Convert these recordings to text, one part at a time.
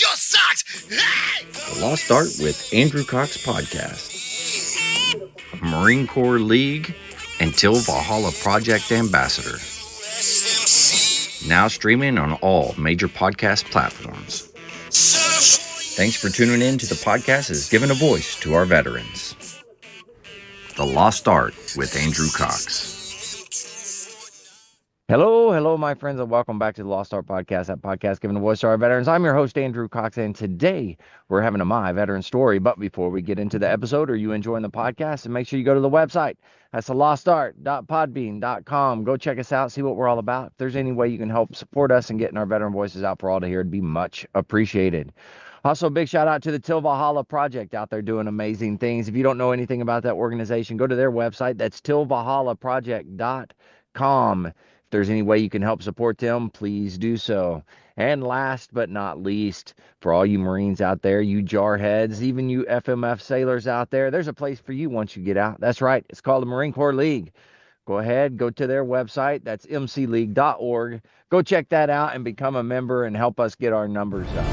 your socks! Hey! The Lost Art with Andrew Cox podcast. Marine Corps League and Till Valhalla Project Ambassador. Now streaming on all major podcast platforms. Thanks for tuning in to the podcast as giving a voice to our veterans. The Lost Art with Andrew Cox. Hello, my friends, and welcome back to the Lost Art Podcast, that podcast giving a voice to our veterans. I'm your host, Andrew Cox, and today we're having a My Veteran Story. But before we get into the episode, are you enjoying the podcast? And make sure you go to the website. That's the lostart.podbean.com. Go check us out, see what we're all about. If there's any way you can help support us and getting our veteran voices out for all to hear, it'd be much appreciated. Also, a big shout out to the Till Valhalla Project out there doing amazing things. If you don't know anything about that organization, go to their website. That's tillvalhallaproject.com. If there's any way you can help support them, please do so. And last but not least, for all you Marines out there, you jarheads, even you FMF sailors out there, there's a place for you once you get out. That's right. It's called the Marine Corps League. Go ahead, go to their website. That's mcleague.org. Go check that out and become a member and help us get our numbers up.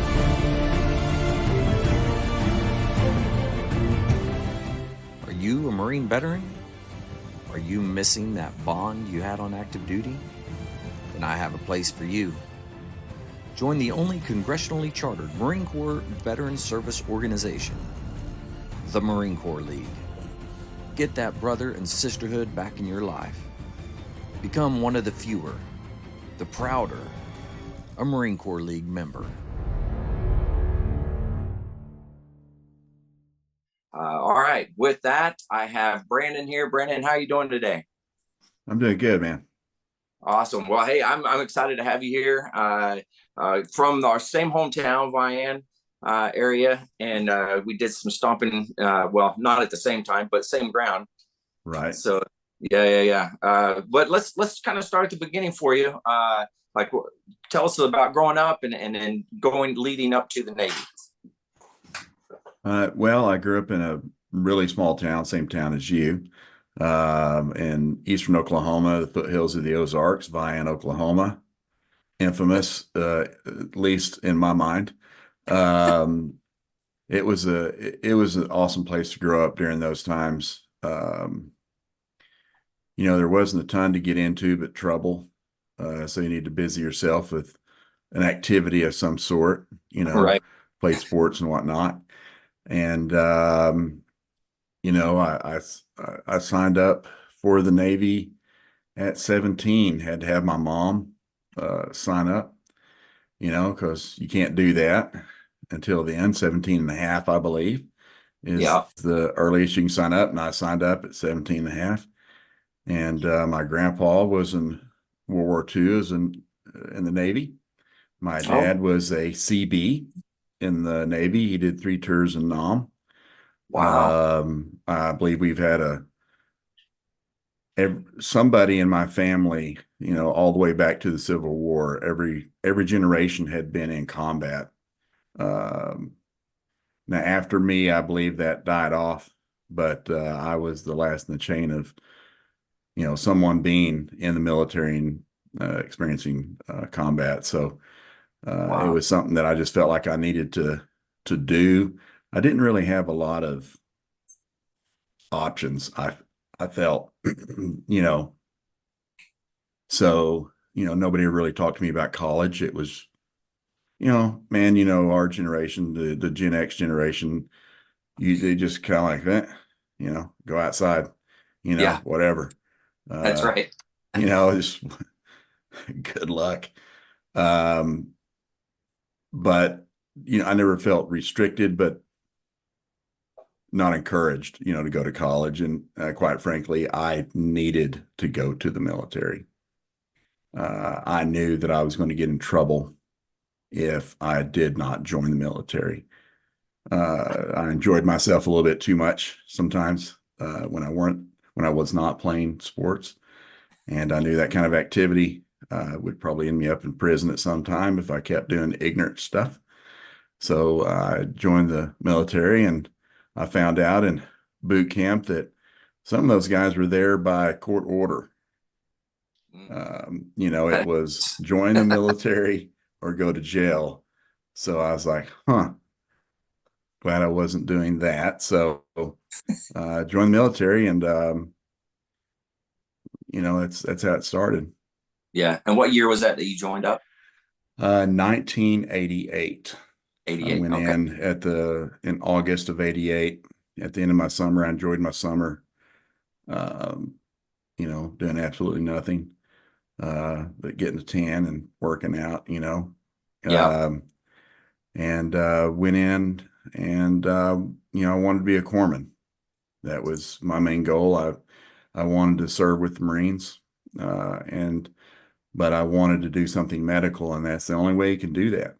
Are you a Marine veteran? Are you missing that bond you had on active duty? Then I have a place for you. Join the only congressionally chartered Marine Corps Veteran Service Organization, the Marine Corps League. Get that brother and sisterhood back in your life. Become one of the fewer, the prouder, a Marine Corps League member. All right. With that, I have Brandon here. Brandon, how are you doing today? I'm doing good, man. Awesome. Well, hey, I'm excited to have you here from our same hometown, Vian area, and we did some stomping. Well, not at the same time, but same ground. Right. So, yeah. But let's kind of start at the beginning for you. Tell us about growing up and leading up to the Navy. Well, I grew up in a really small town, same town as you, in eastern Oklahoma, the foothills of the Ozarks, Vian, Oklahoma, infamous, at least in my mind. It was an awesome place to grow up during those times. There wasn't a ton to get into but trouble, so you need to busy yourself with an activity of some sort, Right. Play sports and whatnot. And, I signed up for the Navy at 17, had to have my mom, sign up, cause you can't do that until then. 17 and a half, I believe, is the earliest you can sign up. And I signed up at 17 and a half. And, my grandpa was in World War II, in the Navy. My dad was a CB in the Navy. He did 3 tours in Nam. Wow. I believe we've had somebody in my family, all the way back to the Civil War. Every generation had been in combat. Now after me, I believe that died off, but I was the last in the chain of, someone being in the military and experiencing combat. So Wow. it was something that I just felt like I needed to do. I didn't really have a lot of options. I felt, so, nobody really talked to me about college. It was, man, our generation, the Gen X generation, they just kind of like that, go outside, Yeah. whatever. That's right. Just good luck. But, I never felt restricted, but not encouraged, to go to college. And quite frankly, I needed to go to the military. I knew that I was going to get in trouble if I did not join the military. I enjoyed myself a little bit too much sometimes when I was not playing sports. And I knew that kind of activity would probably end me up in prison at some time if I kept doing ignorant stuff. So I joined the military, and I found out in boot camp that some of those guys were there by court order. It was join the military or go to jail. So I was like, huh, glad I wasn't doing that. So joined the military, and that's how it started. Yeah. And what year was that you joined up? 1988. I 88. went Okay. in August of 88 at the end of my summer. I enjoyed my summer, um, doing absolutely nothing, but getting a tan and working out, Yeah. um, and went in and, I wanted to be a corpsman. That was my main goal. I wanted to serve with the Marines, but I wanted to do something medical, and that's the only way you can do that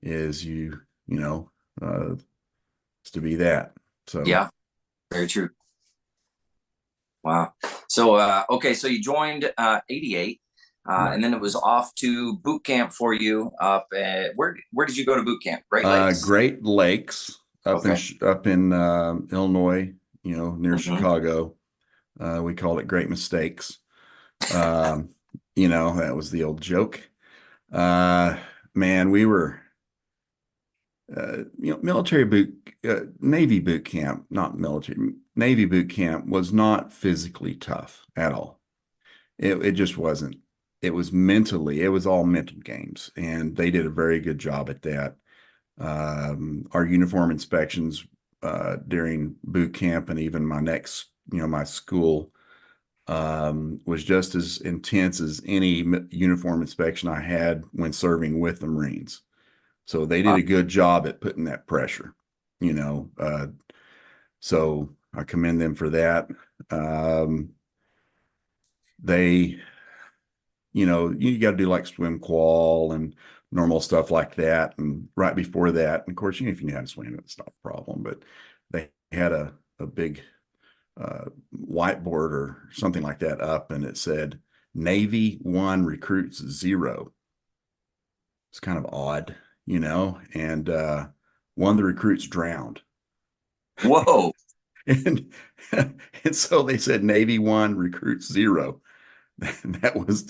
is you know, is to be that. So Yeah. Very true. Wow. So, okay. So you joined 88, right. and then it was off to boot camp for you up at, where did you go to boot camp? Great Lakes. Great Lakes Okay. up in Illinois, near Hmm. Chicago. We called it Great Mistakes. Um, that was the old joke. Uh, Man, we were, military Navy boot camp, not military, Navy boot camp was not physically tough at all. It just wasn't. It was all mental games, and they did a very good job at that. Our uniform inspections during boot camp and even my school was just as intense as any uniform inspection I had when serving with the Marines. So they did a good job at putting that pressure, you know. So I commend them for that. Um, they, you got to do like swim qual and normal stuff like that. And right before that, and of course, if you know how to swim, it's not a problem. But they had a big whiteboard or something like that up, and it said Navy 1 recruits 0. It's kind of odd, and one of the recruits drowned. Whoa. And and so they said Navy 1 recruits 0. That was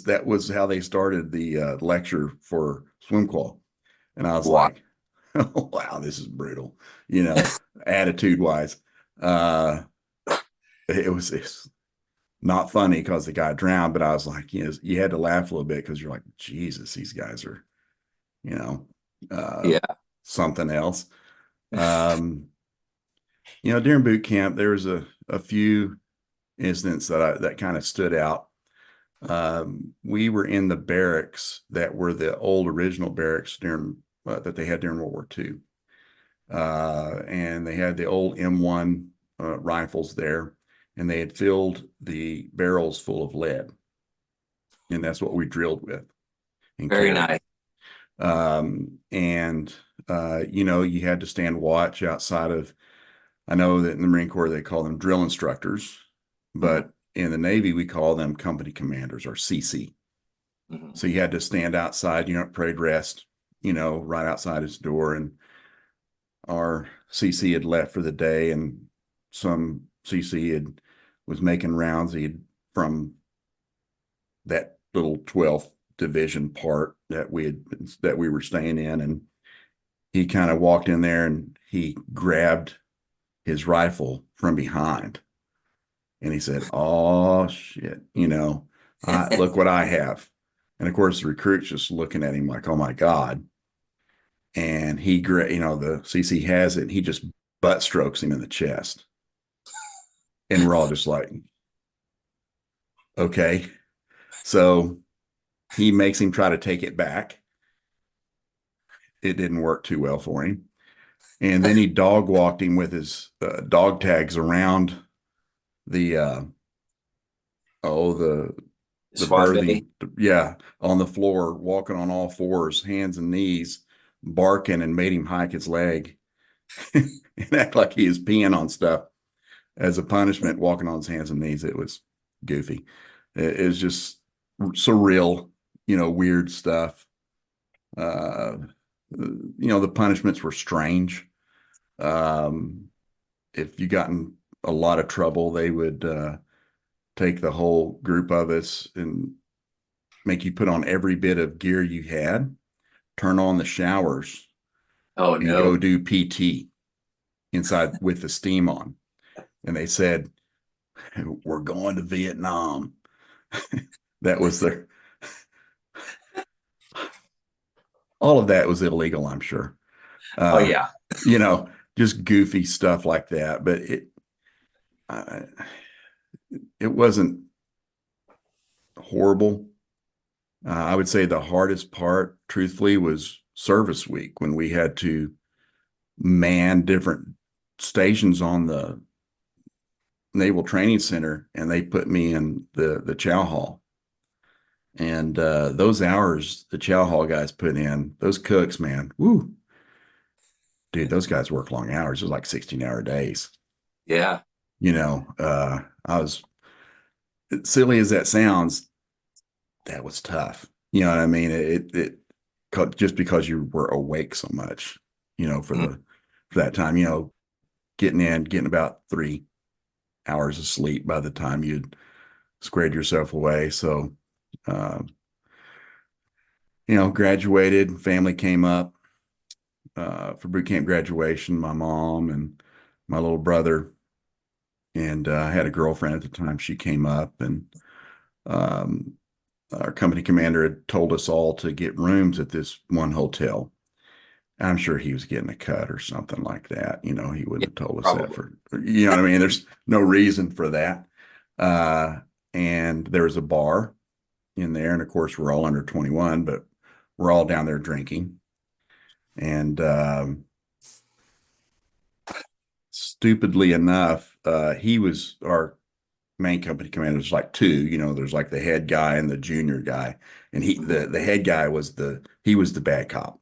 that was how they started the lecture for swim qual. And I was Wow. like, oh, wow, this is brutal, attitude wise. Uh, it's not funny because the guy drowned, but I was like, you had to laugh a little bit because you're like, Jesus, these guys are, you know, uh, Yeah. something else. Um, during boot camp, there was a few incidents that kind of stood out. We were in the barracks that were the old original barracks during that they had during World War II, and they had the old M1 rifles there, and they had filled the barrels full of lead, and that's what we drilled with and Very carried. nice. And you had to stand watch outside of. I know that in the Marine Corps they call them drill instructors, Hmm. but in the Navy we call them company commanders or CC. Hmm. So you had to stand outside, at parade rest, right outside his door. And our CC had left for the day, and some CC was making rounds. He'd from that little 12th division part that we were staying in, and he kind of walked in there and he grabbed his rifle from behind, and he said, "Oh shit, I look what I have." And of course, the recruit's just looking at him like, "Oh my God." And the CC has it. And he just butt strokes him in the chest. And we're all just like, okay. So he makes him try to take it back. It didn't work too well for him. And then he dog walked him with his dog tags around the, the Suave. berthing, yeah, on the floor, walking on all fours, hands and knees, barking, and made him hike his leg and act like he was peeing on stuff as a punishment, walking on his hands and knees. It was goofy. It was just surreal, weird stuff. The punishments were strange. Um, if you got in a lot of trouble, they would take the whole group of us and make you put on every bit of gear you had, turn on the showers Oh and go no. do PT inside with the steam on. And they said, we're going to Vietnam. That was their, all of that was illegal, I'm sure. Oh yeah. You know, just goofy stuff like that. But uh, it wasn't horrible. I would say the hardest part, truthfully, was service week when we had to man different stations on the Naval Training Center, and they put me in the chow hall. And those hours the chow hall guys put in, those cooks, man, woo, dude, those guys work long hours. It was like 16-hour days. Yeah. You know, I was, silly as that sounds, that was tough. You know what I mean? Just because you were awake so much, you know, for that time, you know, getting about 3 hours of sleep by the time you'd squared yourself away. So, uh, you know, graduated, family came up for boot camp graduation, my mom and my little brother, and I had a girlfriend at the time. She came up, and um, our company commander had told us all to get rooms at this one hotel. I'm sure he was getting a cut or something like that. You know, he Yeah, wouldn't have told us that probably. for, you know what I mean? There's no reason for that. And there was a bar in there. And of course, we're all under 21, but we're all down there drinking. And stupidly enough, he was our main company commander. There's like two, you know, there's like the head guy and the junior guy. And the head guy was he was the bad cop.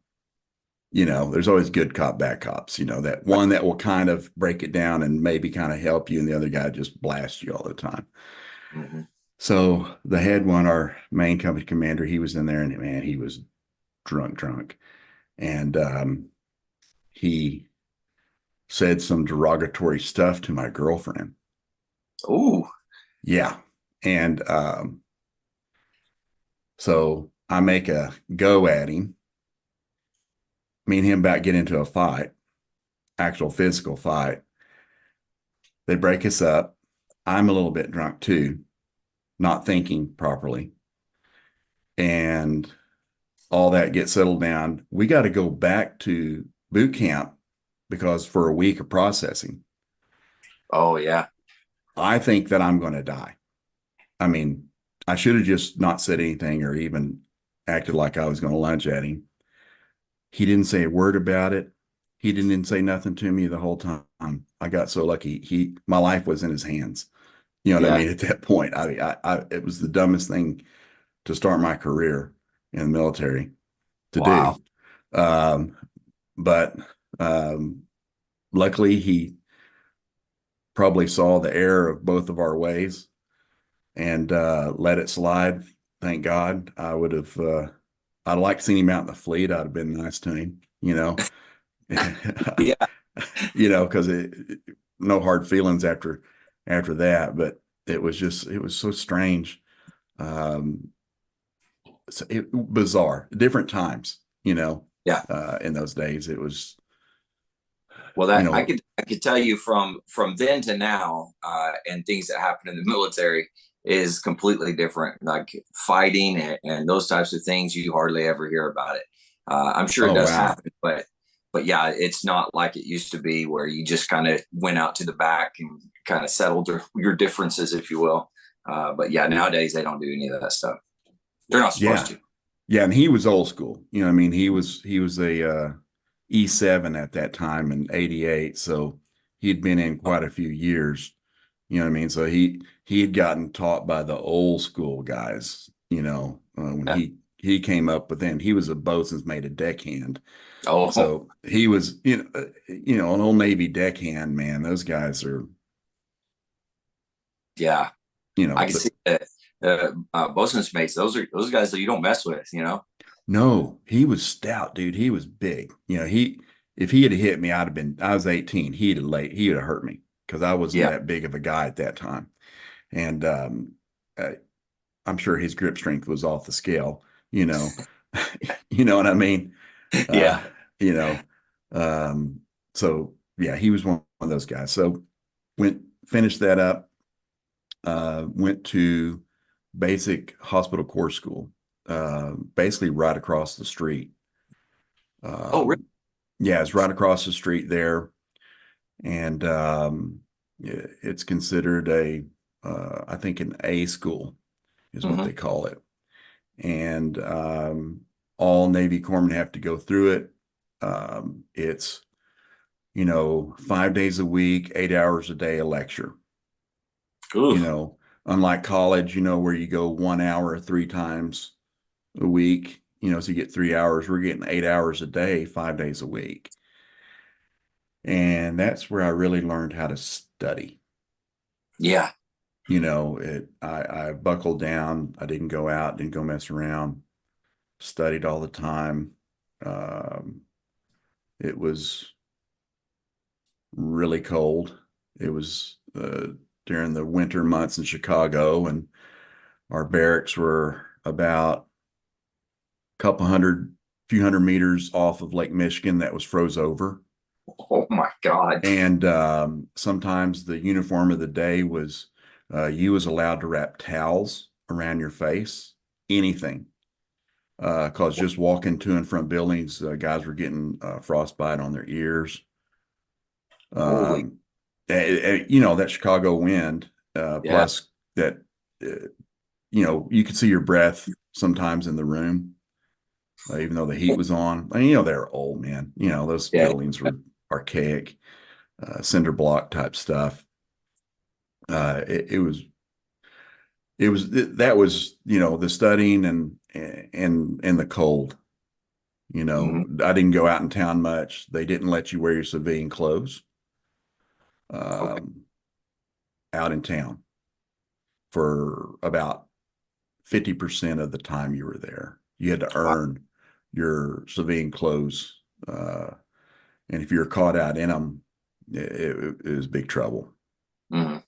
You know, there's always good cop, bad cops, you know, that one that will kind of break it down and maybe kind of help you, and the other guy just blasts you all the time. Mm-hmm. So the head one, our main company commander, he was in there, and man, he was drunk. And he said some derogatory stuff to my girlfriend. Ooh. Yeah. And so I make a go at him. Me and him about get into a fight, actual physical fight. They break us up. I'm a little bit drunk too, not thinking properly. And all that gets settled down. We got to go back to boot camp because for a week of processing. Oh yeah. I think that I'm going to die. I mean, I should have just not said anything or even acted like I was going to lunge at him. He didn't say a word about it. He didn't even say nothing to me the whole time. I got so lucky. My life was in his hands. You know what I Yeah. mean? At that point, it was the dumbest thing to start my career in the military to do. Wow. But luckily, he probably saw the error of both of our ways and let it slide. Thank God. I'd like seen him out in the fleet. I'd have been nice to him, you know, Yeah. you know, because no hard feelings after that. But it was so strange. Um, bizarre, different times, you know, Yeah. in those days. It was, Well, you that know, I could tell you from then to now, and things that happen in the military is completely different. Like fighting and those types of things, you hardly ever hear about it. I'm sure it oh, does wow. happen, but yeah, it's not like it used to be where you just kind of went out to the back and kind of settled your differences, if you will. But yeah, nowadays they don't do any of that stuff. They're not supposed Yeah. to. Yeah. And he was old school. You know, I mean, he was a E7 at that time in 88. So he'd been in quite a few years. You know what I mean? So he had gotten taught by the old school guys, you know, when Yeah. he came up with then he was a boatswain's mate, a deckhand. Oh, So he was, an old Navy deckhand, man. Those guys are, yeah. you I know, can see that. Bosun's mates, those guys that you don't mess with, you know. no, he was stout, dude. He was big. You know, if he had hit me, I was 18. He would have hurt me because I wasn't Yeah. that big of a guy at that time. And uh, I'm sure his grip strength was off the scale, you know, you know what I mean? Yeah. You know, so yeah, he was one of those guys. So finished that up, went to basic hospital corps school, basically right across the street. Oh, really? Yeah, it's right across the street there. And it's considered I think an A school is what Hmm. they call it. And all Navy corpsmen have to go through it. It's, 5 days a week, 8 hours a day, a lecture. You Oof. know, unlike college, where you go 1 hour 3 times a week, so you get 3 hours. We're getting 8 hours a day, 5 days a week. And that's where I really learned how to study. Yeah. I buckled down. I didn't go out, didn't go mess around, studied all the time. Um, it was really cold. It was during the winter months in Chicago, and our barracks were about few hundred meters off of Lake Michigan that was froze over. Oh my God. And sometimes the uniform of the day was you was allowed to wrap towels around your face, anything. Because just walking to and from buildings, guys were getting frostbite on their ears. Holy. Um, that Chicago wind, Yeah. plus that, you could see your breath sometimes in the room, even though the heat was on. I mean, they're old, man. Those Yeah. buildings were archaic, cinder block type stuff. It was that was the studying and the cold. Hmm. I didn't go out in town much. They didn't let you wear your civilian clothes Okay. um, out in town for about 50% of the time you were there. You had to Wow. earn your civilian clothes, and if you were caught out in them, it was big trouble. Hmm.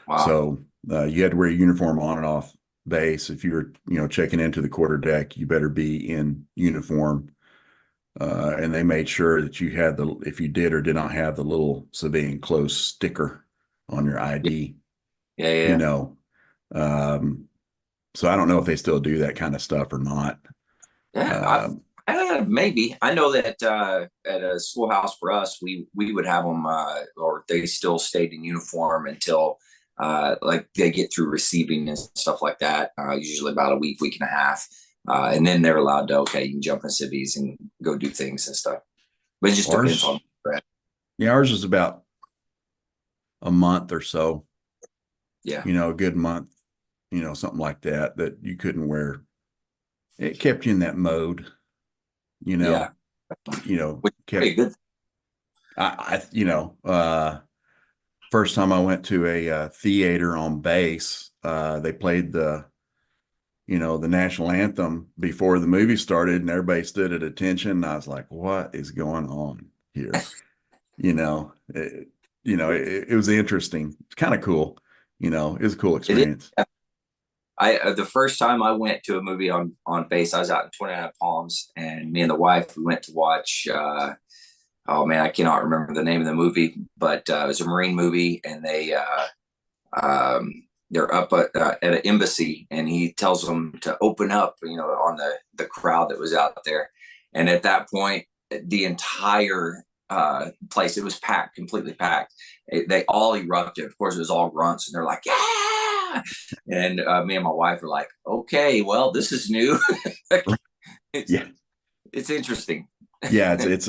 Wow. So you had to wear a uniform on and off base. If you were, checking into the quarter deck, you better be in uniform. And they made sure that you had if you did or did not have the little civilian clothes sticker on your Yeah. ID, Yeah. you Yeah. know. Um, so I don't know if they still do that kind of stuff or not. Yeah. Um, Maybe I know that at a schoolhouse for us, we would have them, or they still stayed in uniform until like they get through receiving and stuff like that. Usually about a week, week and a half, and then they're allowed to you can jump in civies and go do things and stuff. But it just depends on. ours, yeah, ours is about a month or so, Yeah. a good month, something like that, that you couldn't wear. It kept you in that mode, you Yeah. know, Which is pretty kept, good. first time I went to a theater on base, they played the national anthem before the movie started, and everybody stood at attention. And I was like, what is going on here? It was interesting. It's kind of cool. It was a cool It is. experience. I the first time I went to a movie on base, I was out in 29 Palms, and me and the wife we went to watch. Oh man, I cannot remember the name of the movie, but it was a Marine movie, and they're up at an embassy, and he tells them to open up, on the crowd that was out there, and at that point, the entire place, it was packed, completely packed. They all erupted. Of course, it was all grunts, and they're like, "Yeah!" And me and my wife are like, "Okay, well, this is new." it's Yeah. it's interesting. Yeah. It's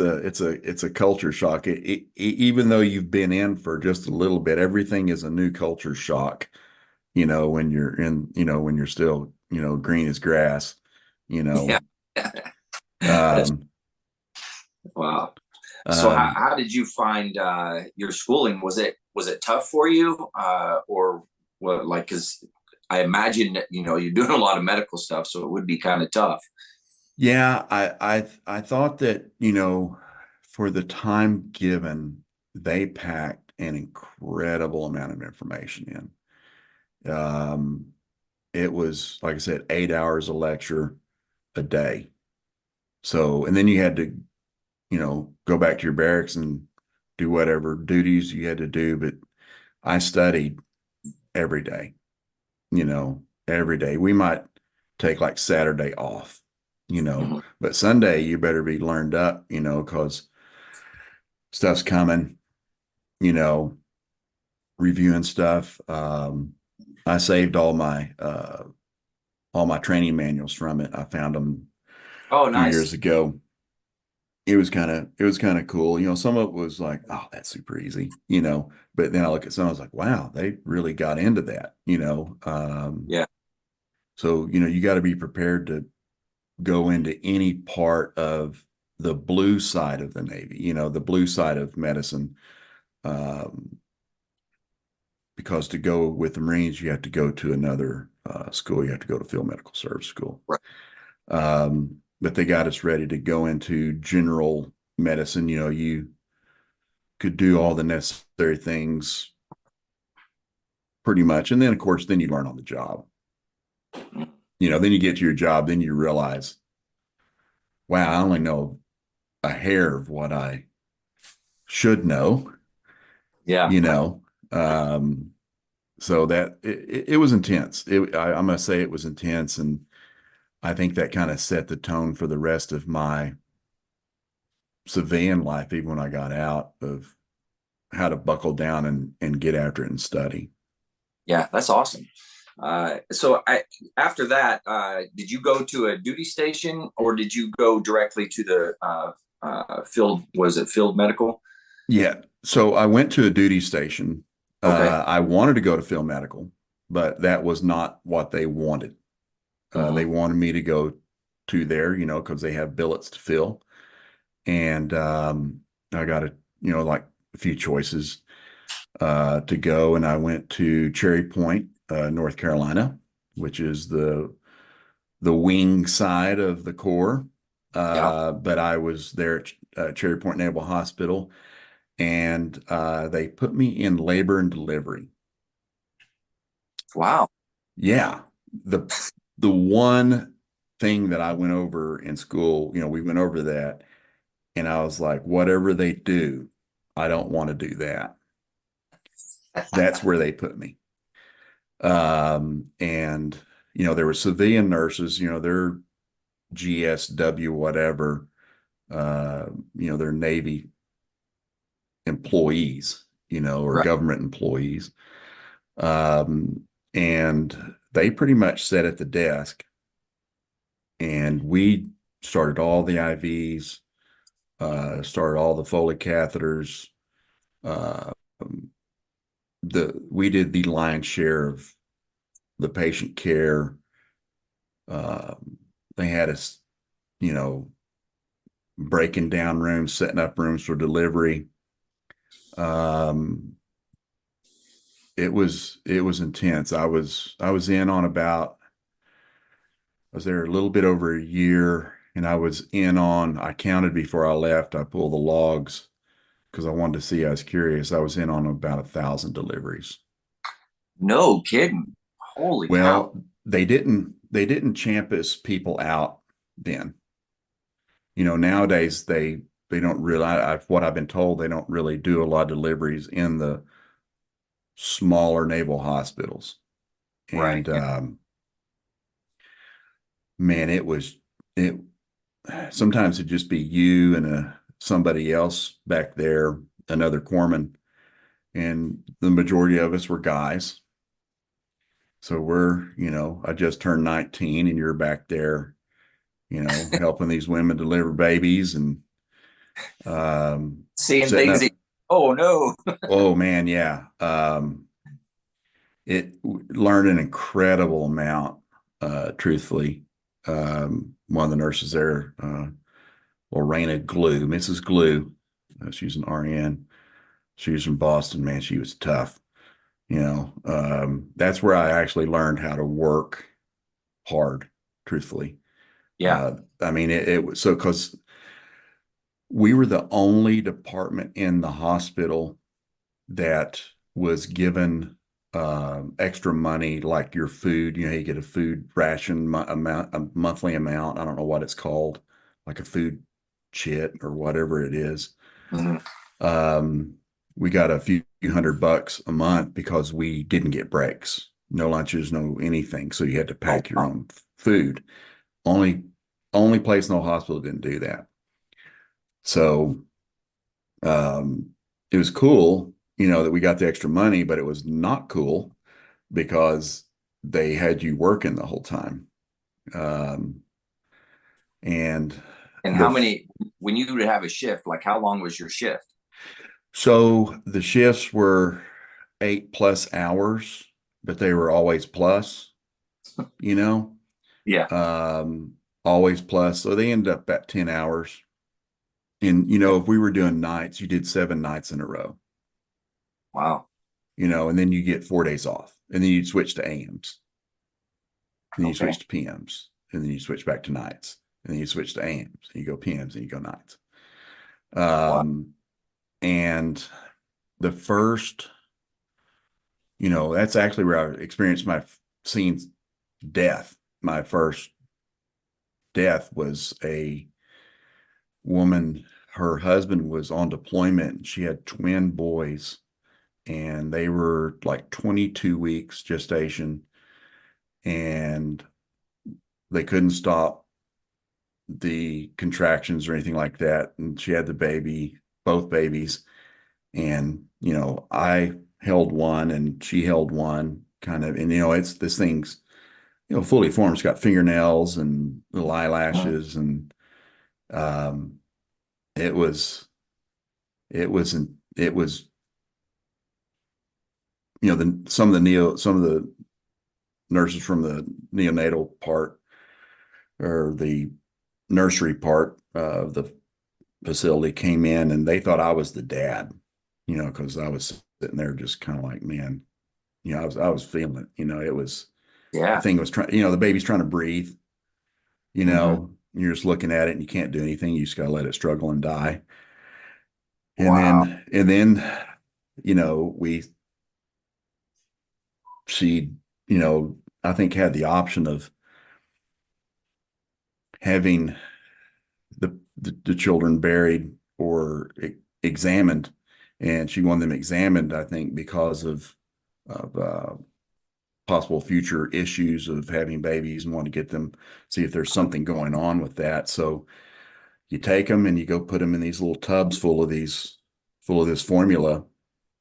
a culture shock. Even though you've been in for just a little bit, everything is a new culture shock, when you're still, green as grass, you Yeah. know, That's um, wow. So um, how did you find your schooling? Was it tough for you, or what? Like, because I imagine that you're doing a lot of medical stuff, so it would be kind of tough. yeah, I thought that, for the time given, they packed an incredible amount of information in. It was, like I said, 8 hours a lecture a day. So, and then you had to, go back to your barracks and do whatever duties you had to do. But I studied every day, every day. We might take like Saturday off, Mhm. but Sunday you better be learned up, because stuff's coming, you know, reviewing stuff. I saved all my training manuals from it. I found them Oh, a few nice. years ago. It was kind of cool. Some of it was like, oh, that's super easy, but then I look at some, I was like, wow, they really got into that. Yeah. So, you got to be prepared to go into any part of the blue side of the Navy, the blue side of medicine. Um, because to go with the Marines, you have to go to another school. You have to go to field medical service school. Right. But they got us ready to go into general medicine. You could do all the necessary things pretty much. And then, of course, then you learn on the job. Then you get to your job, then you realize, wow, I only know a hair of what I should know, Yeah. you know. Um, so that it was intense. I must say it was intense. And I think that kind of set the tone for the rest of my civilian life, even when I got out, of how to buckle down and get after it and study. Yeah, that's awesome. So after that, did you go to a duty station or did you go directly to the field? Was it field medical? Yeah. So I went to a duty station. Okay. I wanted to go to field medical, but that was not what they wanted. They Hmm. wanted me to go to there, because they have billets to fill. And I got like a few choices to go. And I went to Cherry Point, North Carolina, which is the wing side of the Corps. Yeah. But I was there at Cherry Point Naval Hospital, and they put me in labor and delivery. Wow. Yeah, the the one thing that I went over in school, we went over that, and I was like, whatever they do, I don't want to do that. That's where they put me. And there were civilian nurses, they're GSW, whatever, uh, they're Navy employees, or Right. government employees. Um, and they pretty much sat at the desk, and we started all the IVs, started all the Foley catheters. Uh, we did the lion's share of the patient care. They had us, you know, breaking down rooms, setting up rooms for delivery. Um, it was intense. I was in on about I was there a little bit over a year, and I counted before I left. I pulled the logs because I wanted to see. I was curious. I was in on about 1,000 deliveries. No kidding. Holy cow. Well, they didn't champus people out then. Nowadays they don't really. What I've been told, they don't really do a lot of deliveries in the smaller naval hospitals. Right. And man, it. Sometimes it'd just be you and somebody else back there, another corpsman, and the majority of us were guys. So I just turned 19, and you're back there, helping these women deliver babies and Seeing setting things. up. Oh no. Oh man, yeah. It learned an incredible amount, truthfully. One of the nurses there, Lorena Glue, Mrs. Glue, she's an RN. She was from Boston, man. She was tough. That's where I actually learned how to work hard, truthfully. Yeah. I mean, it was so because we were the only department in the hospital that was given extra money, like your food. You get a food ration amount, a monthly amount. I don't know what it's called, like a food chit or whatever it is. Mhm. We got a few $100 a month because we didn't get breaks, no lunches, no anything. So you had to Oh, pack your wow. own food. Only place in the whole hospital didn't do that. So it was cool, that we got the extra money, but it was not cool because they had you working the whole time. Um, and And how the many, when you would have a shift, like how long was your shift? so the shifts were 8+ hours, but they were always plus, you know, Yeah. um, always plus. So they ended up at 10 hours. And, if we were doing nights, you did 7 nights in a row, Wow. and then you get 4 days off. And then you'd switch to AMs. Then you Okay. switch to PMs. And then you switch back to nights. And then you switch to AMs. And you go PMs and you go nights. Wow. And the first, that's actually where I experienced my seen death. My first death was a woman. Her husband was on deployment. She had twin boys, and they were like 22 weeks gestation, and they couldn't stop the contractions or anything like that. And she had the baby, both babies. And, I held one and she held one kind of, and, it's this thing's, fully formed. It's got fingernails and little Mhm. eyelashes. And um, it was, it was, some of the nurses from the neonatal part or the nursery part of the facility came in and they thought I was the dad, because I was sitting there just kind of like, man, I was feeling it, it was, the Yeah. thing was trying, the baby's trying to breathe, Hmm. you're just looking at it and you can't do anything. You just got to let it struggle and die. And Wow. then, we, she, I think had the option of having the children buried or examined, and she wanted them examined, I think, because of possible future issues of having babies and want to get them, see if there's something going on with that. So you take them and you go put them in these little tubs full of this formula.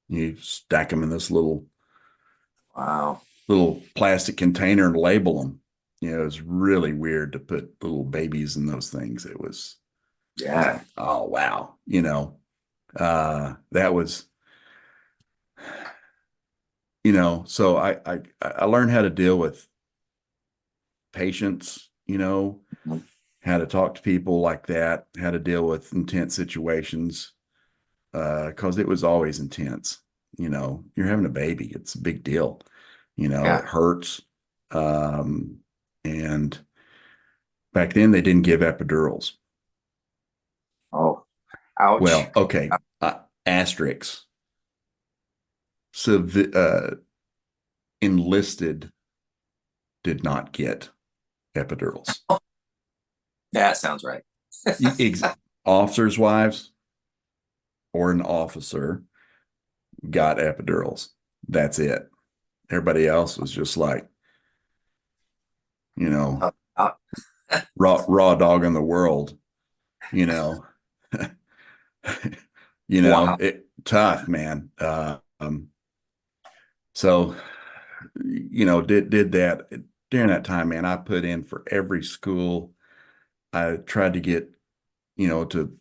You stack them in this Wow. little plastic container and label them. It's really weird to put little babies in those things. It was Yeah. like, oh wow, that was, so I learned how to deal with patience, Mhm. how to talk to people like that, how to deal with intense situations, because it was always intense. You're having a baby, it's a big deal. It Yeah. hurts. Um, and back then they didn't give epidurals. Oh, ouch. Well, okay, asterisks. So enlisted did not get epidurals. That sounds right. Ex- Officers' wives or an officer got epidurals. That's it. Everybody else was just like, you know, Uh, uh, raw dog in the world, you know, wow. it tough, man. So, did that during that time, man. I put in for every school. I tried to get, to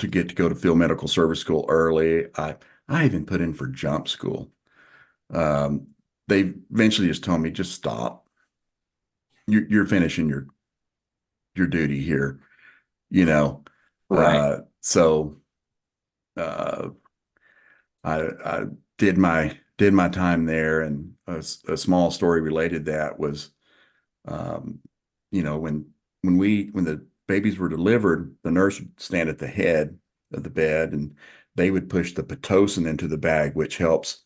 get to go to field medical service school early. I even put in for jump school. Um, they eventually just told me, just stop. You're finishing your duty here, you know. Right. So uh, I did my time there, and a small story related to that was, um, when the babies were delivered, the nurse would stand at the head of the bed, and they would push the pitocin into the bag, which helps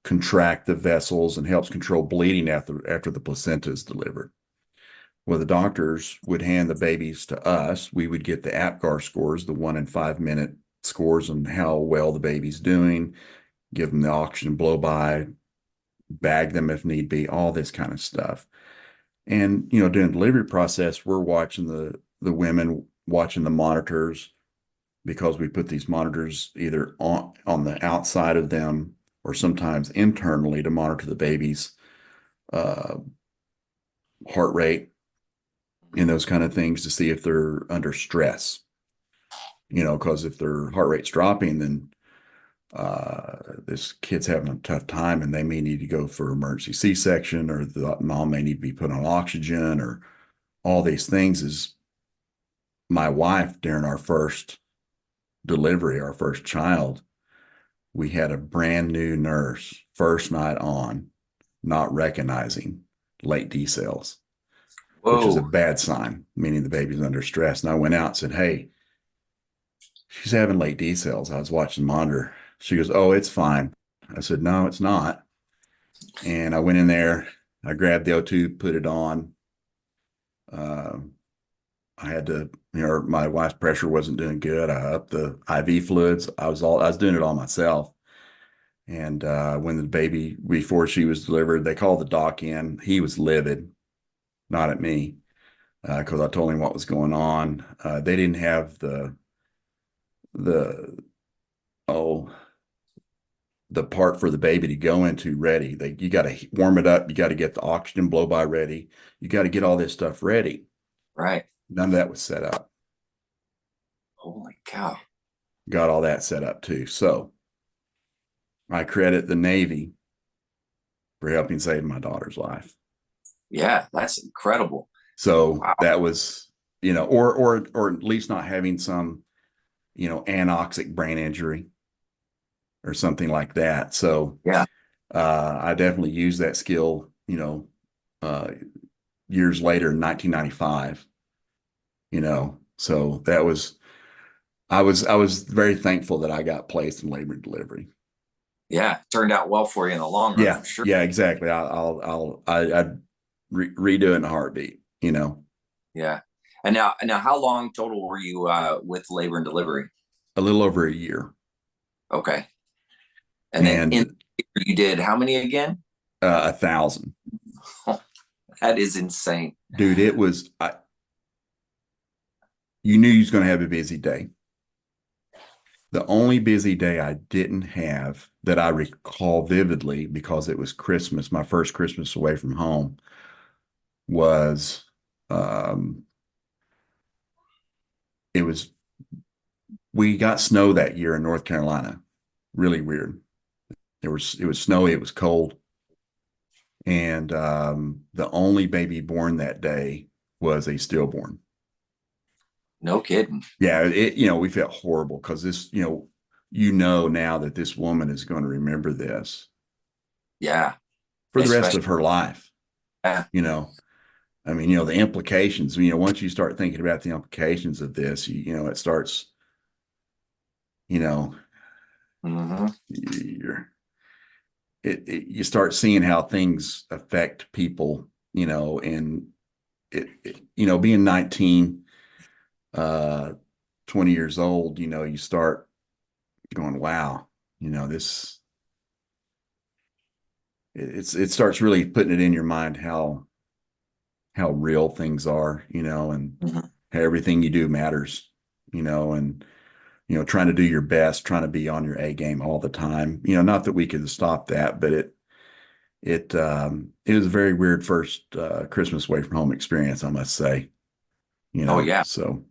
contract the vessels and helps control bleeding after the placenta is delivered. Well, the doctors would hand the babies to us. We would get the APGAR scores, the 1 and 5 minute scores on how well the baby's doing, give them the oxygen blow by, bag them if need be, all this kind of stuff. And, you know, during the delivery process, we're watching the women, watching the monitors, because we put these monitors either on the outside of them or sometimes internally to monitor the baby's heart rate and those kind of things to see if they're under stress. You know, because if their heart rate's dropping, then this kid's having a tough time and they may need to go for emergency C-section, or the mom may need to be put on oxygen, or all these things. Is my wife, during our first delivery, our first child, we had a brand new nurse first night on, not recognizing late D cells, which is a bad sign, meaning the baby's under stress. And I went out and said, hey, she's having late D cells. I was watching the monitor. She goes, oh, it's fine. I said, no, it's not. And I went in there, I grabbed the O2, put it on. I had to, you know, my wife's pressure wasn't doing good. I upped the IV fluids. I was doing it all myself. And when the baby, before she was delivered, they called the doc in. He was livid, not at me, because I told him what was going on. They didn't have the part for the baby to go into ready. You got to warm it up. You got to get the oxygen blow by ready. You got to get all this stuff ready. Right. None of that was set up. Holy cow. Got all that set up too. So I credit the Navy for helping save my daughter's life. Yeah, that's incredible. So wow. That was, you know, or at least not having some, you know, anoxic brain injury or something like that. So yeah, I definitely used that skill, you know, years later in 1995, you know. So that was, I was very thankful that I got placed in labor and delivery. Yeah, turned out well for you in the long run. Yeah, for sure. Yeah, exactly. I'd redo it in a heartbeat, you know. Yeah. And now, how long total were you with labor and delivery? A little over a year. Okay. And then you did how many again? 1,000. That is insane, dude. It was, you knew you was going to have a busy day. The only busy day I didn't have that I recall vividly, because it was Christmas, my first Christmas away from home, was we got snow that year in North Carolina. Really weird. It was snowy, it was cold. And the only baby born that day was a stillborn. No kidding. Yeah, you know, we felt horrible because this, you know now that this woman is going to remember this. Yeah. For the rest of her life. Yeah. You know, I mean, you know, the implications, you know, once you start thinking about the implications of this, you know, it starts, you know, you start seeing how things affect people, you know, and you know, being 19, 20 years old, you know, you start going, wow, you know, this, it starts really putting it in your mind how real things are, you know, and how everything you do matters, you know, and, you know, trying to do your best, trying to be on your A game all the time, you know, not that we could stop that, but it was a very weird first Christmas away from home experience, I must say, you know. Oh yeah. So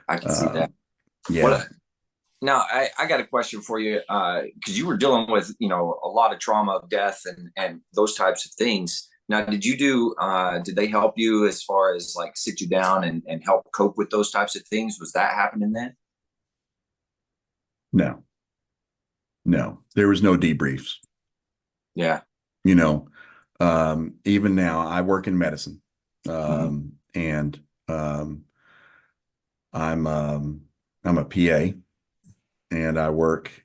I can see that. Yeah. Well, now I got a question for you, because you were dealing with, you know, a lot of trauma of death and those types of things. Now, did they help you as far as like sit you down and help cope with those types of things? Was that happening then? No, there was no debriefs. Yeah. You know, even now I work in medicine, and I'm a PA, and I work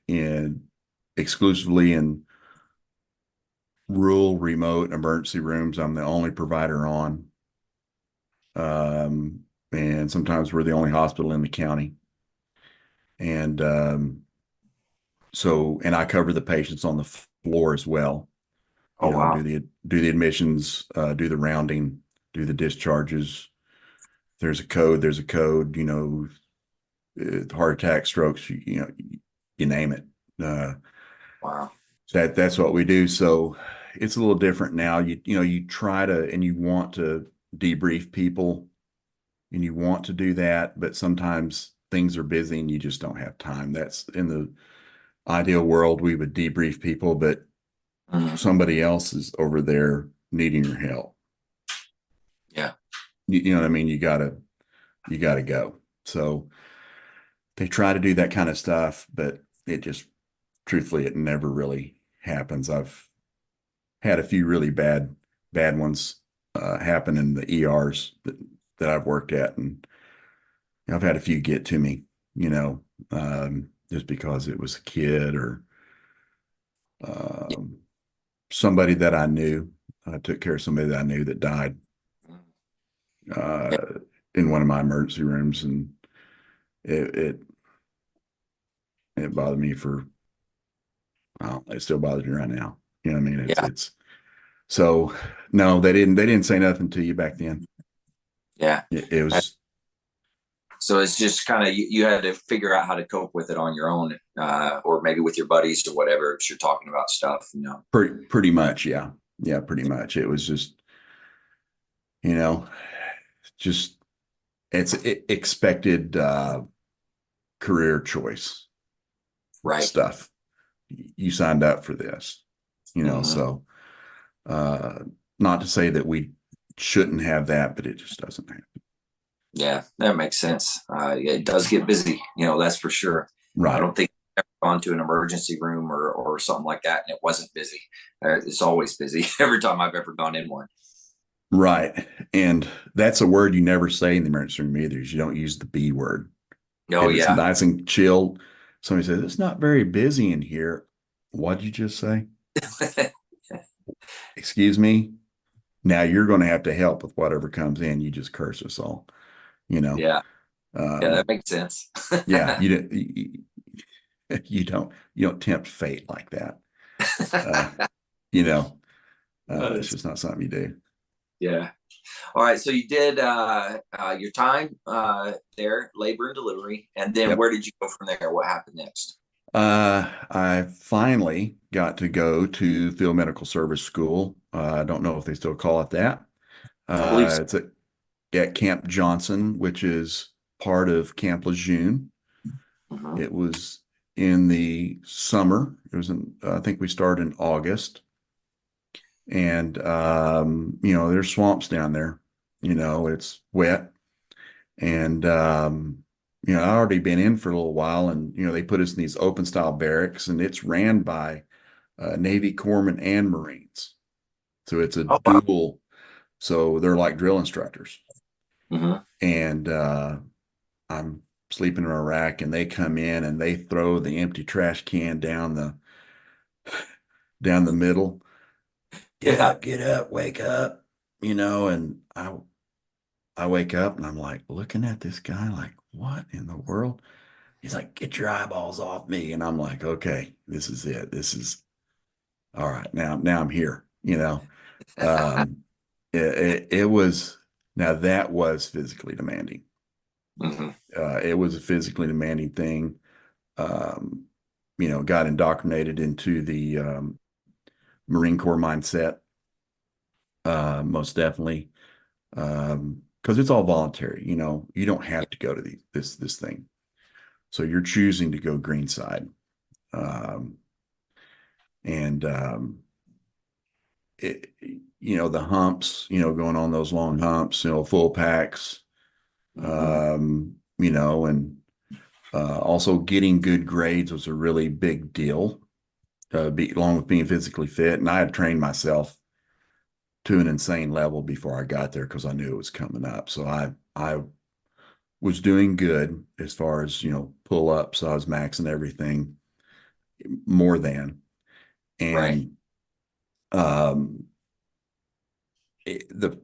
exclusively in rural, remote emergency rooms. I'm the only provider on. And sometimes we're the only hospital in the county. And and I cover the patients on the floor as well. Oh, wow. Do the admissions, do the rounding, do the discharges. There's a code. There's a code. Heart attack, strokes. You name it. Wow. That's what we do. So it's a little different now. You try to and you want to debrief people, and you want to do that, but sometimes things are busy and you just don't have time. That's in the ideal world, we would debrief people, but Mhm. somebody else is over there needing your help. Yeah. You know what I mean? You gotta go. So they try to do that kind of stuff, but it just, truthfully, it never really happens. I've had a few really bad ones happen in the ERs that I've worked at, and I've had a few get to me, just because it was a kid or Yeah. um, somebody that I knew. I took care of somebody that I knew that died uh, Yeah. in one of my emergency rooms, and it it, it bothered me for. Well, it still bothers me right now. You know what I mean? Yeah. It's so no, they didn't say nothing to you back then. Yeah. It Uh, was So it's just kind of you had to figure out how to cope with it on your own, or maybe with your buddies or whatever. If you're talking about stuff. pretty much, yeah, pretty much. It was just you know just it's expected career choice Right. stuff. You signed up for this, Hmm. so uh, not to say that we shouldn't have that, but it just doesn't happen. Yeah, that makes sense. Yeah, it does get busy, that's for sure. I Right, don't think I've ever gone to an emergency room or something like that and it wasn't busy. It's always busy every time I've ever gone in one. right. And that's a word you never say in the emergency room either, is you don't use the B word. Oh, If it's yeah. nice and chill, somebody says, it's not very busy in here. What'd you just say? Excuse me? Now you're going to have to help with whatever comes in. You just curse us all, you know? Yeah. Yeah, that Um, makes sense. yeah, you don't tempt fate like that. Uh, you know, it's just not something you do. Yeah. All right. So you did your time there, labor and delivery. And then Yep. where did you go from there? What happened next? I finally got to go to Field Medical Service School. I don't know if they still call it that. I believe so. It's at Camp Johnson, which is part of Camp Lejeune. Mhm. It was in the summer. I think we started in August. And, there's swamps down there. It's wet. And, I'd already been in for a little while, and, they put us in these open style barracks, and it's ran by Navy Corpsmen and Marines. So it's a Oh, wow. dual. So they're like drill instructors. Hmm. And I'm sleeping in a rack, and they come in and they throw the empty trash can down the middle. Yeah. Get up, wake up, and I wake up and I'm like looking at this guy like, what in the world? He's like, get your eyeballs off me. And I'm like, okay, this is it. This is all right. Now I'm here, Um, it was, now that was physically demanding. Hmm. It was a physically demanding thing. Um, got indoctrinated into the Marine Corps mindset, most definitely. Because it's all voluntary, you don't have to go to this thing. So you're choosing to go green side. Um, and the humps, going on those long humps, full packs, Hmm. and also getting good grades was a really big deal, along with being physically fit. And I had trained myself to an insane level before I got there because I knew it was coming up. So I was doing good as far as, pull ups. I was maxing everything more than, Right. and the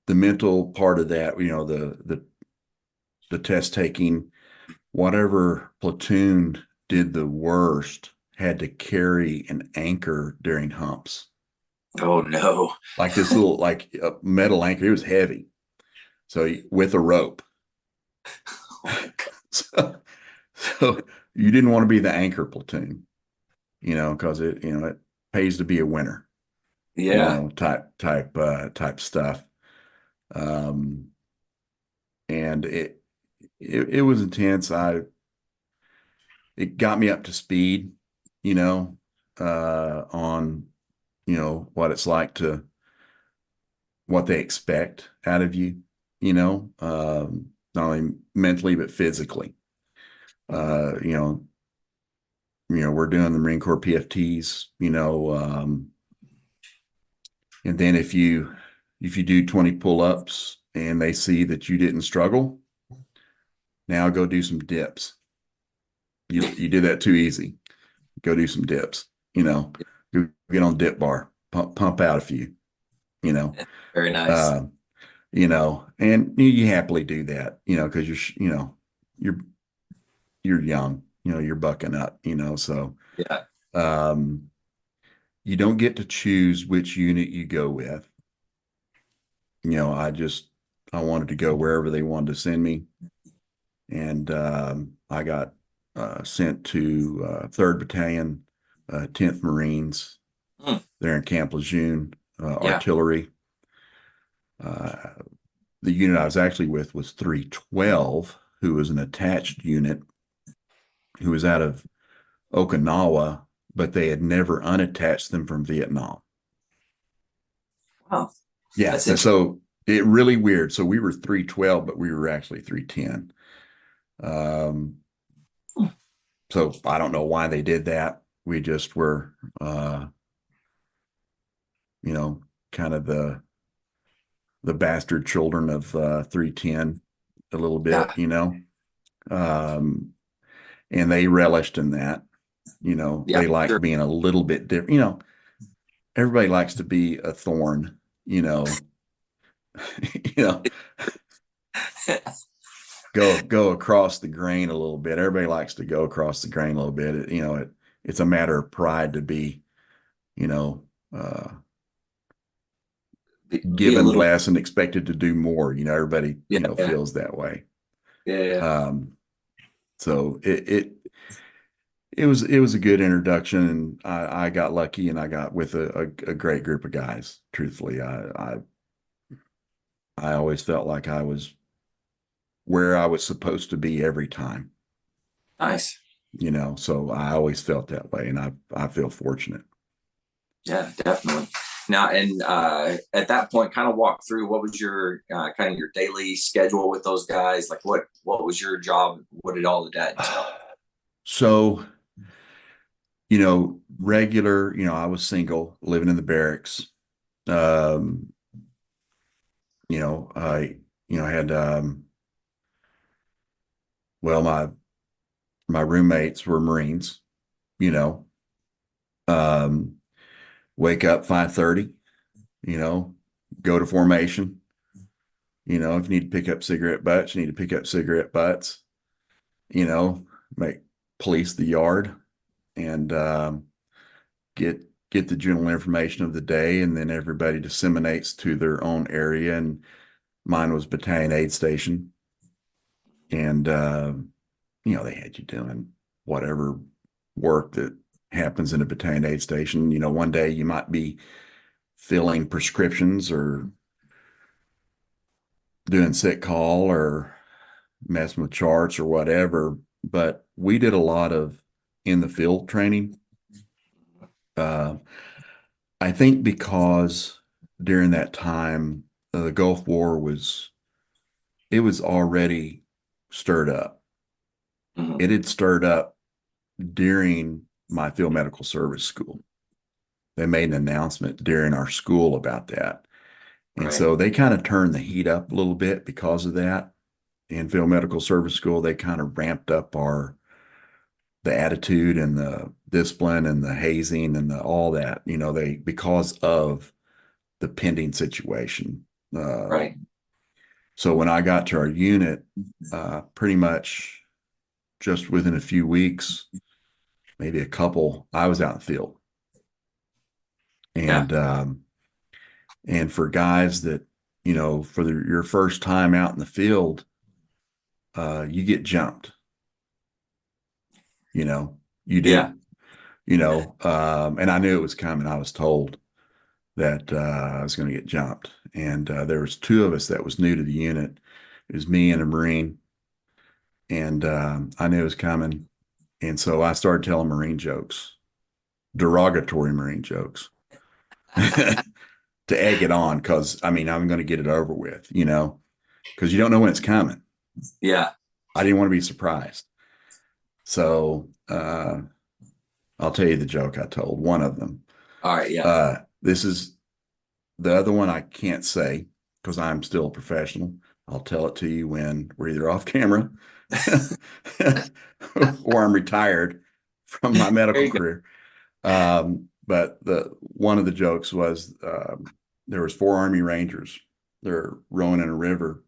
the mental part of that, the test taking, whatever platoon did the worst had to carry an anchor during humps. Oh no. Like this little, like a metal anchor. It was heavy. So with a rope. so, so you didn't want to be the anchor platoon, because it pays to be a winner, Yeah. type stuff. And it was intense. It got me up to speed, on, what it's like what they expect out of you, not only mentally, but physically. Uh, you know, we're doing the Marine Corps PFTs, and then if you do 20 pull-ups and they see that you didn't struggle, now go do some dips. You did that too easy. Go do some dips, go get on dip bar, pump out a few, you know, Very nice. uh, and you happily do that, because you're you're young, you're bucking up, so Yeah. um, you don't get to choose which unit you go with. I wanted to go wherever they wanted to send me. And I got sent to 3rd Battalion, 10th Marines. Hmm. There in Camp Lejeune, Yeah. artillery. The unit I was actually with was 312, who was an attached unit, who was out of Okinawa, but they had never unattached them from Vietnam. Wow. Yeah, That's and so it really weird. So we were 312, but we were actually 310. So I don't know why they did that. We just were, kind of the bastard children of 310 a little bit, yeah. And they relished in that. Yeah. They liked Sure. being a little bit different. Everybody likes to be a thorn, you know, go across the grain a little bit. Everybody likes to go across the grain a little bit. It's a matter of pride to be, you know, uh, Be a given little. less and expected to do more. Everybody, Yeah. Yeah. feels that way. Yeah. So it was a good introduction, and I got lucky, and I got with a great group of guys. Truthfully, I always felt like I was where I was supposed to be every time. Nice. So I always felt that way, and I feel fortunate. Yeah, definitely. Now, and at that point, kind of walk through what was your kind of your daily schedule with those guys. Like, what was your job? What did all of that entail? So, regular, I was single, living in the barracks. Um, I had well, my roommates were Marines, you know. Um, Wake up 5:30, go to formation. If you need to pick up cigarette butts, you need to pick up cigarette butts, you know, make police the yard, and get the general information of the day, and then everybody disseminates to their own area. And mine was battalion aid station, and they had you doing whatever work that happens in a battalion aid station. One day you might be filling prescriptions or doing sick call or messing with charts or whatever. But we did a lot of in the field training. I think because during that time, the Gulf War was already stirred up. Mhm. It had stirred up during my field medical service school. They made an announcement during our school about that. And Right. so they kind of turned the heat up a little bit because of that. In field medical service school, they kind of ramped up the attitude and the discipline and the hazing and all that, because of the pending situation. Right. So when I got to our unit, pretty much just within a few weeks, maybe a couple, I was out in the field. Yeah. And for guys that, for your first time out in the field, you get jumped, you Yeah. do, and I knew it was coming. I was told that I was going to get jumped. And there was two of us that was new to the unit. It was me and a Marine. And I knew it was coming. And so I started telling Marine jokes, derogatory Marine jokes to egg it on. Cause I mean, I'm going to get it over with, cause you don't know when it's coming. Yeah. I didn't want to be surprised. So I'll tell you the joke I told, one of them. All right. Yeah. This is the other one I can't say because I'm still a professional. I'll tell it to you when we're either off camera or I'm retired from my There medical you go. career. But one of the jokes was there was 4 Army Rangers. They're rowing in a river,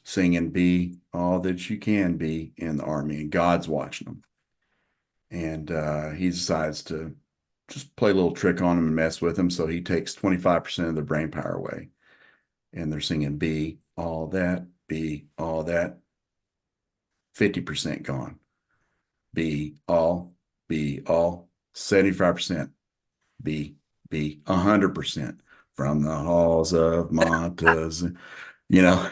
singing "Be all that you can be" in the Army, and God's watching them. And he decides to just play a little trick on them and mess with them. So he takes 25% of their brain power away, and they're singing "Be all that, be all that." 50% gone. Be all, 75%. Be 100% from the halls of Montas, you know.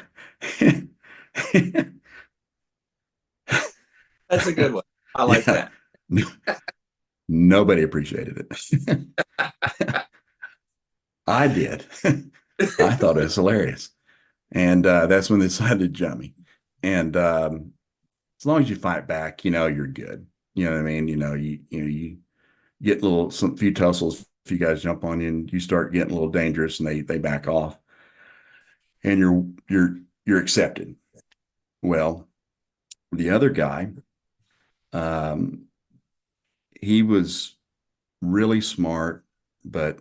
That's a good one. I like Yeah. that. Nobody appreciated it. I did. I thought it was hilarious. And that's when they decided to jump me. And as long as you fight back, you're good. You know what I mean? You get some few tussles. If you guys jump on you and you start getting a little dangerous, and they back off, and you're accepted. Well, the other guy, um, he was really smart, but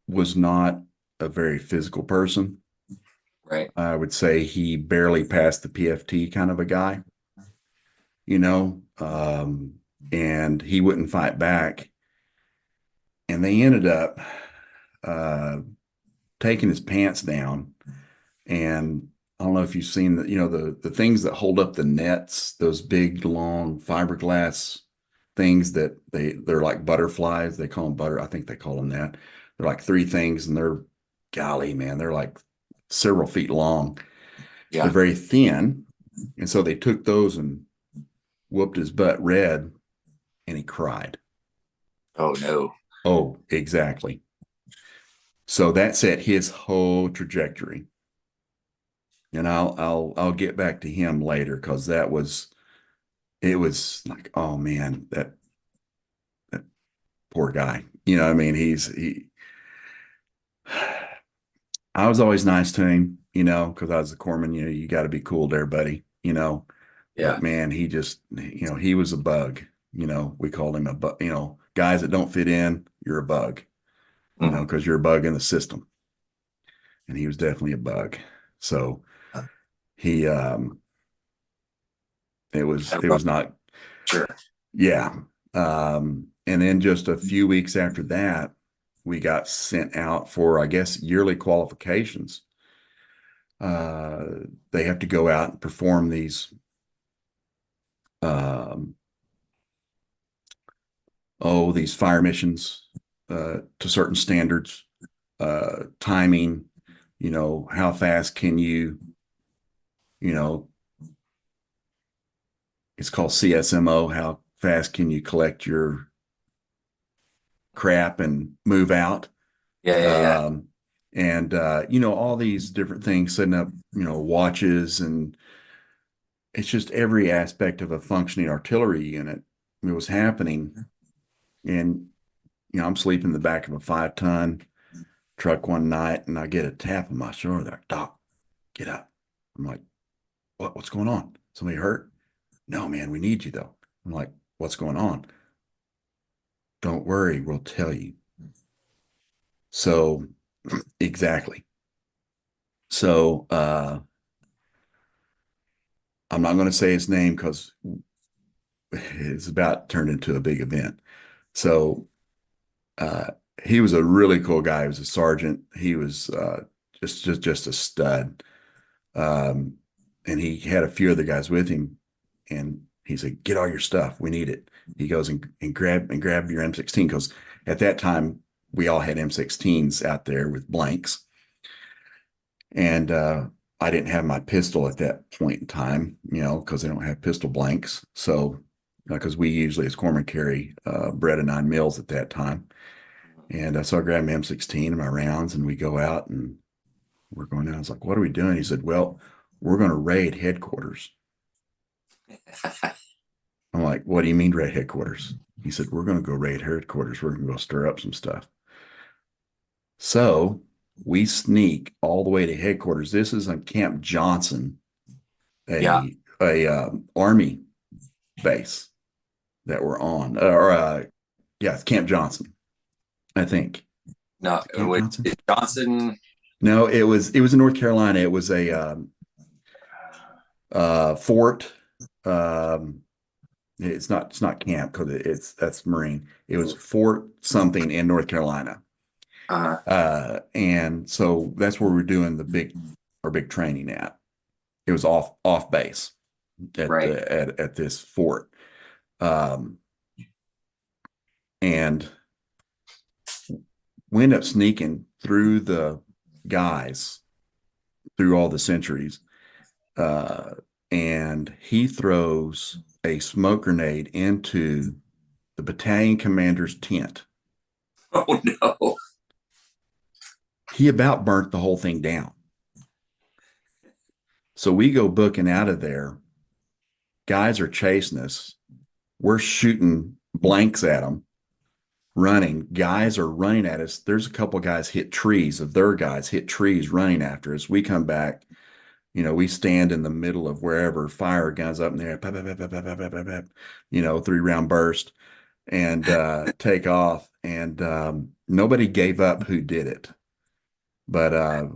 was not a very physical person. Right. I would say he barely passed the PFT kind of a guy, you know, um, and he wouldn't fight back. And they ended up uh, taking his pants down. And I don't know if you've seen the things that hold up the nets, those big long fiberglass things that they're like butterflies. They call them butter. I think they call them that. They're like 3 things, and they're, golly, man, they're like several feet long. They're Yeah. very thin. And so they took those and whooped his butt red, and he cried. Oh no. Oh, exactly. So that set his whole trajectory. And I'll get back to him later, because it was like, oh man, that poor guy. You know what I mean? I was always nice to him, because I was a corpsman. You got to be cool there, buddy, Yeah. but man, he just, he was a bug. We called him a bug. Guys that don't fit in, you're a bug, Mhm. because you're a bug in the system. And he was definitely a bug. So he it was not. Sure. Yeah. And then just a few weeks after that, we got sent out for, I guess, yearly qualifications. They have to go out and perform these, um, these fire missions to certain standards, timing, how fast can you know, it's called CSMO, how fast can you collect your crap and move out? Yeah. Yeah. Yeah. And all these different things, setting up, watches, and it's just every aspect of a functioning artillery unit. It was happening. And, I'm sleeping in the back of a 5-ton truck one night, and I get a tap on my shoulder. They're like, "Doc, get up." I'm like, what's going on? Somebody hurt? No, man, we need you though. I'm like, what's going on? Don't worry, we'll tell you. So exactly. So I'm not going to say his name because it's about turned into a big event. So uh, he was a really cool guy. He was a sergeant. He was just a stud. Um, and he had a few other guys with him, and he said, "Get all your stuff. We need it." He goes and grab your M16, because at that time we all had M16s out there with blanks, and I didn't have my pistol at that point in time, because they don't have pistol blanks. So because we usually as corpsmen carry Beretta 9mm at that time, and so I grabbed my M16 and my rounds, and we go out and we're going out. I was like, "What are we doing?" He said, "Well, we're going to raid headquarters." I'm like, "What do you mean raid headquarters?" He said, "We're going to go raid headquarters. We're going to go stir up some stuff." So we sneak all the way to headquarters. This is on Camp Johnson, Yeah. a Army base that we're on, or yeah, it's Camp Johnson, I think. No, Camp Johnson? it's Johnson. No, it was in North Carolina. It was a fort. Um, it's not camp, because that's Marine. It was Fort something in North Carolina. And so that's where we're doing our big training at. It was off base at Right. at this fort. And we end up sneaking through the guys through all the centuries. And he throws a smoke grenade into the battalion commander's tent. Oh no. He about burnt the whole thing down. So we go booking out of there. Guys are chasing us. We're shooting blanks at them, running. Guys are running at us. There's a couple of guys hit trees, of their guys hit trees running after us. We come back. We stand in the middle of wherever, fire guns up in there, 3-round burst, and take off. And nobody gave up who did it. But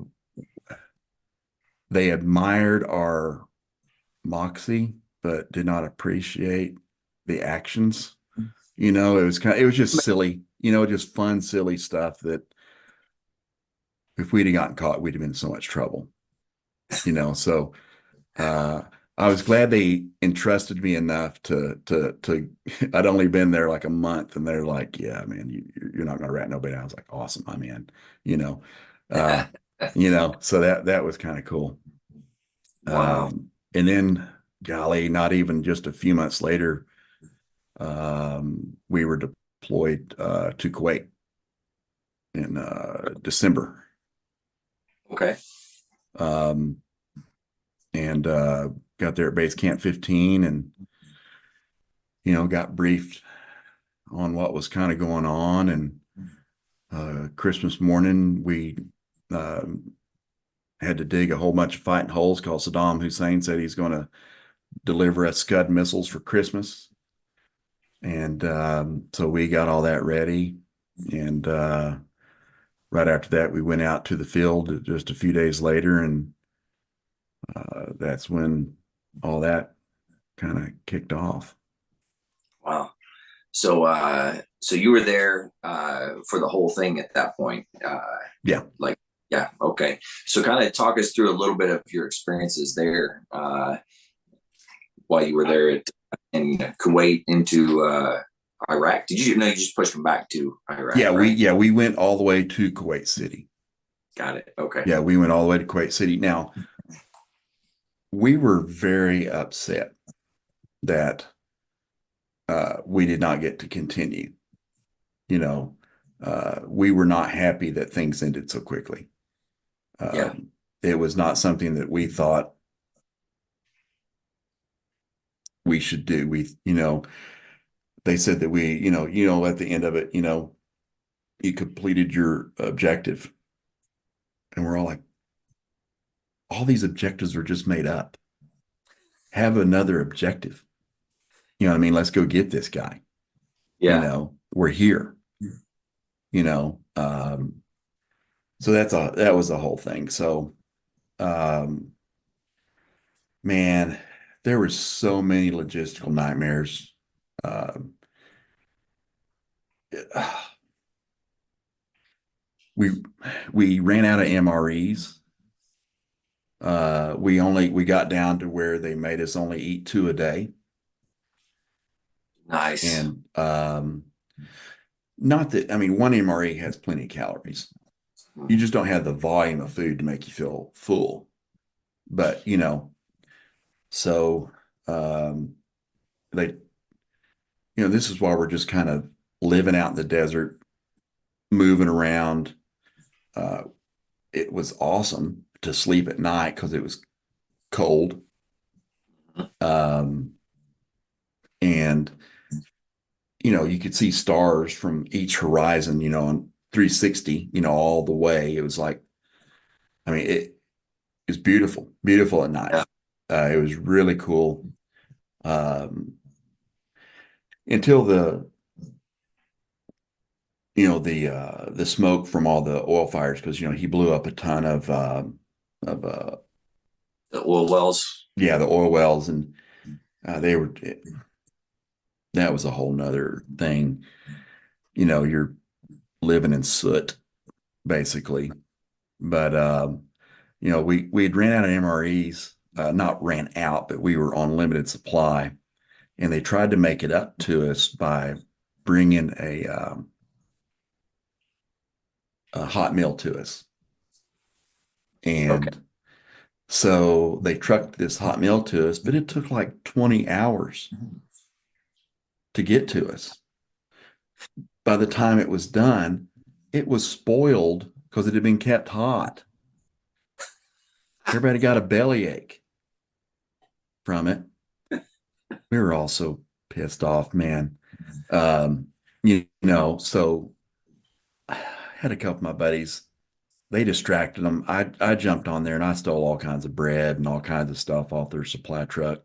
they admired our moxie, but did not appreciate the actions. It was just silly, just fun, silly stuff that if we'd have gotten caught, we'd have been in so much trouble. So I was glad they entrusted me enough to I'd only been there like a month, and they're like, "Yeah, man, you're not going to rat nobody out." I was like, "Awesome, I'm in," uh, so that was kind of cool. Wow. And then, golly, not even just a few months later, we were deployed to Kuwait in December. Okay. And got there at base camp 15, and got briefed on what was kind of going on. And Christmas morning, we had to dig a whole bunch of fighting holes, because Saddam Hussein said he's going to deliver us Scud missiles for Christmas. And so we got all that ready. And right after that, we went out to the field just a few days later, and that's when all that kind of kicked off. Wow. So you were there for the whole thing at that point. Yeah. Yeah. Okay. So kind of talk us through a little bit of your experiences there while you were there in Kuwait into Iraq. Did you know you just pushed them back to Iraq? Yeah, right? we went all the way to Kuwait City. Got it. Okay. Yeah, we went all the way to Kuwait City. Now, we were very upset that we did not get to continue. We were not happy that things ended so quickly. Yeah. It was not something that we thought we should do. They said that we, at the end of it, you completed your objective. And we're all like, all these objectives were just made up. Have another objective. You know what I mean? Let's go get this guy. Yeah. We're here. So that was the whole thing. So, um, man, there were so many logistical nightmares. Um, we we ran out of MREs. We got down to where they made us only eat 2 a day. Nice. And not that, I mean, one MRE has plenty of calories. You just don't have the volume of food to make you feel full. But, so they, this is why we're just kind of living out in the desert, moving around. It was awesome to sleep at night because it was cold. And you could see stars from each horizon, on 360, all the way. It was like, I mean, it was beautiful, beautiful at night. Yeah. It was really cool. Until the smoke from all the oil fires, because, he blew up a ton of The oil wells. the oil wells, and that was a whole nother thing. You're living in soot basically. But we had ran out of MREs, not ran out, but we were on limited supply, and they tried to make it up to us by bringing a hot meal to us. And so they trucked this hot meal to us, but it took like 20 hours to get to us. By the time it was done, it was spoiled because it had been kept hot. Everybody got a bellyache from it. We were all so pissed off, man. So I had a couple of my buddies. They distracted them. I jumped on there and I stole all kinds of bread and all kinds of stuff off their supply truck.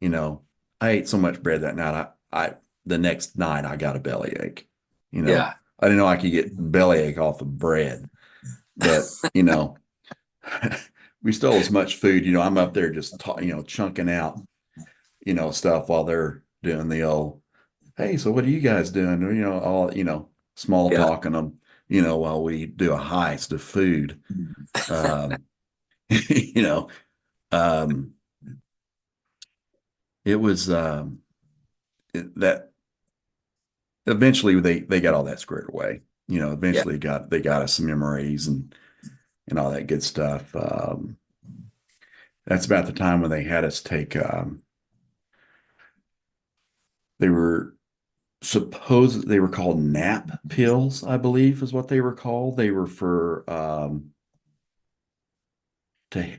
I ate so much bread that night. I the next night I got a bellyache. Yeah. I didn't know I could get bellyache off of bread, but we stole as much food. I'm up there just chunking out stuff while they're doing the old, hey, so what are you guys doing? All small Yeah. talking them, while we do a heist of food. you know, um, it was that eventually they got all that squared away. Eventually they got us some memories and all that good stuff. That's about the time when they had us take. They were they were called nap pills, I believe is what they were called. They were for to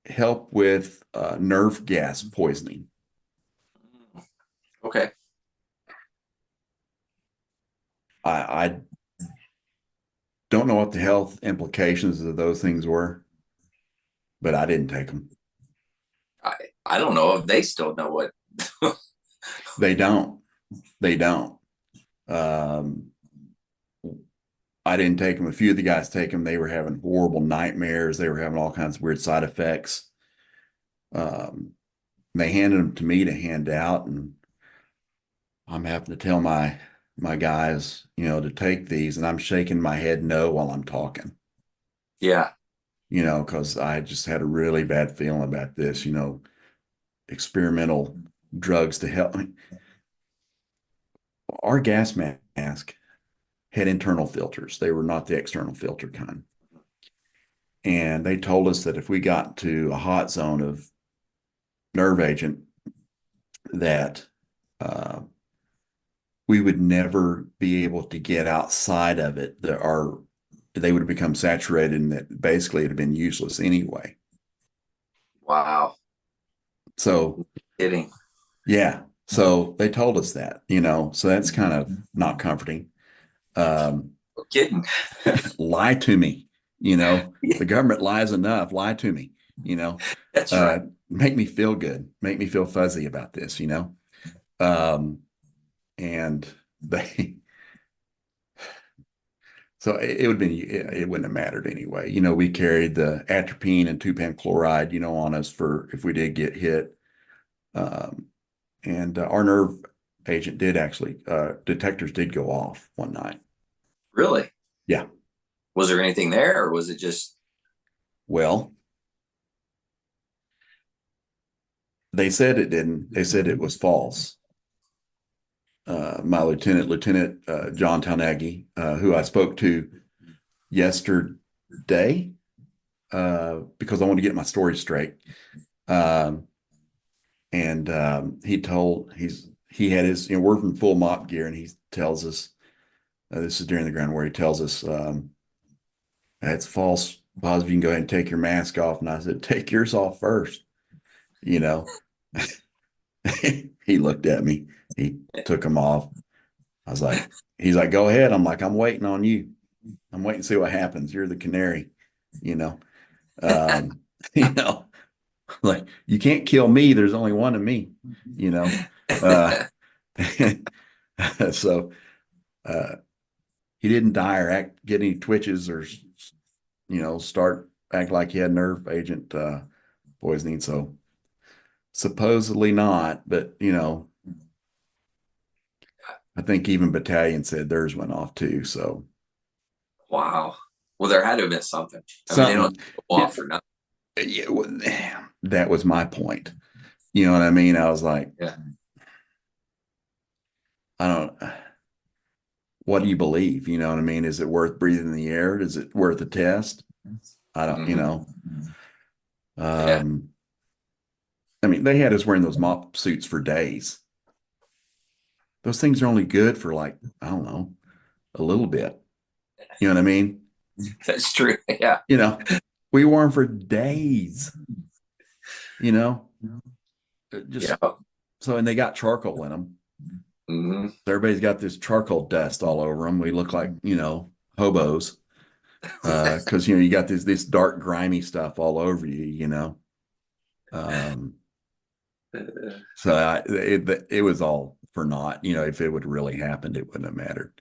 help with nerve gas poisoning. Okay. I don't know what the health implications of those things were, but I didn't take them. I don't know if they still know what. They don't. I didn't take them. A few of the guys take them. They were having horrible nightmares. They were having all kinds of weird side effects. They handed them to me to hand out, and I'm having to tell my guys, to take these, and I'm shaking my head no while I'm talking. Yeah. Because I just had a really bad feeling about this, experimental drugs to help me. Our gas mask had internal filters. They were not the external filter kind. And they told us that if we got to a hot zone of nerve agent, that we would never be able to get outside of it. They would have become saturated, and that basically it had been useless anyway. Wow. So kidding. Yeah. So they told us that, so that's kind of not comforting. Kidding. Lie to me, the government lies enough. Lie to me, That's right. Make me feel good, make me feel fuzzy about this, and they, So it would be, it wouldn't have mattered anyway. We carried the atropine and 2-pan chloride, on us for if we did get hit. And our nerve agent did actually, detectors did go off one night. Really? Yeah. Was there anything there, or was it just? Well, they said it didn't. They said it was false. My Lieutenant John Taunagi, who I spoke to yesterday, because I wanted to get my story straight. And he had his, we're in full mop gear, and he tells us, this is during the ground war, he tells us, it's false positive. You can go ahead and take your mask off. And I said, take yours off first. He looked at me, he took them off. I was like, he's like, go ahead. I'm like, I'm waiting on you. I'm waiting to see what happens. You're the canary, you know. Um, you know, like, you can't kill me. There's only one of me, you know. So he didn't die or get any twitches or start act like he had nerve agent poisoning. So supposedly not, but I think even battalion said theirs went off too. So Wow. Well, there had to have been something. I mean, they something, don't go off for nothing. yeah, well, that was my point. You know what I mean? I was like, Yeah. I don't. What do you believe? You know what I mean? Is it worth breathing in the air? Is it worth a test? I don't. Yeah. I mean, they had us wearing those mop suits for days. Those things are only good for, like, I don't know, a little bit. You know what I mean? That's true. Yeah. We wore them for days. Just Yeah. so, and they got charcoal in them. Mm-hmm. Everybody's got this charcoal dust all over them. We look like, hobos. Because you got this dark, grimy stuff all over you. So it was all for naught. If it would really happened, it wouldn't have mattered.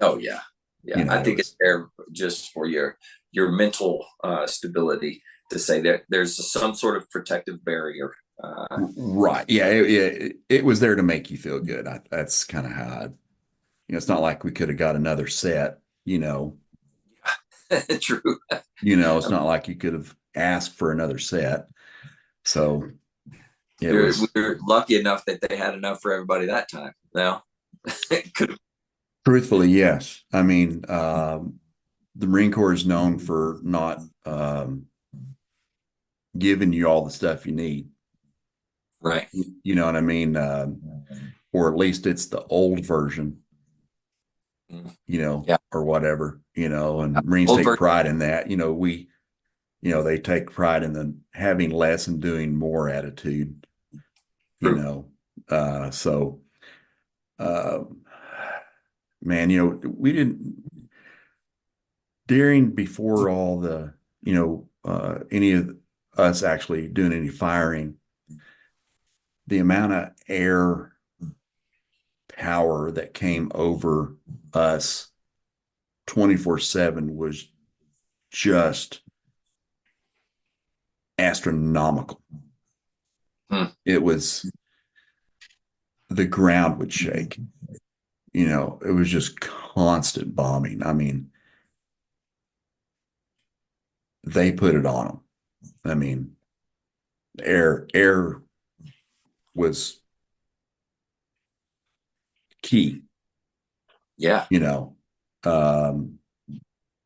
Oh yeah. Yeah. I think it's there just for your mental stability, to say that there's some sort of protective barrier. Right. Yeah. It was there to make you feel good. That's kind of how it's not like we could have got another set, True. It's not like you could have asked for another set. So we were lucky enough that they had enough for everybody that time. Now, truthfully, yes. I mean, the Marine Corps is known for not giving you all the stuff you need. Right. You know what I mean? Or at least it's the old version, Yeah. or whatever, and Marines take pride in that. They take pride in the having less and doing more attitude, so, man, we didn't, before all the, any of us actually doing any firing, the amount of air power that came over us 24/7 was just astronomical. It was, the ground would shake. It was just constant bombing. I mean, they put it on them. I mean, air was key. Yeah. General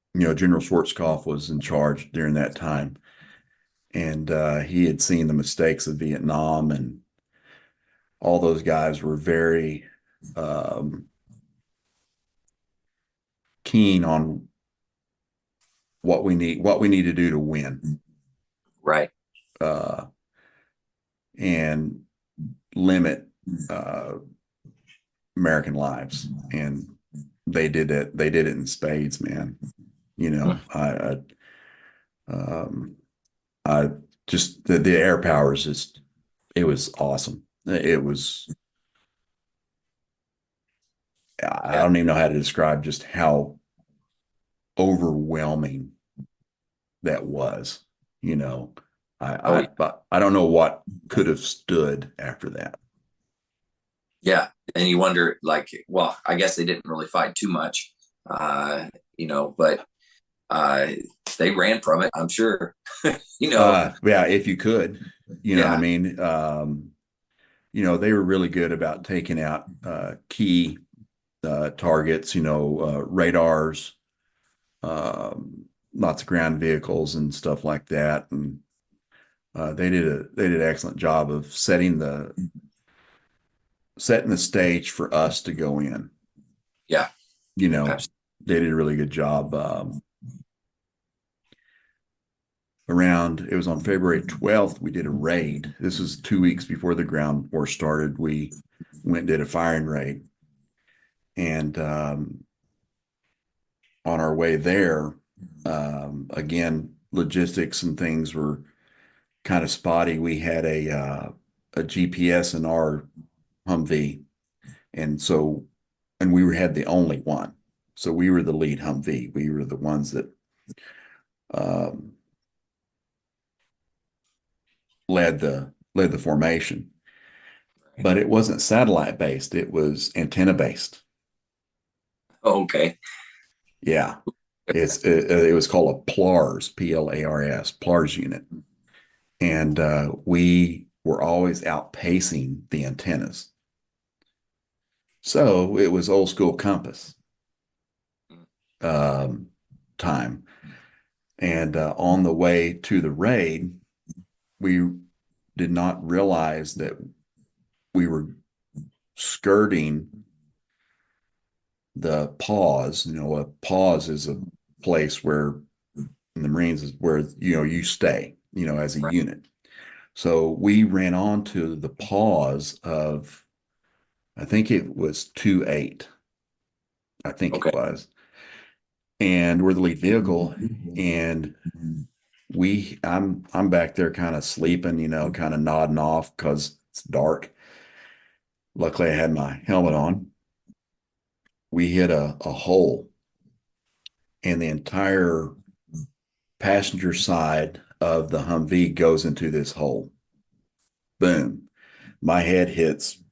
Schwarzkopf was in charge during that time, and he had seen the mistakes of Vietnam, and all those guys were very keen on what we need to do to win. Right. And limit American lives, and they did it. They did it in spades, man. I just the air power is just, it was awesome. It was, I don't even know how to describe just how overwhelming that was, Oh, I don't know what could have stood after that. yeah. And you wonder, like, well, I guess they didn't really fight too much, but uh, they ran from it, I'm sure. Yeah, if you could, you know what I Yeah. mean? They were really good about taking out key targets, radars, lots of ground vehicles and stuff like that. And they did an excellent job of setting the stage for us to go in. Yeah. You know, Absolutely. they did a really good job. It was on February 12th, we did a raid. This was 2 weeks before the ground war started. We went and did a firing raid. And on our way there, again, logistics and things were kind of spotty. We had a GPS in our Humvee, and we had the only one. So we were the lead Humvee. We were the ones that um, led the formation. But it wasn't satellite based; it was antenna based. Okay. Yeah, it was called a PLARS, PLARS, PLARS unit, and we were always outpacing the antennas. So it was old school compass um, time. And on the way to the raid, we did not realize that we were skirting the pause. A pause is a place where in the Marines is where you stay, as a Right. unit. So we ran onto the pause of, I think it was 2-8. I think Okay. it was. And we're the lead vehicle. And I'm back there kind of sleeping, kind of nodding off because it's dark. Luckily I had my helmet on. We hit a hole, and the entire passenger side of the Humvee goes into this hole. Boom. My head hits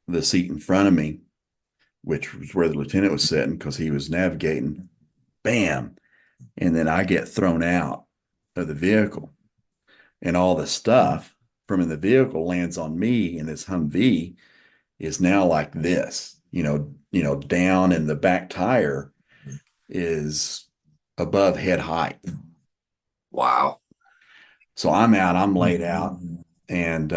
the seat in front of me, which was where the lieutenant was sitting because he was navigating. Bam. And then I get thrown out of the vehicle, and all the stuff from in the vehicle lands on me, and this Humvee is now like this, down, and the back tire is above head height. Wow. So I'm laid out, and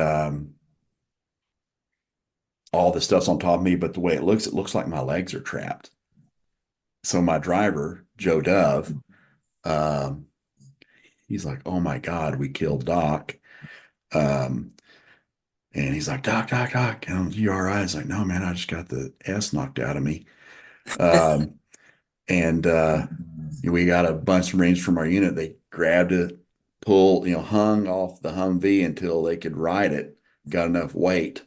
all the stuff's on top of me, but the way it looks like my legs are trapped. So my driver, Joe Dove, um, he's like, "Oh my God, we killed Doc." Um, and he's like, "Doc, Doc, Doc, you all right?" I was like, "No, man, I just got the S knocked out of me." Um, and we got a bunch of Marines from our unit. They grabbed it, hung off the Humvee until they could ride it, got enough weight,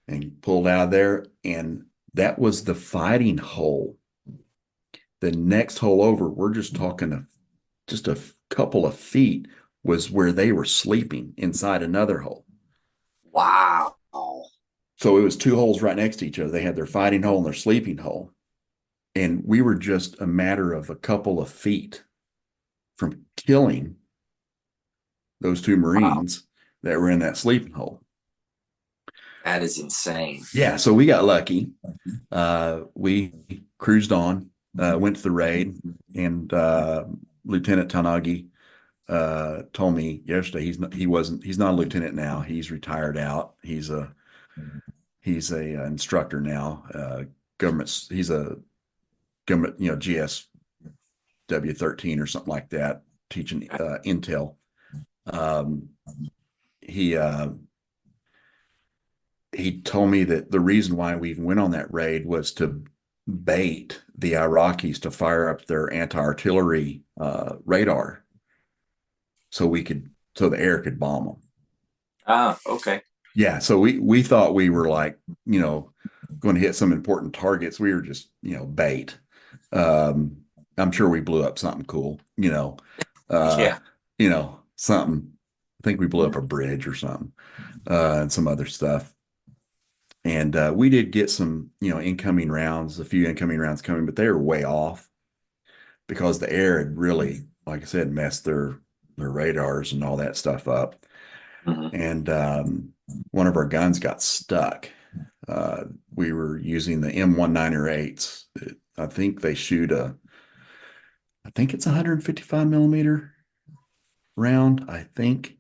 and pulled out of there. And that was the fighting hole. The next hole over, we're just talking just a couple of feet, was where they were sleeping inside another hole. Wow. So it was two holes right next to each other. They had their fighting hole and their sleeping hole. And we were just a matter of a couple of feet from killing those two Wow. Marines that were in that sleeping hole. That is insane. Yeah, so we got lucky. We cruised on, went to the raid, and Lieutenant Tanagi told me yesterday he's not a lieutenant now. He's retired out. He's a instructor now. He's a government, GSW 13 or something like that, teaching intel. Um, he he told me that the reason why we even went on that raid was to bait the Iraqis to fire up their anti-artillery radar, so the air could bomb them. Ah, okay. Yeah, so we thought we were like, going to hit some important targets. We were just, bait. I'm sure we blew up something cool, Yeah. something. I think we blew up a bridge or something, and some other stuff. And we did get some, incoming rounds, a few incoming rounds coming, but they were way off because the air had really, like I said, messed their radars and all that stuff up. Mhm. And one of our guns got stuck. We were using the M1908s. I think they shoot I think it's 155 millimeter round. I think.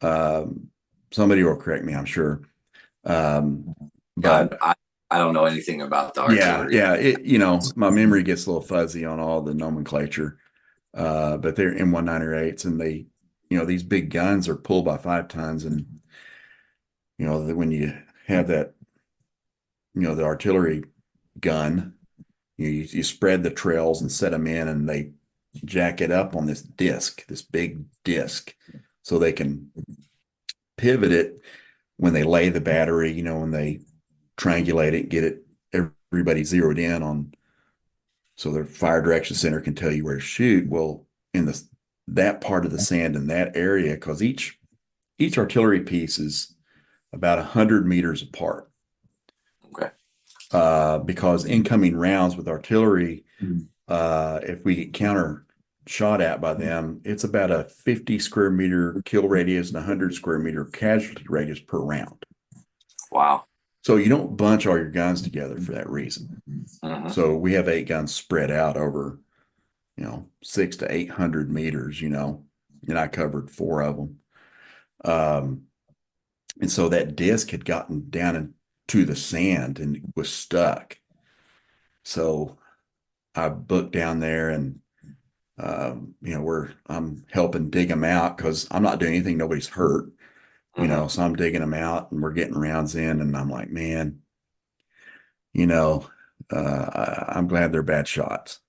Um, Somebody will correct me, I'm sure. Um, Yeah, but I don't know anything about the yeah, artillery. yeah, my memory gets a little fuzzy on all the nomenclature. But they're M1908s, and these big guns are pulled by 5 tons, and when you have that, the artillery gun, you spread the trails and set them in, and they jack it up on this big disc, so they can pivot it when they lay the battery, when they triangulate it, get it everybody zeroed in on, so their fire direction center can tell you where to shoot. Well, in that part of the sand in that area, because each artillery piece is about 100 meters apart. Okay. Because incoming rounds with artillery, if we get counter shot at by them, it's about a 50 square meter kill radius and 100 square meter casualty radius per round. Wow. So you don't bunch all your guns together for that reason. Mhm. So we have 8 guns spread out over, 600 to 800 meters, and I covered 4 of them. And so that disc had gotten down into the sand and was stuck. So I booked down there, and I'm helping dig them out because I'm not doing anything. Nobody's hurt, Mhm. so I'm digging them out, and we're getting rounds in, and I'm like, man, you know, I'm glad they're bad shots,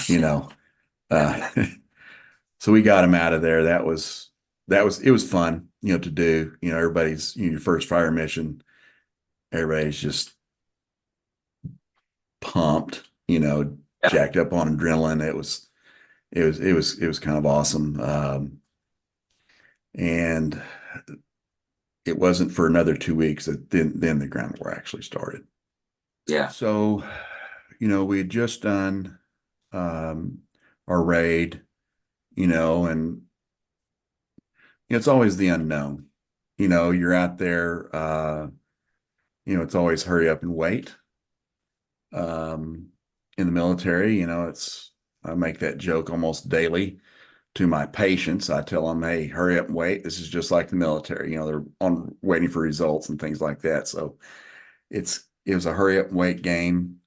you know. Yeah. Uh, so we got them out of there. It was fun, to do. Everybody's, your first fire mission, everybody's just pumped, Yeah. jacked up on adrenaline. It was kind of awesome. And it wasn't for another 2 weeks that then the ground war actually started. Yeah. So, we had just done um, our raid, and it's always the unknown. You're out there, it's always hurry up and wait. In the military, I make that joke almost daily to my patients. I tell them, hey, hurry up and wait. This is just like the military. They're on waiting for results and things like that. So it was a hurry up and wait game.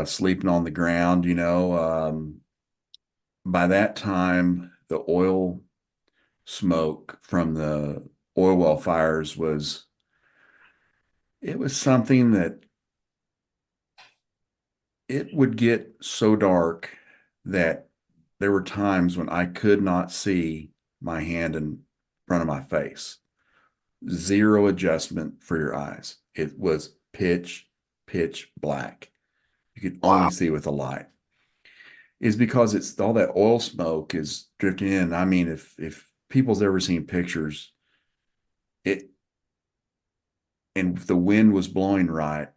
Sleeping on the ground, by that time, the oil smoke from the oil well fires it was something that it would get so dark that there were times when I could not see my hand in front of my face. Zero adjustment for your eyes. It was pitch black. You could only Wow. see with a light. Is because it's all that oil smoke is drifting in. I mean, if people's ever seen pictures, it and if the wind was blowing right,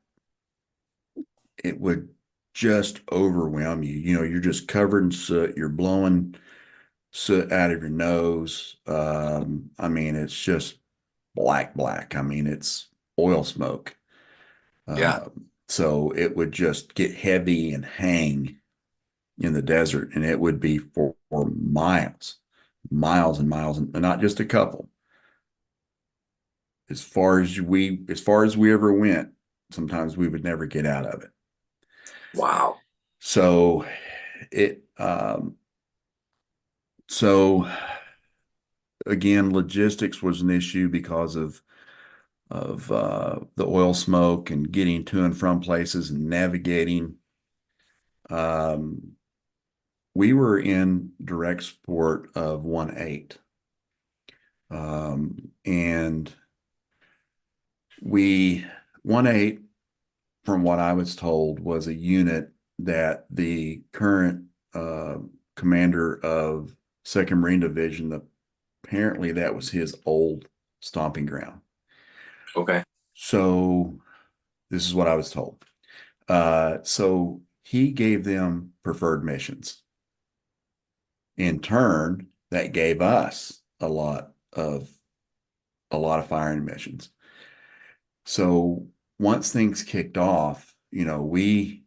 it would just overwhelm you. You're just covered in soot. You're blowing soot out of your nose. I mean, it's just black. I mean, it's oil smoke. Yeah. So it would just get heavy and hang in the desert, and it would be for miles and miles, and not just a couple. As far as we ever went, sometimes we would never get out of it. Wow. So it so again, logistics was an issue because of the oil smoke and getting to and from places and navigating. We were in direct support of 1-8. And we 1-8 from what I was told, was a unit that the current commander of 2nd Marine Division, apparently that was his old stomping ground. Okay. So this is what I was told. So he gave them preferred missions. In turn, that gave us a lot of firing missions. So once things kicked off, we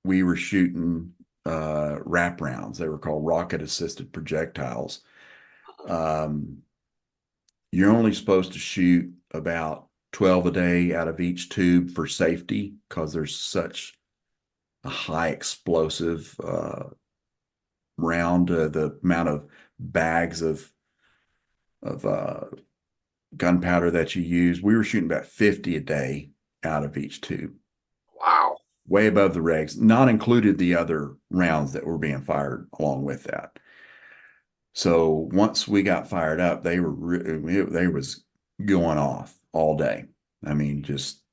were shooting wrap rounds. They were called rocket assisted projectiles. You're only supposed to shoot about 12 a day out of each tube for safety, because there's such a high explosive round. The amount of bags of gunpowder that you use, we were shooting about 50 a day out of each tube. Wow. Way above the regs, not included the other rounds that were being fired along with that. So once we got fired up, they was going off all day. I mean, just,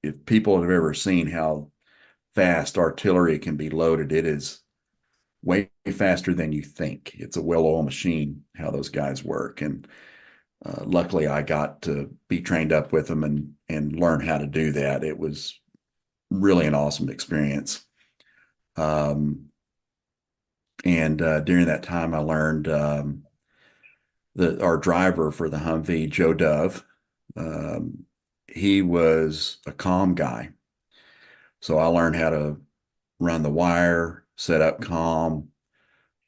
if people have ever seen how fast artillery can be loaded, it is way faster than you think. It's a well-oiled machine how those guys work. And luckily, I got to be trained up with them and learn how to do that. It was really an awesome experience. And during that time, I learned that our driver for the Humvee, Joe Dove, he was a comm guy. So I learned how to run the wire, set up comm,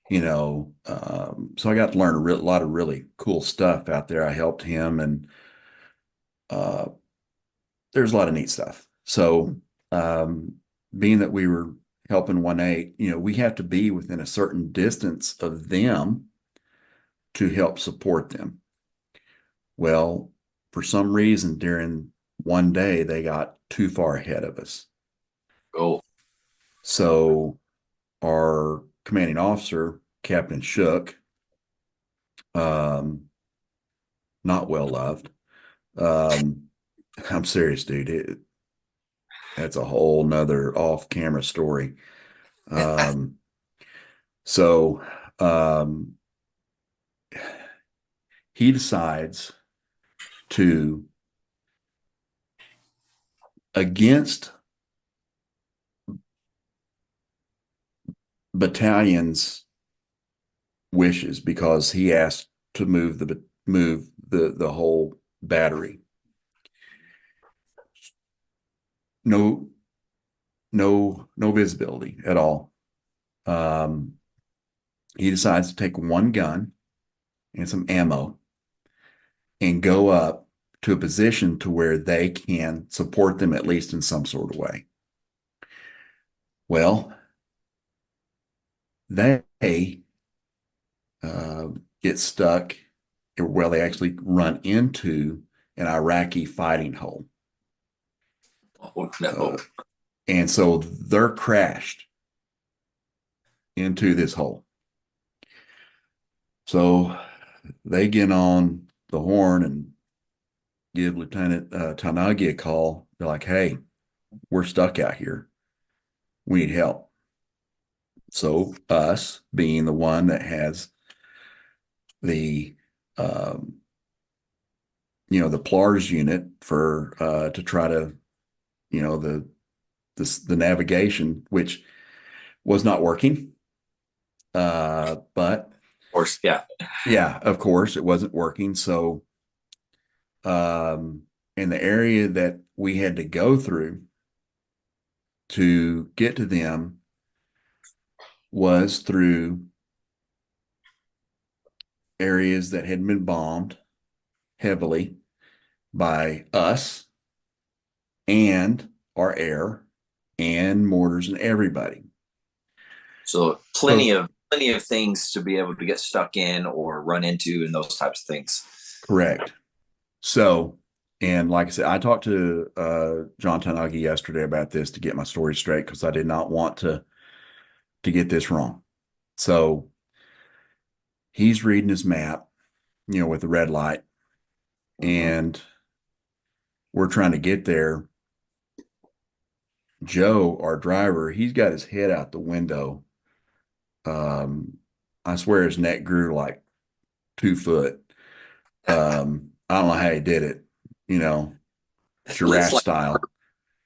so I got to learn a lot of really cool stuff out there. I helped him, and there's a lot of neat stuff. So being that we were helping 1-8, we have to be within a certain distance of them to help support them. Well, for some reason during one day, they got too far ahead of us. Oh. So our commanding officer, Captain Shook, not well loved. I'm serious, dude. That's a whole nother off-camera story. So he decides to, against battalion's wishes, because he asked to move the whole battery. No visibility at all. He decides to take one gun and some ammo and go up to a position to where they can support them, at least in some sort of way. Well, they get stuck. Well, they actually run into an Iraqi fighting hole. Oh, no. And so they're crashed into this hole. So they get on the horn and give Lieutenant Tanagi a call. They're like, hey, we're stuck out here. We need help. So us, being the one that has the the PLARS unit for to try to, the navigation, which was not working. But Of course, yeah. Yeah, of course it wasn't working. So in the area that we had to go through to get to them was through areas that had been bombed heavily by us and our air and mortars and everybody. So plenty of things to be able to get stuck in or run into and those types of things. Correct. So, and like I said, I talked to John Tanagi yesterday about this to get my story straight, because I did not want to get this wrong. So he's reading his map, with the red light, and we're trying to get there. Joe, our driver, he's got his head out the window. I swear his neck grew like 2 foot. I don't know how he did it, you know, Looks giraffe like style.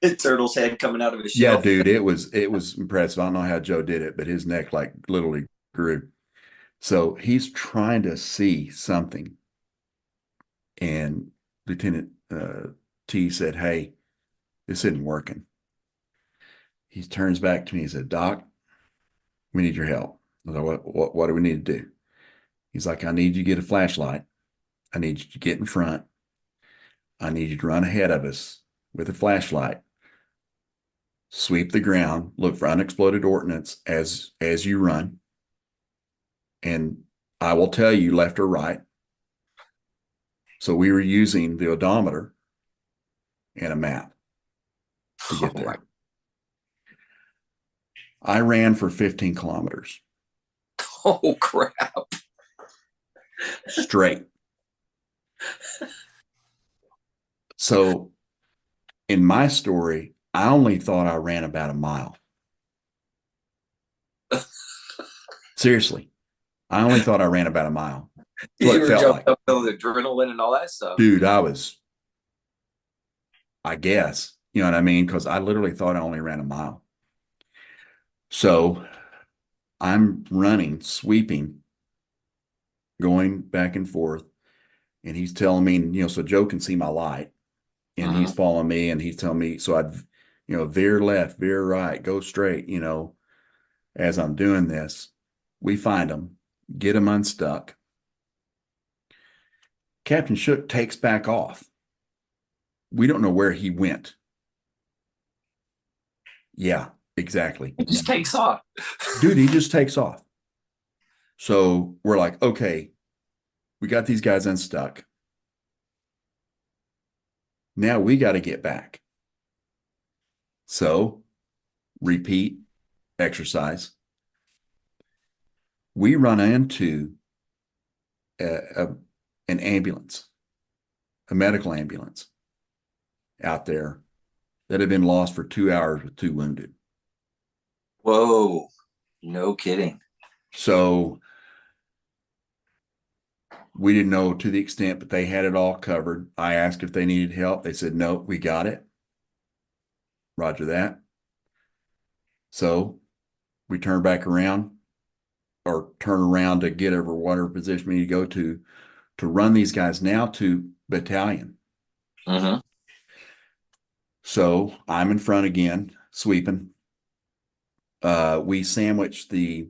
a turtle's head coming out of his Yeah, shell. dude, it was impressive. I don't know how Joe did it, but his neck like literally grew. So he's trying to see something. And Lieutenant T said, "Hey, this isn't working." He turns back to me and said, "Doc, we need your help." I was like, what do we need to do? He's like, "I need you to get a flashlight. I need you to get in front. I need you to run ahead of us with a flashlight, sweep the ground, look for unexploded ordnance as you run, and I will tell you left or right." So we were using the odometer and a map to get Oh my, there. I ran for 15 kilometers oh crap. straight. So in my story, I only thought I ran about a mile. Seriously, I only thought I ran about a mile. That's what You it were felt jumping like. up with adrenaline and all that stuff. Dude, I guess, you know what I mean? Because I literally thought I only ran a mile. So I'm running, sweeping, going back and forth. And he's telling me, so Joe can see my light and he's following me and he's telling me, so I'd, veer left, veer right, go straight, as I'm doing this. We find him, get him unstuck. Captain Shook takes back off. We don't know where he went. Yeah, exactly. It just takes off. Dude, he just takes off. So we're like, okay, we got these guys unstuck. Now we got to get back. So repeat exercise. We run into an ambulance, a medical ambulance out there that had been lost for 2 hours with 2 wounded. Whoa, no kidding. So we didn't know to the extent, but they had it all covered. I asked if they needed help. They said, "No, we got it." Roger that. So we turn back around or turn around to get over whatever position we need to go to run these guys now to battalion. Mm-hmm. So I'm in front again, sweeping. We sandwiched the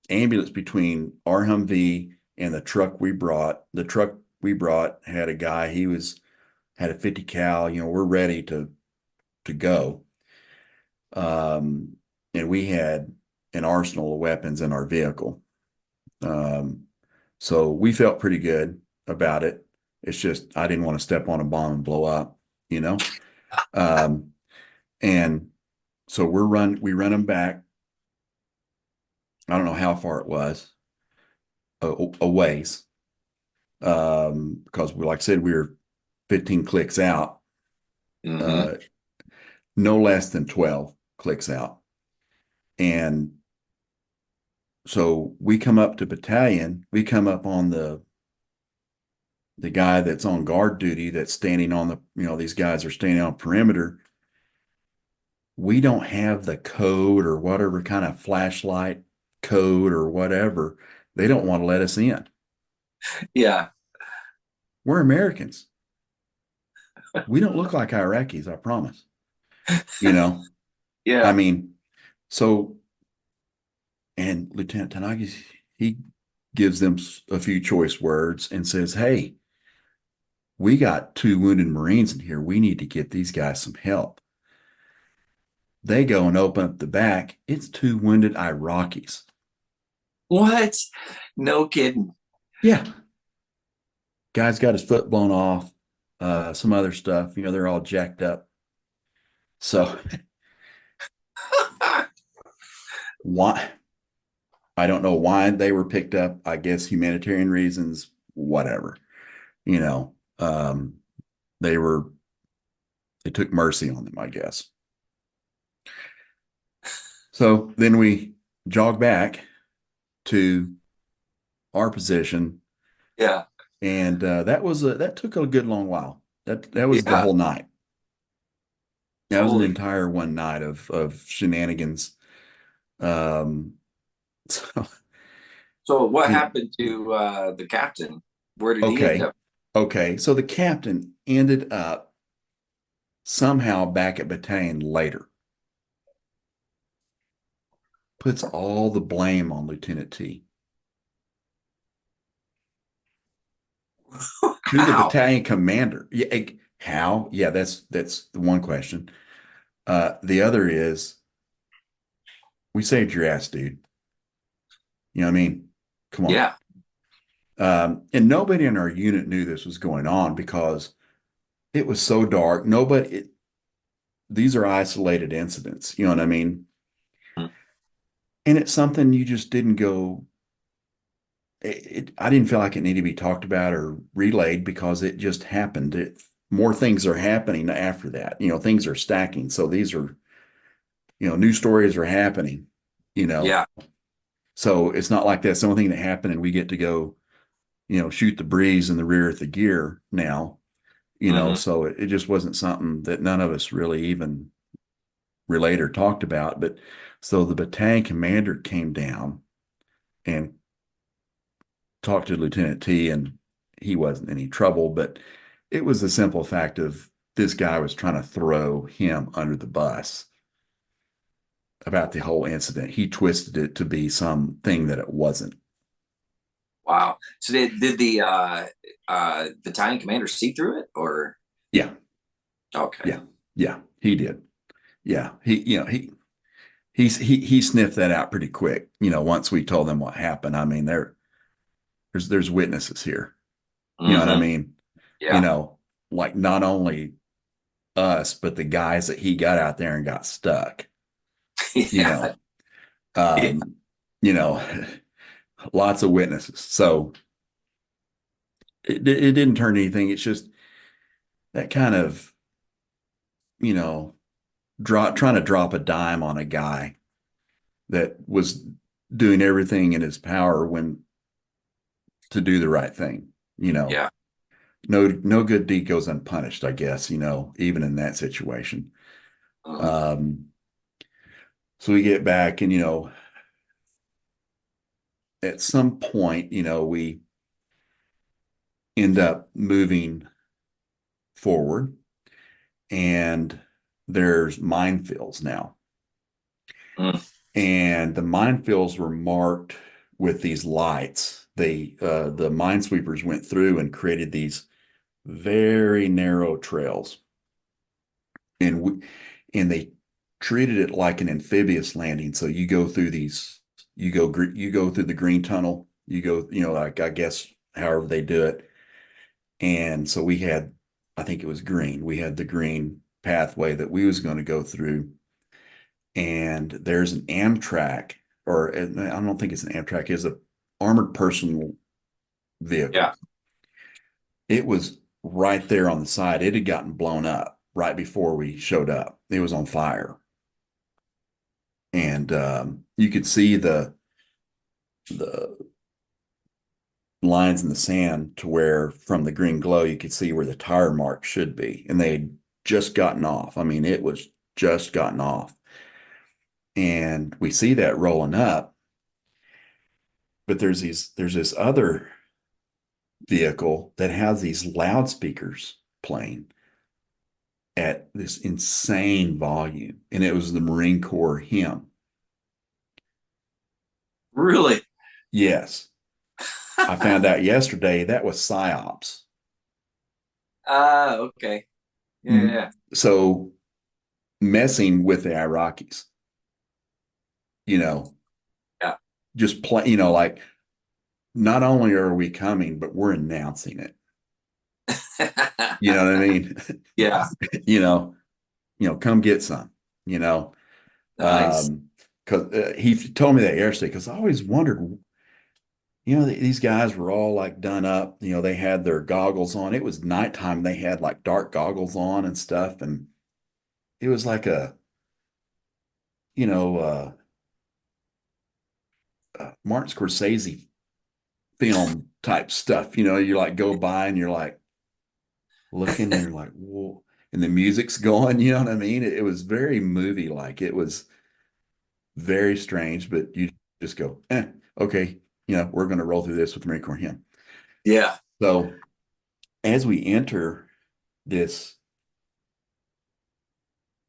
ambulance between our Humvee and the truck we brought. The truck we brought had a guy, had a 50 cal, we're ready to go. And we had an arsenal of weapons in our vehicle. So we felt pretty good about it. It's just, I didn't want to step on a bomb and blow up, you know? And so we run them back. I don't know how far it was, a ways. Because like I said, we were 15 clicks out, no less than 12 clicks out. And so we come up to battalion, we come up on the guy that's on guard duty that's standing on these guys are standing on perimeter. We don't have the code or whatever kind of flashlight code or whatever. They don't want to let us in. Yeah. We're Americans. We don't look like Iraqis, I promise. Yeah. I mean, so, and Lieutenant Tanagi, he gives them a few choice words and says, "Hey, we got 2 wounded Marines in here. We need to get these guys some help." They go and open up the back. It's 2 wounded Iraqis. What? No kidding. Yeah. Guy's got his foot blown off, some other stuff. They're all jacked up. So why? I don't know why they were picked up. I guess humanitarian reasons, whatever. They were They took mercy on them, I guess. So then we jog back to our position, Yeah. and that took a good long while. That was the Yeah. whole night. That was an Holy. entire one night of shenanigans. Um, so So what you know, happened to the captain? Where did he end okay, up? okay. So the captain ended up somehow back at Bataan later. Puts all the blame on Lieutenant T. To the How? battalion commander. Yeah, how? Yeah, that's the one question. The other is, we saved your ass, dude. You know what I mean? Come on. Yeah. And nobody in our unit knew this was going on because it was so dark. These are isolated incidents. You know what I mean? Mm. And it's something you just didn't go. I didn't feel like it needed to be talked about or relayed because it just happened. More things are happening after that. Things are stacking. So these are, new stories are happening, you know. Yeah. So it's not like that's the only thing that happened and we get to go, shoot the breeze in the rear at the gear now, Hmm. So it just wasn't something that none of us really even relayed or talked about. But so the battalion commander came down and talked to Lieutenant T, and he wasn't any trouble, but it was the simple fact of this guy was trying to throw him under the bus about the whole incident. He twisted it to be something that it wasn't. Wow. So did the battalion commander see through it, or? Yeah, Okay. yeah, he did. Yeah, he sniffed that out pretty quick. Once we told them what happened. I mean, there's witnesses here. You know what I Hmm. mean? You Yeah. know, like not only us, but the guys that he got out there and got stuck. You Yeah. know, Yeah. um, you know, lots of witnesses. So it didn't turn anything. It's just that kind of, trying to drop a dime on a guy that was doing everything in his power when to do the right thing. Yeah. No good deed goes unpunished, I guess, even in that situation. Mhm. Um, so we get back and, at some point, we end up moving forward and there's minefields now. Mm. And the minefields were marked with these lights. The minesweepers went through and created these very narrow trails, and they treated it like an amphibious landing. So you go through you go through the green tunnel. You go, like I guess however they do it. And so we had, I think it was green. We had the green pathway that we was going to go through, and there's an Amtrak, or I don't think it's an Amtrak, it's a armored personal Yeah. vehicle. It was right there on the side. It had gotten blown up right before we showed up. It was on fire. And you could see the lines in the sand to where from the green glow, you could see where the tire mark should be. And they had just gotten off. I mean, it was just gotten off. And we see that rolling up, but there's this other vehicle that has these loudspeakers playing at this insane volume. And it was the Marine Corps hymn. Really? Yes. I found out yesterday that was psyops. Okay. Yeah. So messing with the Iraqis, you know, Yeah. just play, like not only are we coming, but we're announcing it. You know what I mean? Yeah. you know, come get some, you know. Nice. Because he told me that yesterday because I always wondered, these guys were all like done up. They had their goggles on. It was nighttime. They had like dark goggles on and stuff. And it was like a, you know, Martin Scorsese film type stuff. You like go by and you're like looking, and you're like, whoa, and the music's going, you know what I mean? It was very movie like. It was very strange, but you just go, okay, we're going to roll through this with the Marine Corps hymn. Yeah. So as we enter this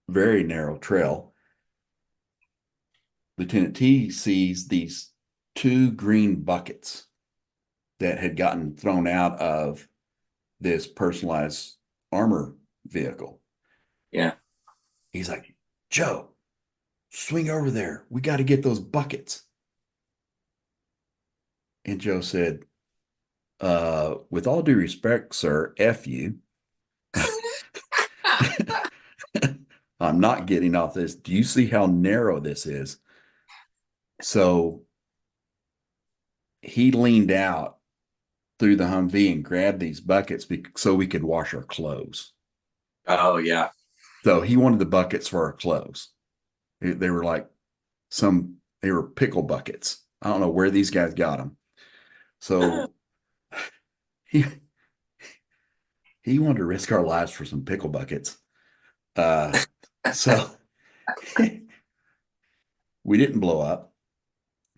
very narrow trail, Lieutenant T sees these two green buckets that had gotten thrown out of this personalized armor vehicle. Yeah. He's like, Joe, swing over there. We got to get those buckets. And Joe said, with all due respect, sir, F you. I'm not getting off this. Do you see how narrow this is? So he leaned out through the Humvee and grabbed these buckets so we could wash our clothes. Oh, yeah. So he wanted the buckets for our clothes. They were like they were pickle buckets. I don't know where these guys got them. So he wanted to risk our lives for some pickle buckets. So we didn't blow up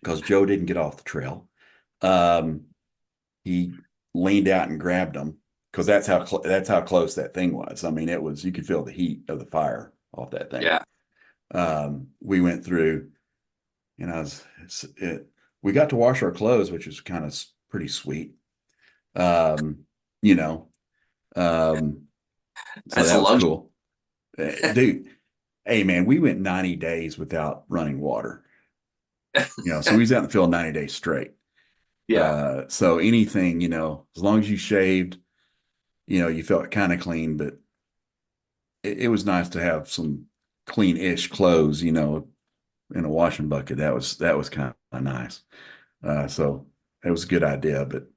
because Joe didn't get off the trail. He leaned out and grabbed them because that's how close that thing was. I mean, you could feel the heat of the fire off that thing. Yeah. We went through, we got to wash our clothes, which was kind of pretty sweet. So That's that a was luxury. cool. Dude, hey man, we went 90 days without running water. So we was out in the field 90 days straight. Yeah. So anything, as long as you shaved, you felt kind of clean, but it was nice to have some clean-ish clothes, in a washing bucket. That was kind of nice. So it was a good idea, but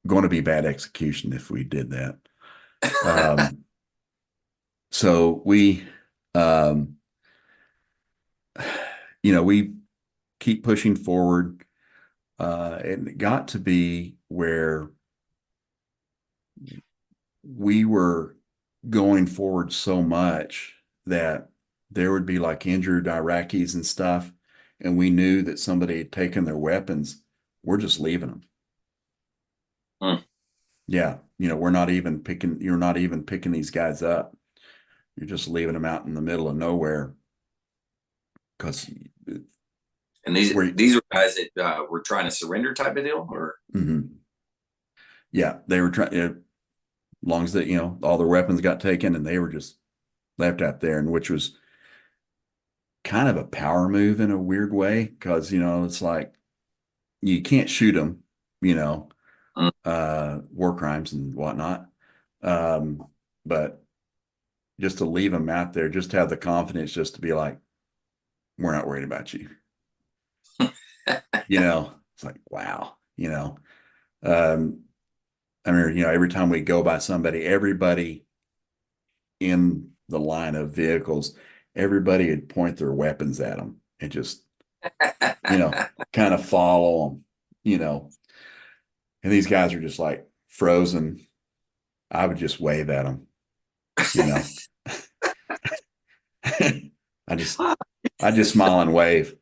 going to be bad execution if we did that. So we, we keep pushing forward. And it got to be where we were going forward so much that there would be like injured Iraqis and stuff. And we knew that somebody had taken their weapons. We're just leaving them. Yeah. You're not even picking these guys up. You're just leaving them out in the middle of nowhere. And these were guys that were trying to surrender type of deal, or yeah, they were trying. As long as all their weapons got taken, and they were just left out there, and which was kind of a power move in a weird way, because it's like you can't shoot them, war crimes and whatnot, but just to leave them out there, just have the confidence, just to be like, we're not worried about you. It's like, wow, I mean, every time we go by somebody, everybody in the line of vehicles, everybody would point their weapons at them and just, kind of follow them, and these guys are just like frozen. I would just wave at them, I just smile and wave,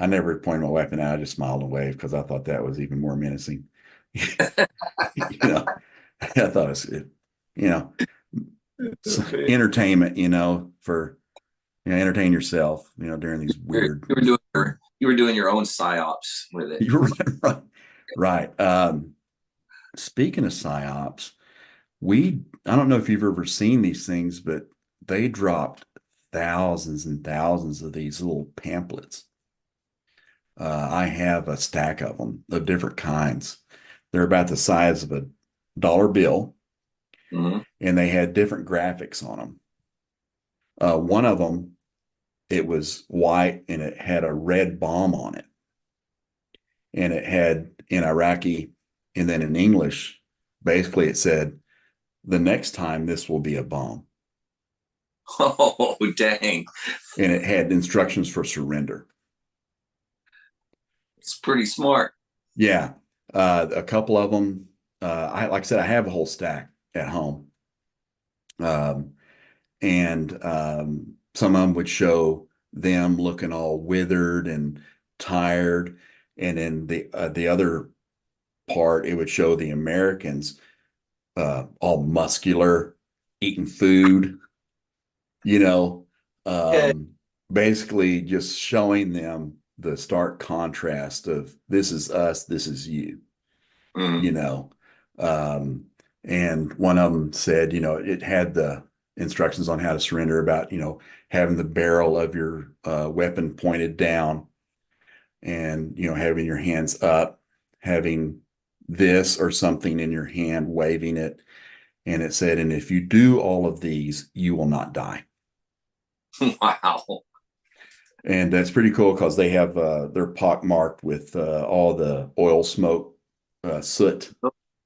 I never pointed my weapon out. I just smiled and waved because I thought that was even more menacing. I thought entertainment, for entertain yourself, during these weird. You were doing your own psyops with it. You were right. Speaking of psyops, I don't know if you've ever seen these things, but they dropped thousands and thousands of these little pamphlets. I have a stack of them of different kinds. They're about the size of a dollar bill, and they had different graphics on them. One of them, it was white and it had a red bomb on it. and it had in Iraqi and then in English, basically it said, the next time this will be a bomb. Oh, dang. And it had instructions for surrender. It's pretty smart. Yeah. A couple of them, like I said, I have a whole stack at home. And some of them would show them looking all withered and tired. And then the other part, it would show the Americans all muscular, eating food, you know, Yeah. um, basically just showing them the stark contrast of this is us, this is you, Mm. you know. Um, and one of them said, it had the instructions on how to surrender about, having the barrel of your weapon pointed down and, having your hands up, having this or something in your hand, waving it. And it said, and if you do all of these, you will not die. Wow. And that's pretty cool because they have they're pockmarked with all the oil smoke, soot,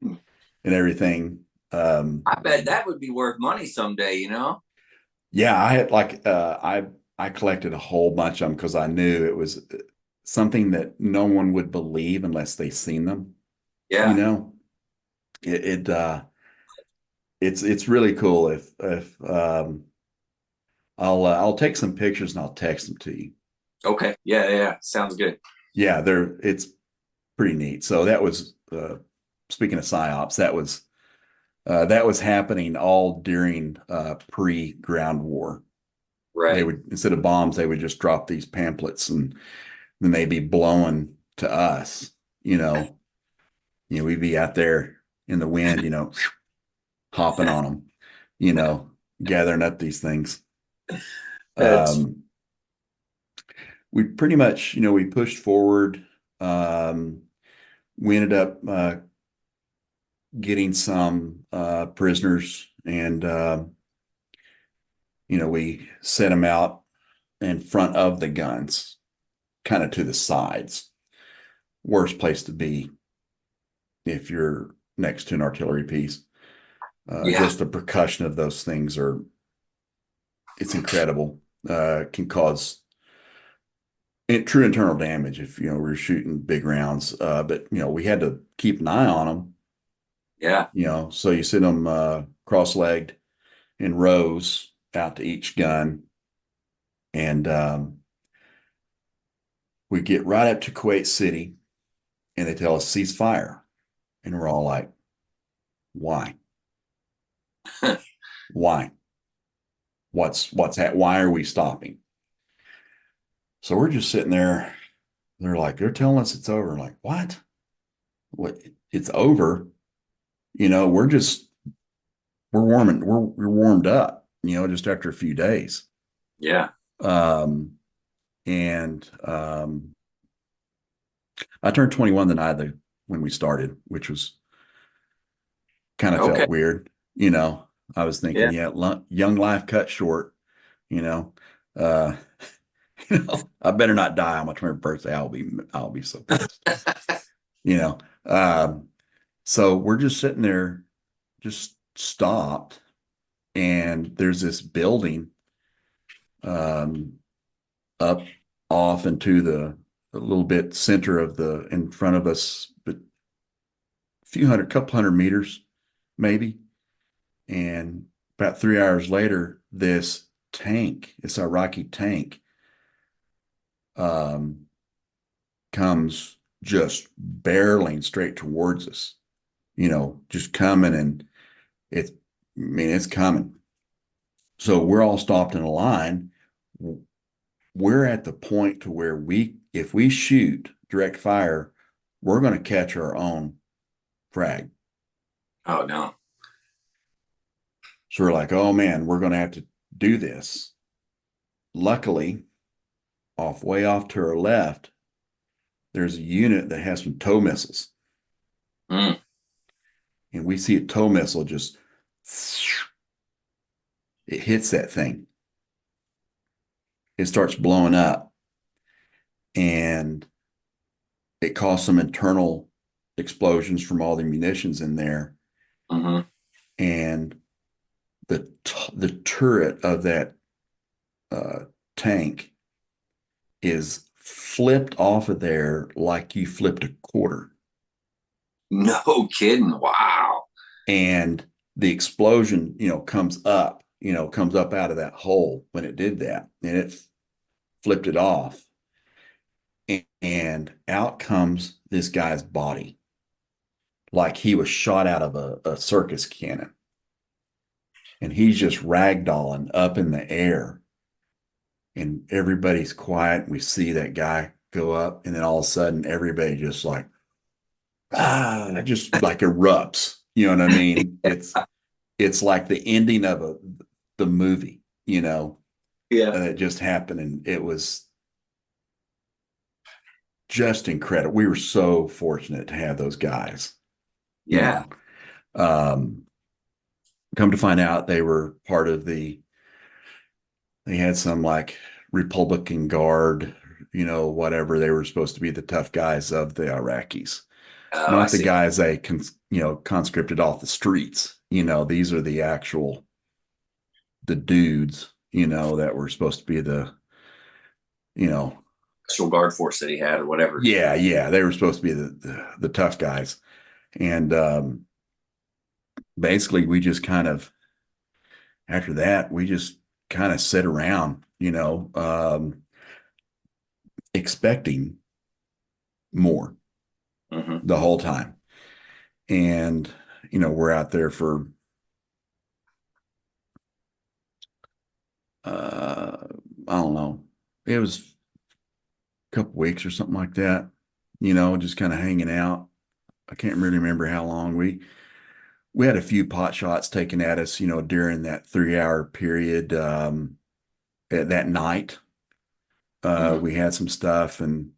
and everything. I bet that would be worth money someday, you know? Yeah, I had I collected a whole bunch of them because I knew it was something that no one would believe unless they seen them. You Yeah. know, it's really cool if I'll take some pictures and I'll text them to you. Okay. Yeah, yeah. Sounds good. Yeah, it's pretty neat. So that was speaking of psyops, that was happening all during pre-ground war. They Right. would, instead of bombs, they would just drop these pamphlets and then they'd be blowing to us, you know. We'd be out there in the wind, hopping on them, gathering up these things. It's We pretty much, we pushed forward. We ended up getting some prisoners and, we set them out in front of the guns, kind of to the sides. Worst place to be if you're next to an artillery piece. yeah. Just the percussion of those things it's incredible. Can cause true internal damage if, we're shooting big rounds. But, we had to keep an eye on them, Yeah. so you sit them cross-legged in rows out to each gun. And we get right up to Kuwait City and they tell us cease fire. And we're all like, why? Why? Why are we stopping? So we're just sitting there. They're telling us it's over. I'm like, what? What? It's over? We're warmed up, just after a few days. Yeah. Um, and I turned 21 the night when we started, which was kind of Okay. felt weird. I was thinking, Yeah. yeah, young life cut short, you know, uh, I better not die on my 21st birthday. I'll be so pissed, you know. Um, so we're just sitting there, just stopped, and there's this building um, up off into the a little bit center of in front of us, but couple hundred meters, maybe. And about 3 hours later, this Iraqi tank, um, comes just barreling straight towards us, just coming, and it's coming. So we're all stopped in a line. We're at the point to where if we shoot direct fire, we're going to catch our own frag. Oh no. So we're like, oh man, we're going to have to do this. Luckily, way off to our left, there's a unit that has some tow missiles. Mm. And we see a tow missile just, it hits that thing. It starts blowing up. And it caused some internal explosions from all the munitions in there. Mm-hmm. And the turret of that tank is flipped off of there like you flipped a quarter. No kidding. Wow. And the explosion, comes up, comes up out of that hole when it did that, and it flipped it off. And out comes this guy's body, like he was shot out of a circus cannon. And he's just ragdolling up in the air. And everybody's quiet. We see that guy go up, and then all of a sudden, everybody just like, just like erupts. You know what I mean? It's like the ending of the movie, Yeah. and it just happened, and it was just incredible. We were so fortunate to have those guys. Yeah. Come to find out, they were part of they had some like Republican Guard, whatever. They were supposed to be the tough guys of the Iraqis, Oh, I not the see. guys they conscripted off the streets. These are the dudes, that were supposed to be the, Special guard force that he had or whatever. yeah, they were supposed to be the tough guys. And basically, we just kind of, after that, we just kind of sit around, expecting more Mm-hmm. the whole time. And, we're out there for, I don't know, it was a couple weeks or something like that, just kind of hanging out. I can't really remember how long. We had a few pot shots taken at us, during that 3 hour period. That night, Mm-hmm. we had some stuff, and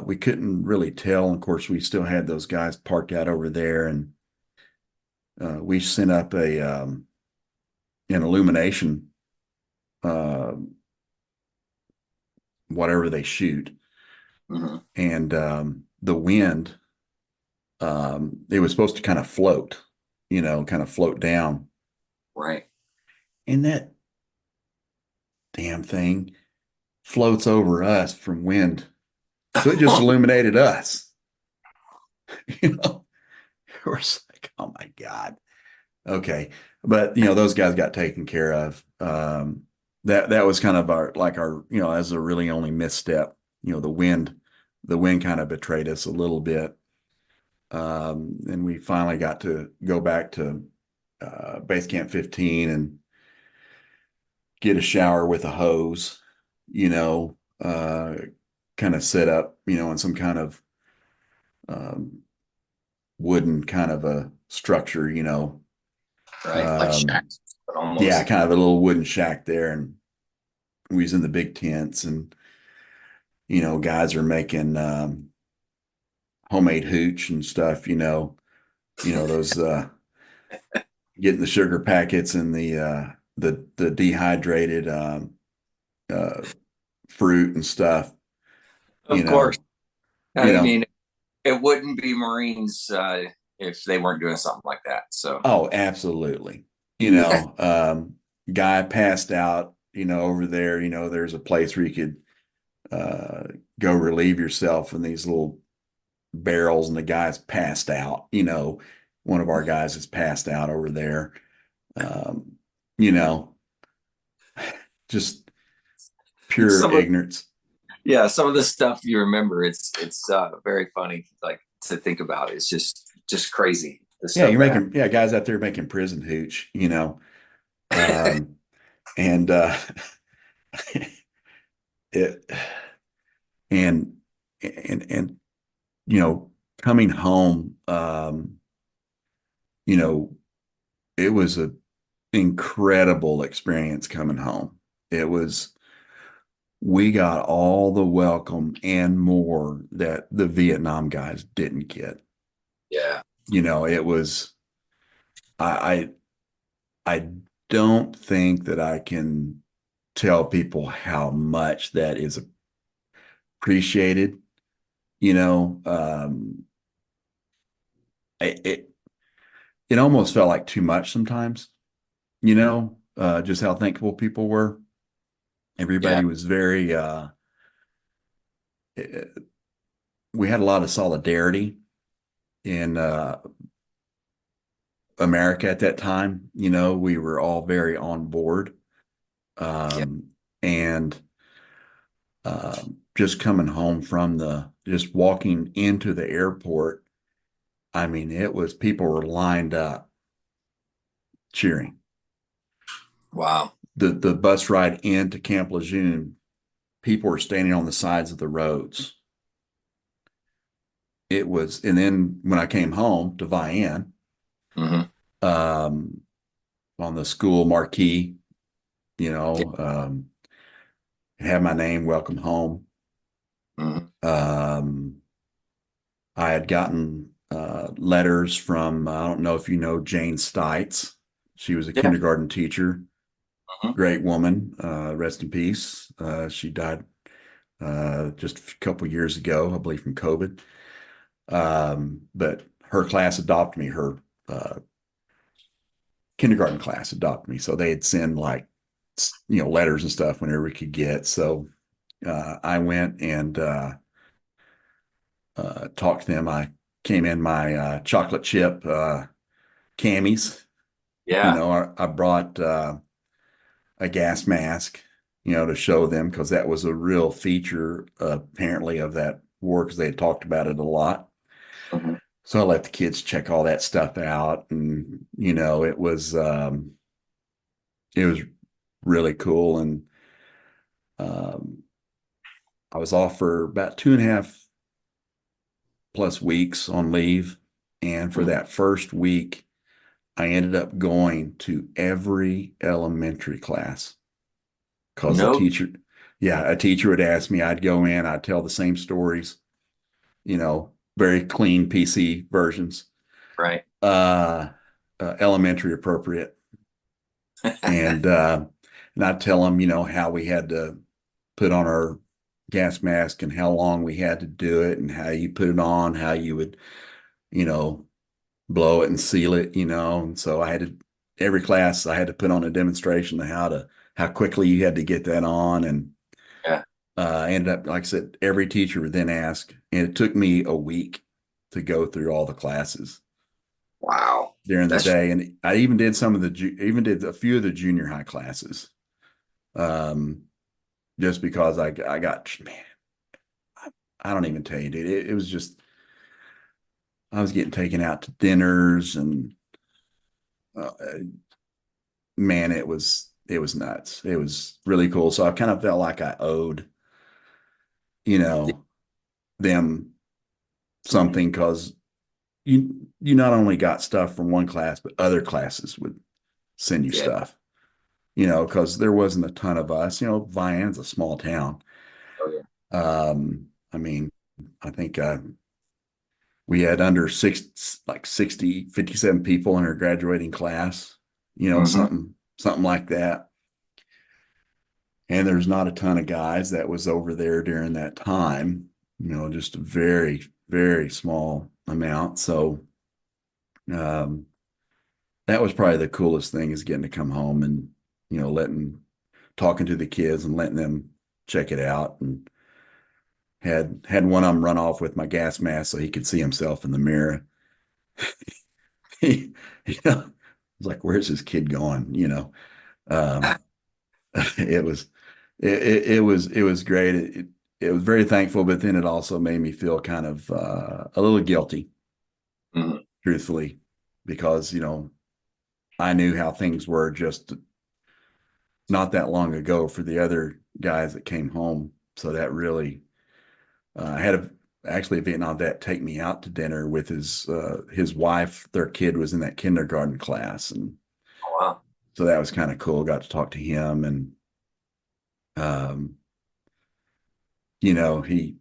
we couldn't really tell. And of course, we still had those guys parked out over there, and we sent up an illumination, uh, whatever they shoot, Mm-hmm. and the wind. It was supposed to kind of float, kind of float down, Right. and that damn thing floats over us from wind. So it just illuminated us. We're like, oh my God. Okay. But those guys got taken care of. That was kind of our, as a really only misstep. The wind kind of betrayed us a little bit. And we finally got to go back to base camp 15 and get a shower with a hose, kind of set up, in some kind of wooden kind of a structure, Right. Like shacks, but yeah, almost. kind of a little wooden shack there. And we was in the big tents, and, guys are making homemade hooch and stuff, those getting the sugar packets and the dehydrated uh, fruit and stuff, you Of know, course. you I know, mean, it wouldn't be Marines if they weren't doing something like that. So, oh, absolutely. yeah. Guy passed out, over there, there's a place where you could go relieve yourself in these little barrels, and the guy's passed out, one of our guys is passed out over there. Um, you know, just pure Some of ignorance. yeah, some of the stuff you remember, it's very funny, like to think about. It's just crazy. The Yeah, stuff you're that happened. making, yeah, guys out there making prison hooch, um, and it, and and coming home, you know, it was a incredible experience coming home. It was, we got all the welcome and more that the Vietnam guys didn't get. Yeah, It was, I I don't think that I can tell people how much that is appreciated. you know, it, it, it almost felt like too much sometimes, just how thankful people were. Yeah. Everybody was very, eh, we had a lot of solidarity in America at that time. We were all very on board. Yeah. Um, and just coming home from just walking into the airport, I mean, it was people were lined up cheering. Wow. The bus ride into Camp Lejeune, people were standing on the sides of the roads. It was, and then when I came home to Vian, Hmm. um, on the school marquee, Yeah. had my name, welcome home. Hmm. Um, I had gotten letters from, I don't know if you know Jane Stites. She was a Yeah. kindergarten teacher, Hmm. great woman, rest in peace. She died just a couple years ago, I believe, from COVID. But her class adopted me, her uh, kindergarten class adopted me. So they'd send like, letters and stuff whenever we could get. So I went and talked to them. I came in my chocolate chip camis. Yeah. I brought a gas mask, to show them because that was a real feature apparently of that war because they had talked about it a lot. Hmm. So I let the kids check all that stuff out, and it was really cool. And um, I was off for about 2.5+ weeks on leave, and for Hmm. that first week, I ended up going to every elementary class because No. a teacher would ask me, I'd go in, I'd tell the same stories, very clean PC versions, Right. uh, elementary appropriate. And, I'd tell them, how we had to put on our gas mask and how long we had to do it and how you put it on, how you would, you know, blow it and seal it, And so every class I had to put on a demonstration of how quickly you had to get that on. And Yeah. I ended up, like I said, every teacher would then ask, and it took me a week to go through all the classes Wow. during the That's day. And I even did even did a few of the junior high classes. Um, just because I got, man, I don't even tell you, dude, it was just, I was getting taken out to dinners and, uh, man, it was nuts. It was really cool. So I kind of felt like I owed, you know, them something because you not only got stuff from one class, but other classes would send you yeah. stuff, because there wasn't a ton of us. Vian's a small town. Oh yeah. I mean, I think we had under like 60, 57 people in our graduating class, Hmm. something like that. And there's not a ton of guys that was over there during that time, just a very, very small amount. So um, that was probably the coolest thing is getting to come home and, talking to the kids and letting them check it out. And had one of them run off with my gas mask so he could see himself in the mirror. he, I was like, where's this kid going? Um, it was, it was great. It was very thankful, but then it also made me feel kind of a little guilty, Hmm. truthfully, because I knew how things were just not that long ago for the other guys that came home. So that really, I had actually a Vietnam vet take me out to dinner with his wife. Their kid was in that kindergarten class, and Oh, wow. so that was kind of cool. Got to talk to him, and um, he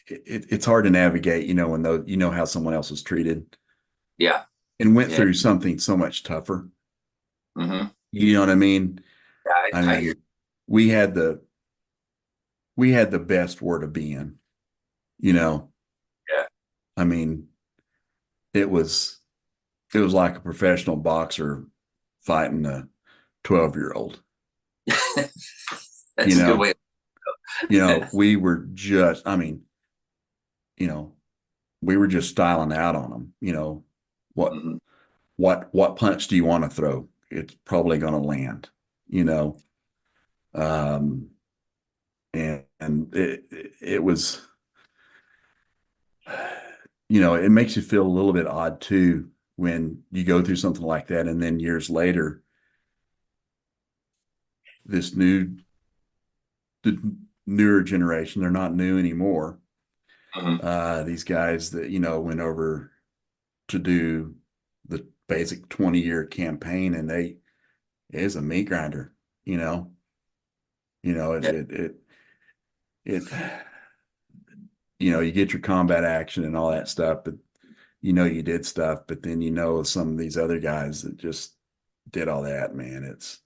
it's hard to navigate, when those, how someone else was treated Yeah. and went Yeah. through something so much tougher. Hmm. You know what I mean? Yeah. I I hear. mean, we had the we had the best word of being, you know. Yeah. I mean, it was like a professional boxer fighting a 12-year-old. That's You a good know, way. we were just, I mean, you know, we were just styling out on them. What Mhm. what punch do you want to throw? It's probably going to land, you know. Um, and it was, it makes you feel a little bit odd too when you go through something like that, and then years later, this the newer generation, they're not new anymore. Mhm. These guys that went over to do the basic 20-year campaign, and it is a meat grinder. You know, you know it Yeah. it it, it you get your combat action and all that stuff, but you did stuff, but then some of these other guys that just did all that, man. It's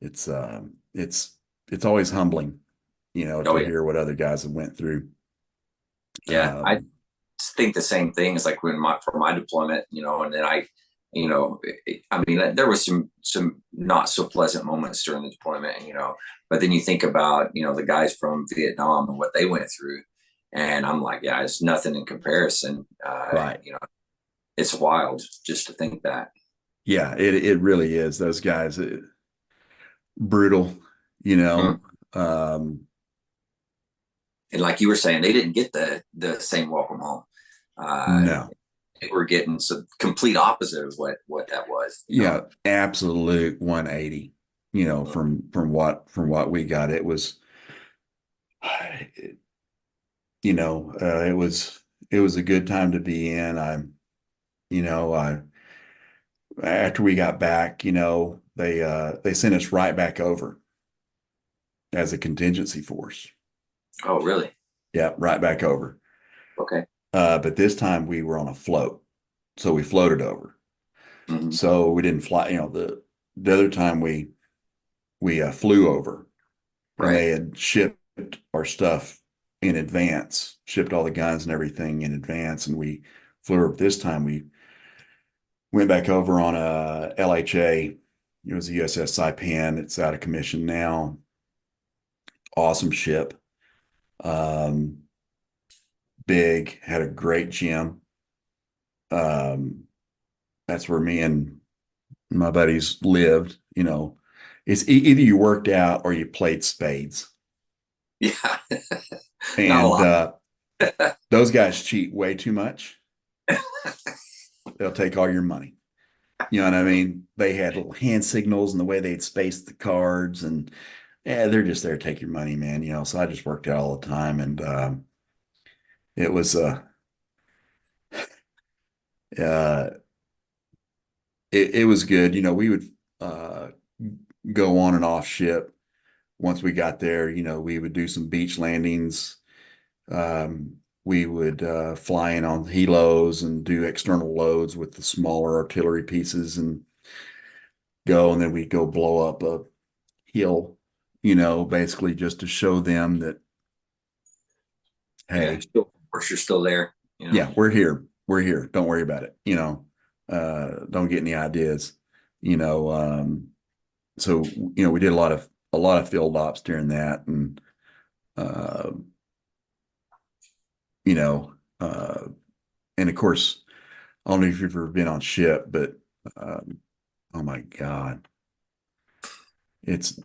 it's always humbling, Oh to yeah. hear what other guys have went through. Yeah. I Um, think the same thing as like for my deployment, and then I mean, there was some not so pleasant moments during the deployment, but then you think about, the guys from Vietnam and what they went through, and I'm like, yeah, it's nothing in comparison. right. It's wild just to think that. Yeah, it really is. Those guys, brutal, you Mm. know. Um, And like you were saying, they didn't get the same welcome home. Uh, no. they were getting some complete opposite of what that was. Yeah, absolute 180, Mm. from what we got. It was, it was a good time to be in. I after we got back, they sent us right back over as a contingency force. Oh, really? Yeah, right back over. Okay. But this time we were on a float, so we floated over. Hmm. So we didn't fly. The other time we flew over, and Right. they had shipped our stuff in advance, shipped all the guns and everything in advance, and we flew over. This time we went back over on a LHA. It was a USS Saipan. It's out of commission now. Awesome ship. Um, Big, had a great gym. Um, that's where me and my buddies lived. It's either you worked out or you played spades. Yeah. Not a And lot. those guys cheat way too much. They'll take all your money. You know what I mean? They had little hand signals and the way they'd space the cards, and yeah, they're just there to take your money, man. So I just worked out all the time, and it was uh it was good. We would uh go on and off ship. Once we got there, we would do some beach landings. We would fly in on helos and do external loads with the smaller artillery pieces and go, and then we'd go blow up a hill, basically just to show them that, Yeah. hey, Still, of course, you're still there. yeah, we're here. We're here. Don't worry about it. Don't get any ideas, you know. So, we did a lot of field ops during that. And, uh, you know, uh, and of course, I don't know if you've ever been on ship, but, um, oh my God, it's,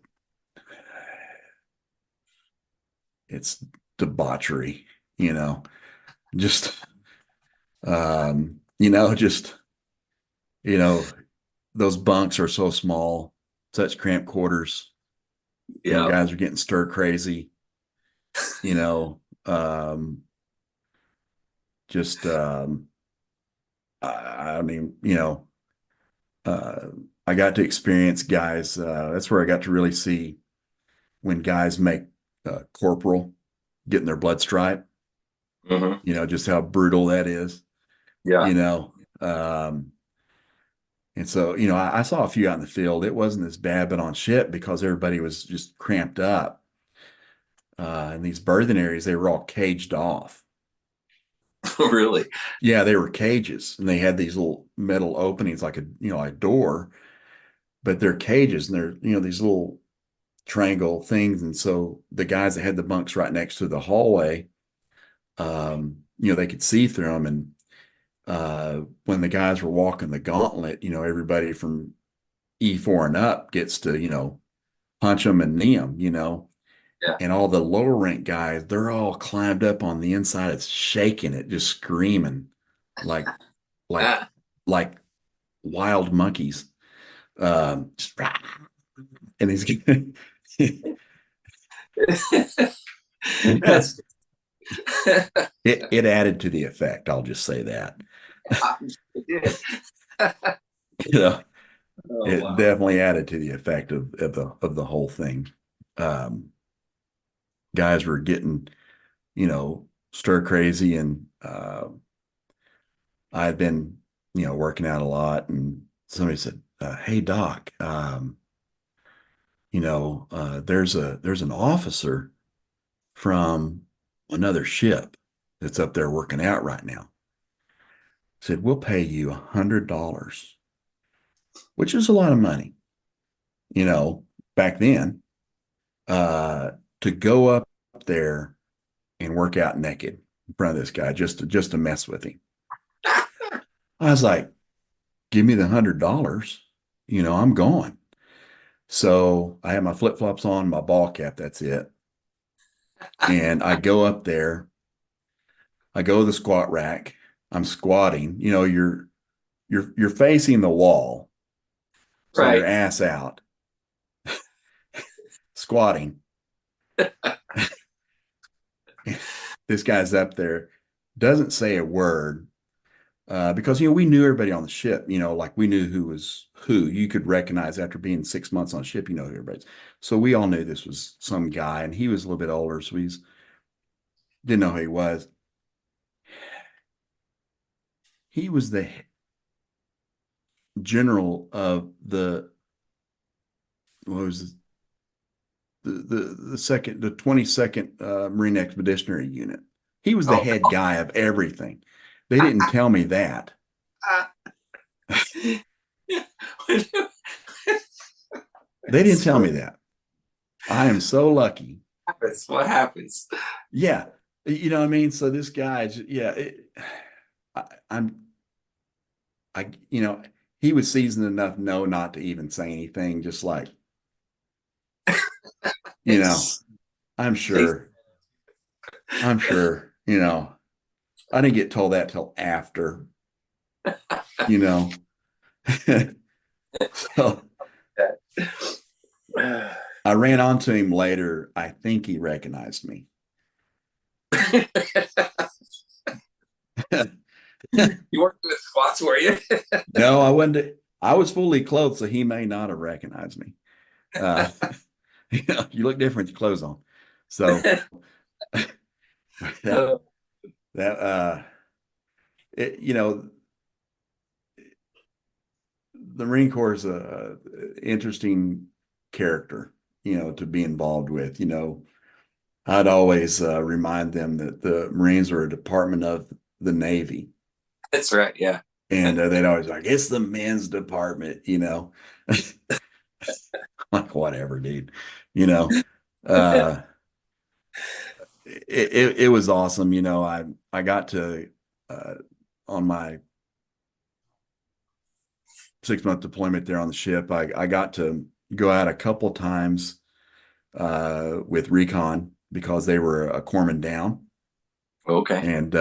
it's debauchery, just, just, you know, those bunks are so small, such cramped quarters. Yeah. Guys are getting stir crazy, you know, um, just, I don't even, uh, I got to experience guys. That's where I got to really see when guys make corporal getting their blood stripe, Hmm. just how brutal that is, Yeah. you know. Um, and so, I saw a few out in the field. It wasn't as bad, but on ship, because everybody was just cramped up. in these berthing areas, they were all caged off. Really? Yeah, they were cages, and they had these little metal openings like a door, but they're cages, and they're these little triangle things. And so the guys that had the bunks right next to the hallway, they could see through them. And when the guys were walking the gauntlet, everybody from E4 and up gets to punch them and knee them, Yeah. and all the lower rank guys, they're all climbed up on the inside. It's shaking it, just screaming like like like wild monkeys. Just, and he's That's it added to the effect. I'll just say that. it did. You know, Oh, it wow. definitely added to the effect of the whole thing. Guys were getting, stir crazy, and I've been, working out a lot, and somebody said, "Hey Doc, there's an officer from another ship that's up there working out right now. Said, we'll pay you $100, which is a lot of money, back then, to go up there and work out naked in front of this guy just to mess with him." I was like, "Give me the $100, I'm going." So I have my flip-flops on, my ball cap, that's it. And I go up there, I go to the squat rack, I'm squatting, you're facing the wall. So Right. your ass out, squatting. This guy's up there, doesn't say a word, because we knew everybody on the ship. Like we knew who was who. You could recognize after being 6 months on ship. Who everybody's. So we all knew this was some guy, and he was a little bit older, so we didn't know who he was. He was the general of the what was it? The 22nd Marine Expeditionary Unit. He was the Oh, head guy of everything. They didn't tell me that. They didn't tell me that. I am so lucky. That's what happens. Yeah. You know what I mean? So this guy, yeah, he was seasoned enough not to even say anything, just like, I'm sure, I didn't get told that till after, so I ran onto him later. I think he recognized me. You weren't doing squats, were you? No, I wasn't. I was fully clothed, so he may not have recognized me. You look different with your clothes on. So the Marine Corps is a interesting character, to be involved with. I'd always remind them that the Marines are a department of the Navy. That's right. Yeah. And they'd always like, it's the men's department, like, whatever, dude, it was awesome. I got to, on my 6-month deployment there on the ship, I got to go out a couple times with recon because they were a corpsman down. Okay. And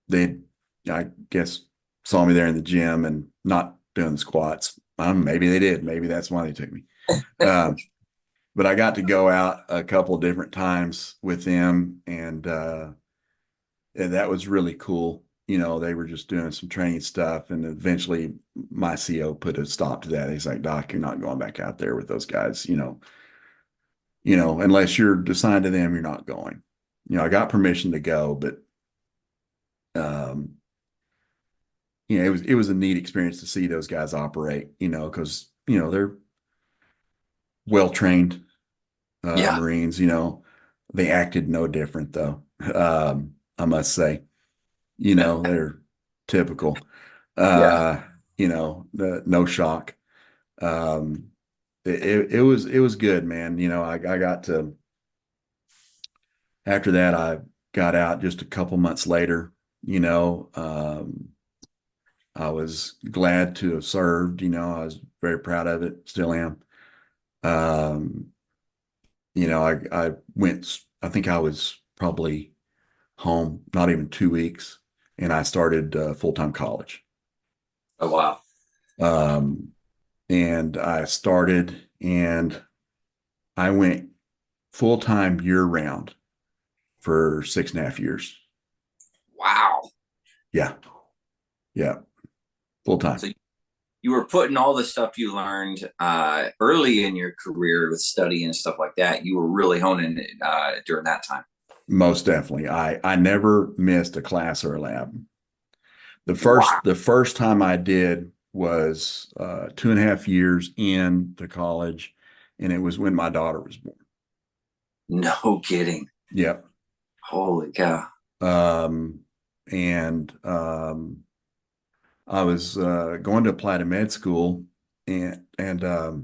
they, I guess, saw me there in the gym and not doing the squats. Maybe they did. Maybe that's why they took me. But I got to go out a couple different times with them, and that was really cool. They were just doing some training stuff, and eventually my CO put a stop to that. He's like, "Doc, you're not going back out there with those guys. Unless you're assigned to them, you're not going." I got permission to go, but it was a neat experience to see those guys operate. Because they're well trained, Yeah. Marines, you know, they acted no different though. I must say, you know, they're typical, Yeah. uh, you know, no shock. Um, it was good, man. You know, I got to, after that, I got out just a couple months later, you know, I was glad to have served, you know, I was very proud of it, still am. Um, you know, I went, I think I was probably home, not even 2 weeks, and I started full-time college. Oh, wow. Um, and I started and I went full-time year round for 6.5 years. Wow. Yeah. Yeah. Full-time. So you were putting all the stuff you learned early in your career with study and stuff like that. You were really honing it during that time. Most definitely. I never missed a class or a lab. Wow. The first time I did was 2.5 years into college, and it was when my daughter was born. No kidding. Yep. Holy cow. Um, and I was going to apply to med school, and a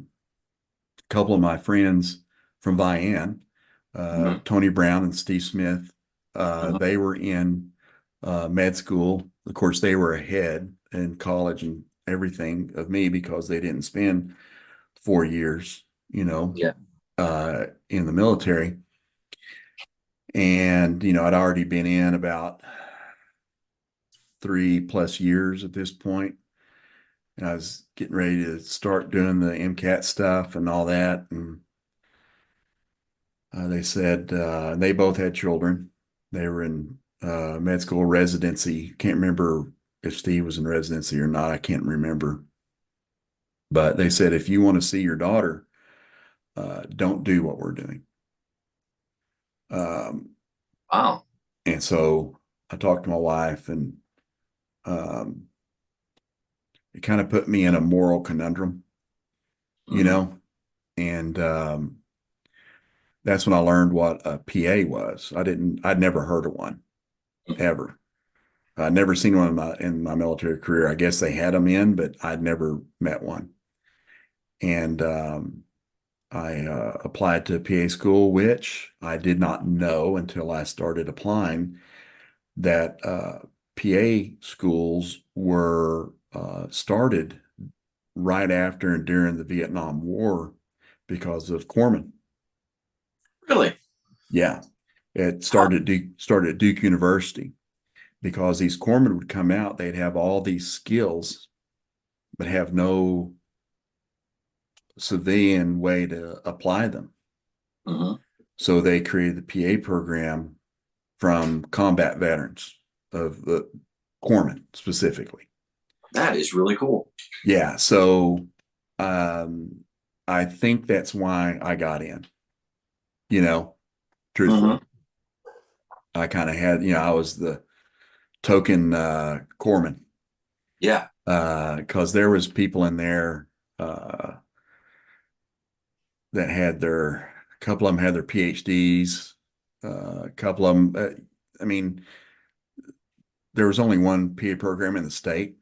couple of my friends from Vian, Mm-hmm. Tony Brown and Steve Smith, Mm-hmm. they were in med school. Of course, they were ahead in college and everything of me because they didn't spend 4 years, you know, Yeah. in the military. And, you know, I'd already been in about 3+ years at this point. And I was getting ready to start doing the MCAT stuff and all that. And they said they both had children. They were in med school residency. Can't remember if Steve was in residency or not. I can't remember. But they said, if you want to see your daughter, don't do what we're doing. Um, Wow. and so I talked to my wife, and um, it kind of put me in a moral conundrum, you Mm-hmm. know, and that's when I learned what a PA was. I'd never heard of one ever. I'd never seen one in my military career. I guess they had them in, but I'd never met one. And I applied to PA school, which I did not know until I started applying that PA schools were started right after and during the Vietnam War because of corpsmen. Really? Yeah, it Huh. started at Duke University because these corpsmen would come out, they'd have all these skills, but have no civilian way to apply them. Mm-hmm. So they created the PA program from combat veterans of the corpsmen specifically. That is really cool. Yeah, so um, I think that's why I got in, you know, truthfully. Mm-hmm. I kind of had, you know, I was the token corpsman Yeah. because there was people in there that had a couple of them had their PhDs, a couple of them, I mean, there was only one PA program in the state,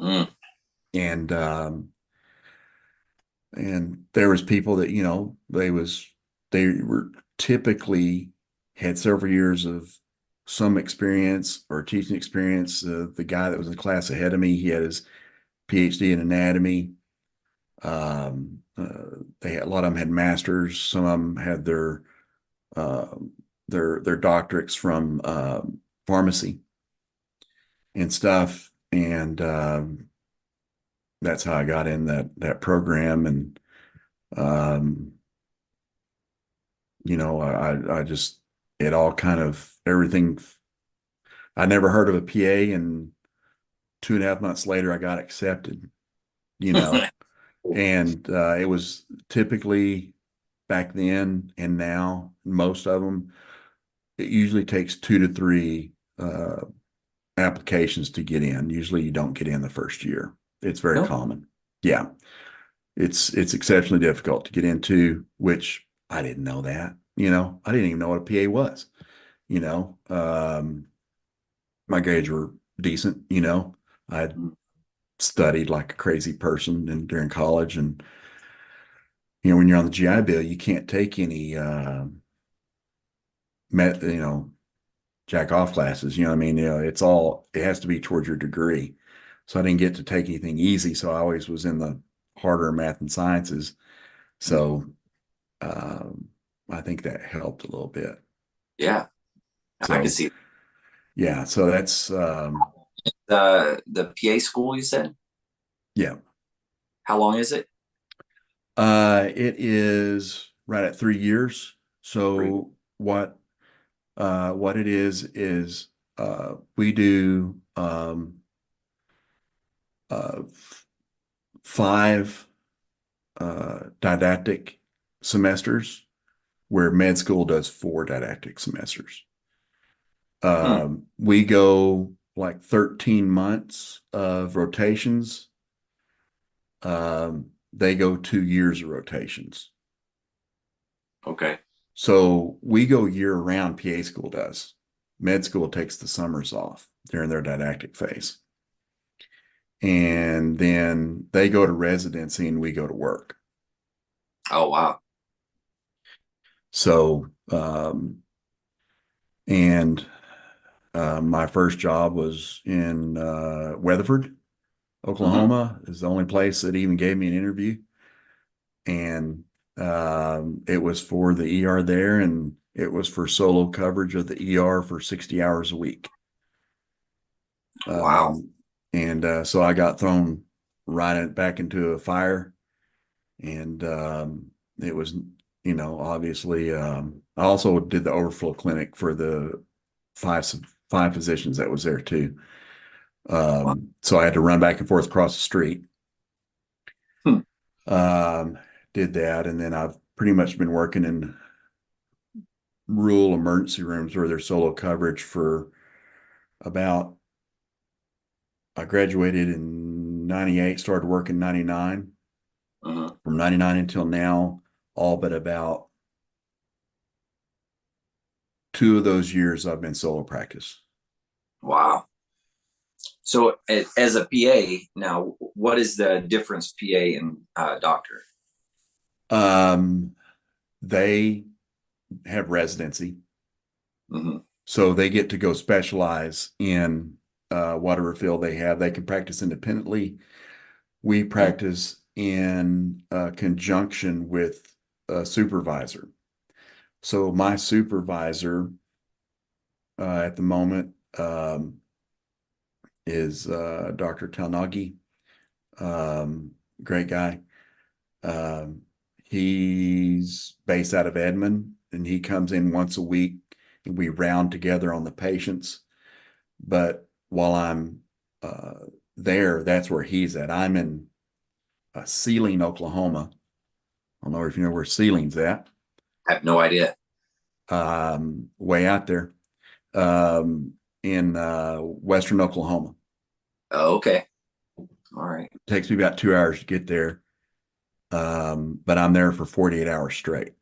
Mm. and there was people that, you know, they were typically had several years of some experience or teaching experience. The guy that was in class ahead of me, he had his PhD in anatomy. They had, a lot of them had masters. Some of them had uh, their doctorates from pharmacy and stuff. And that's how I got in that program. And um, you know, I just, it all kind of everything. I never heard of a PA, and 2.5 months later, I got accepted. You know, and it was typically back then and now most of them. It usually takes 2 to 3 applications to get in. Usually, you don't get in the first year. It's very No. common. Yeah, it's exceptionally difficult to get into, which I didn't know that, I didn't even know what a PA was, you know. My grades were decent, I Mm. studied like a crazy person and during college. And, when you're on the GI Bill, you can't take any, met, jack off classes, what I mean? It has to be towards your degree. So I didn't get to take anything easy. So I always was in the harder math and sciences. So, um, I think that helped a little bit. Yeah, I can So, see yeah, so that's, the PA school you said. yeah. How long is it? It is right at 3 years. Three. So what it is we do uh, five didactic semesters, where med school does four didactic semesters. Hmm. We go like 13 months of rotations. They go 2 years of rotations. Okay. So we go year round, PA school does. Med school takes the summers off during their didactic phase. And then they go to residency and we go to work. Oh wow. So, and my first job was in Weatherford, Hmm. Oklahoma, is the only place that even gave me an interview. And it was for the ER there, and it was for solo coverage of the ER for 60 hours a week. Wow. And so I got thrown right back into a fire, and it was, obviously, I also did the overflow clinic for the five five physicians that was there too. Wow. So I had to run back and forth across the street. Hmm. Um, did that, and then I've pretty much been working in rural emergency rooms where there's solo coverage for about, I graduated in 98, started working in 99. Hmm. From 99 until now, all but about 2 of those years I've been solo practice. Wow. So as a PA now, what is the difference PA and doctor? Um, they have residency, Hmm. so they get to go specialize in whatever field they have. They can practice independently. We practice in conjunction with a supervisor. So my supervisor at the moment is Dr. Talnagi. Great guy. Um, he's based out of Edmond, and he comes in once a week, and we round together on the patients. But while I'm uh, there, that's where he's at. I'm in Sealing, Oklahoma. I don't know if you know where Sealing's at. I have no idea. Way out there in western Oklahoma. Oh, okay. All right. It takes me about 2 hours to get there, but I'm there for 48 hours straight.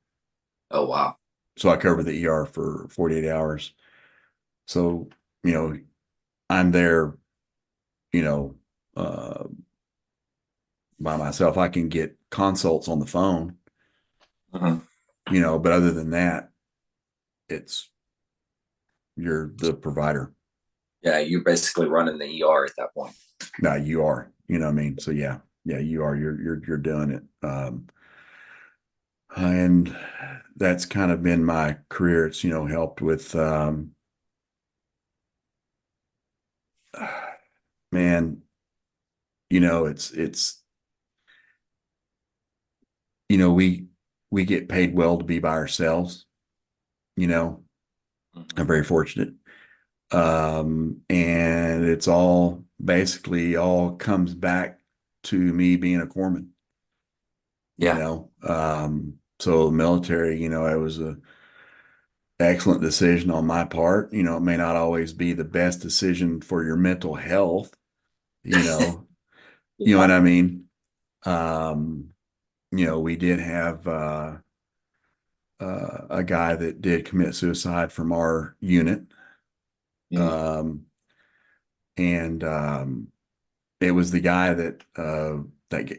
Oh wow. So I cover the ER for 48 hours. So, you know, I'm there, you know, uh, by myself. I can get consults on the phone, Hmm. but other than that, it's you're the provider. Yeah, you're basically running the ER at that point. No, you are, what I mean? So yeah, you are, you're doing it. And that's kind of been my career. It's, helped with, man, it's, we get paid well to be by ourselves, you know, Hmm. I'm very fortunate. And it's all basically all comes back to me being a corpsman, Yeah. so the military, it was a excellent decision on my part. It may not always be the best decision for your mental health, you know, you know Yeah. what I mean? Um, we did have, a guy that did commit suicide from our unit. Mm. And it was the guy that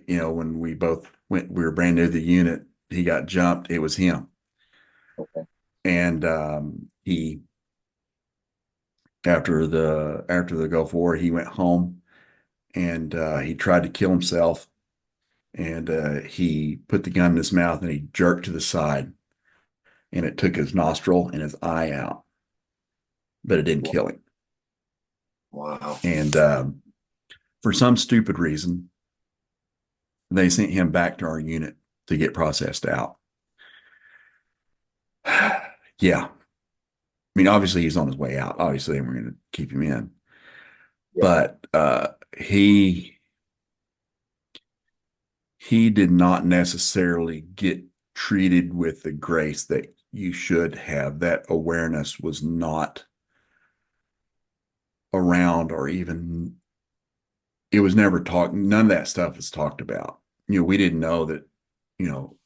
when we both we were brand new to the unit, he got jumped. It was him. Okay. And he after the Gulf War, he went home and he tried to kill himself. And he put the gun in his mouth and he jerked to the side, and it took his nostril and his eye out, but it didn't kill him. Wow. And for some stupid reason, they sent him back to our unit to get processed out. Yeah. I mean, obviously he's on his way out. Obviously, we're going to keep him in. Yeah. But he did not necessarily get treated with the grace that you should have. That awareness was not around, or even it was never talked. None of that stuff is talked about. We didn't know that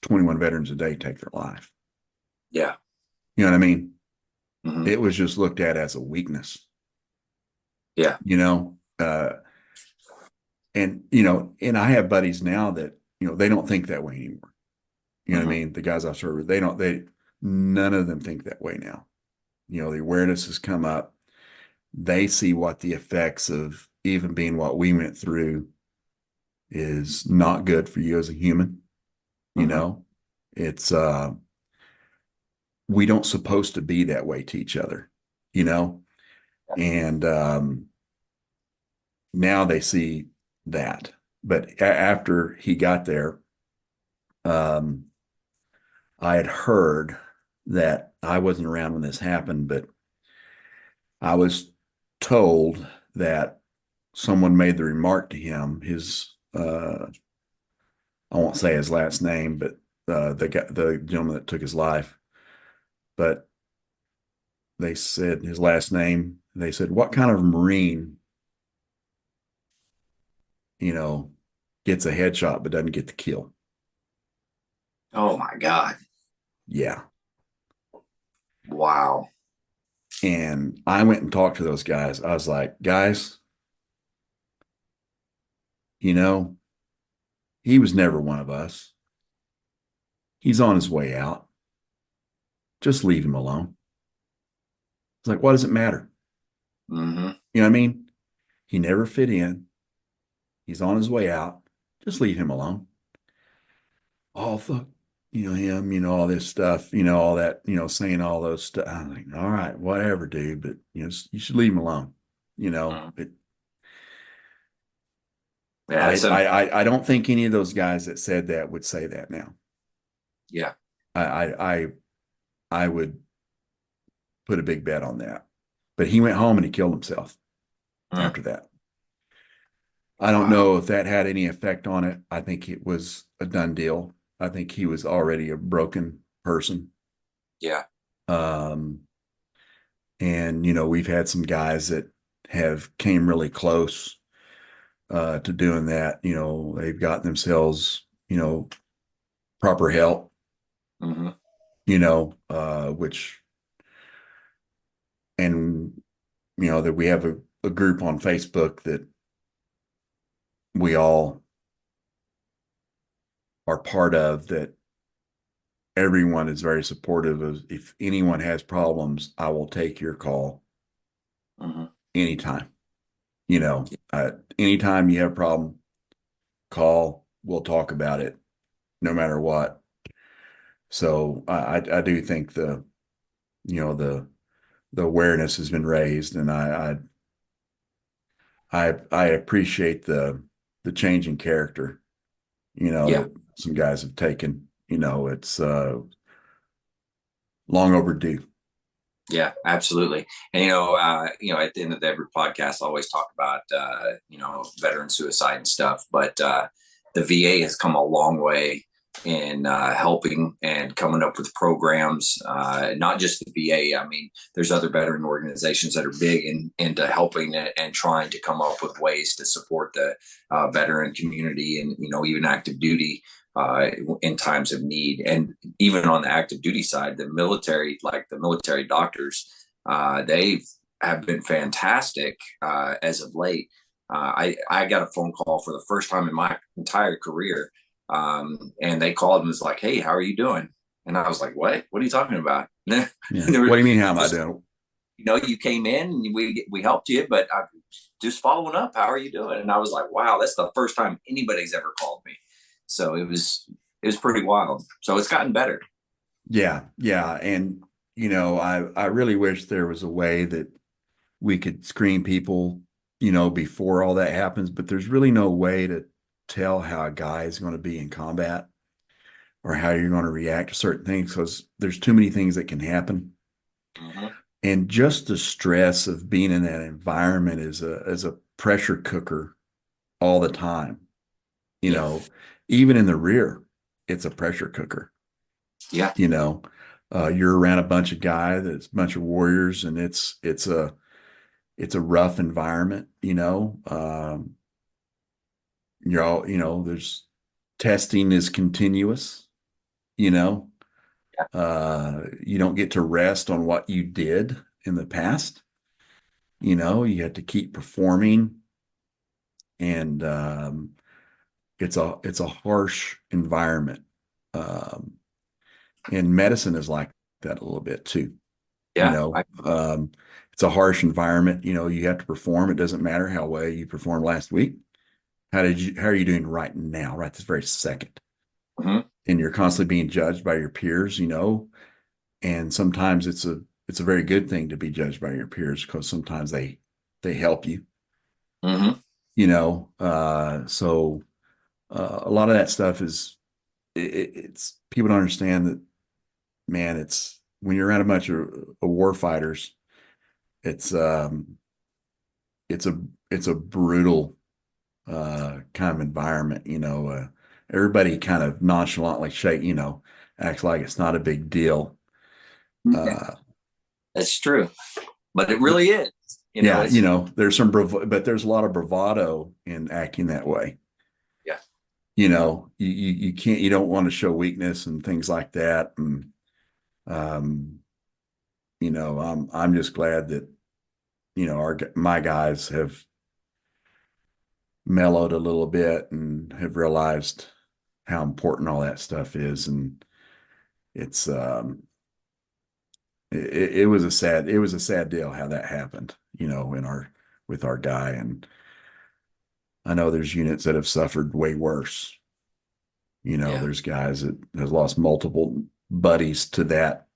21 veterans a day take their life. Yeah. You know what I mean? Mm-hmm. It was just looked at as a weakness. Yeah. And I have buddies now that they don't think that way anymore. You know what I mean? The guys I've served with, none of them think that way now. The awareness has come up. They see what the effects of even being what we went through is not good for you as a human. It's we don't supposed to be that way to each other, and now they see that. But after he got there, I had heard that, I wasn't around when this happened, but I was told that someone made the remark to him, I won't say his last name, but the gentleman that took his life, but they said his last name. They said, "What kind of Marine, gets a headshot but doesn't get the kill?" Oh my God. Yeah. Wow. And I went and talked to those guys. I was like, guys, he was never one of us. He's on his way out. Just leave him alone. It's like, what does it matter? Mm-hmm. You know what I mean? He never fit in. He's on his way out. Just leave him alone. Oh, fuck, him, all this stuff, all that, saying all those stuff. I'm like, all right, whatever, dude, but, you should leave him alone. Mm-hmm. I don't think any of those guys that said that would say that now. Yeah. I would put a big bet on that. But he went home and he killed himself after that. I don't know if that had any effect on it. I think it was a done deal. I think he was already a broken person. Yeah. And we've had some guys that have came really close to doing that. They've gotten themselves, proper help. Mm-hmm. Which, and that we have a group on Facebook that we all are part of, that everyone is very supportive of. If anyone has problems, I will take your call anytime. Anytime you have a problem, call, we'll talk about it no matter what. So I do think the awareness has been raised, and I appreciate the change in character, that some guys have taken. It's long overdue. Yeah, absolutely. And at the end of every podcast, I always talk about veteran suicide and stuff. But the VA has come a long way in helping and coming up with programs. Not just the VA. I mean, there's other veteran organizations that are big into helping and trying to come up with ways to support the veteran community and even active duty. in times of need. And even on the active duty side, the military, like the military doctors, they have been fantastic as of late. I got a phone call for the first time in my entire career, and they called and was like, "Hey, how are you doing?" And I was like, "What? What are you talking about?" Yeah. What do you mean? How am I doing? You came in and we helped you, but I just following up. How are you doing? And I was like, wow, that's the first time anybody's ever called me. So it was pretty wild. So it's gotten better. Yeah, yeah, and I really wish there was a way that we could screen people, before all that happens, but there's really no way to tell how a guy is going to be in combat or how you're going to react to certain things because there's too many things that can happen. Mm-hmm. And just the stress of being in that environment is a pressure cooker all the time. Yeah. Even in the rear, it's a pressure cooker. Yeah. You're around a bunch of guys, that's a bunch of warriors, and it's a rough environment. You're all, there's testing is continuous. You know, you don't get to rest on what you did in the past. You have to keep performing, and it's a harsh environment. Um, and medicine is like that a little bit too. You Yeah. know, um, it's a harsh environment. You have to perform. It doesn't matter how well you performed last week. How are you doing right now, right this very second? Mm-hmm. And you're constantly being judged by your peers, and sometimes it's a very good thing to be judged by your peers because sometimes they help you, Mm-hmm. so a lot of that stuff is it's people don't understand that, man. It's when you're around a bunch of war fighters, it's it's a it's a brutal kind of environment. Everybody kind of nonchalantly acts like it's not a big deal. Yeah, uh that's true. But it really is. yeah, It's there's but there's a lot of bravado in acting that way. yeah. You can't, you don't want to show weakness and things like that. And um I'm just glad that my guys have mellowed a little bit and have realized how important all that stuff is. And it's it was a sad deal how that happened, in our with our guy. And I know there's units that have suffered way worse. Yeah. There's guys that have lost multiple buddies to that.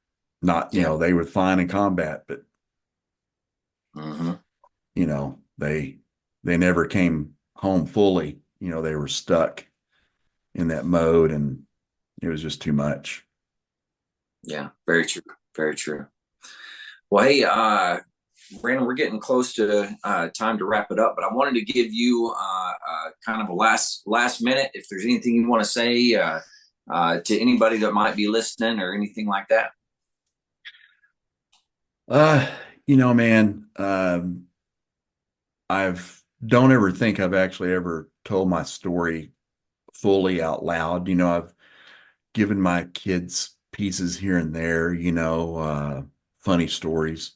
Not, Yeah. they were fine in combat, but Mm-hmm. they never came home fully. They were stuck in that mode, and it was just too much. Yeah. Very true. Very true. Well, hey, Brandon, we're getting close to time to wrap it up, but I wanted to give you kind of a last minute. If there's anything you want to say to anybody that might be listening or anything like that. Uh, man, I've don't ever think I've actually ever told my story fully out loud. I've given my kids pieces here and there, funny stories,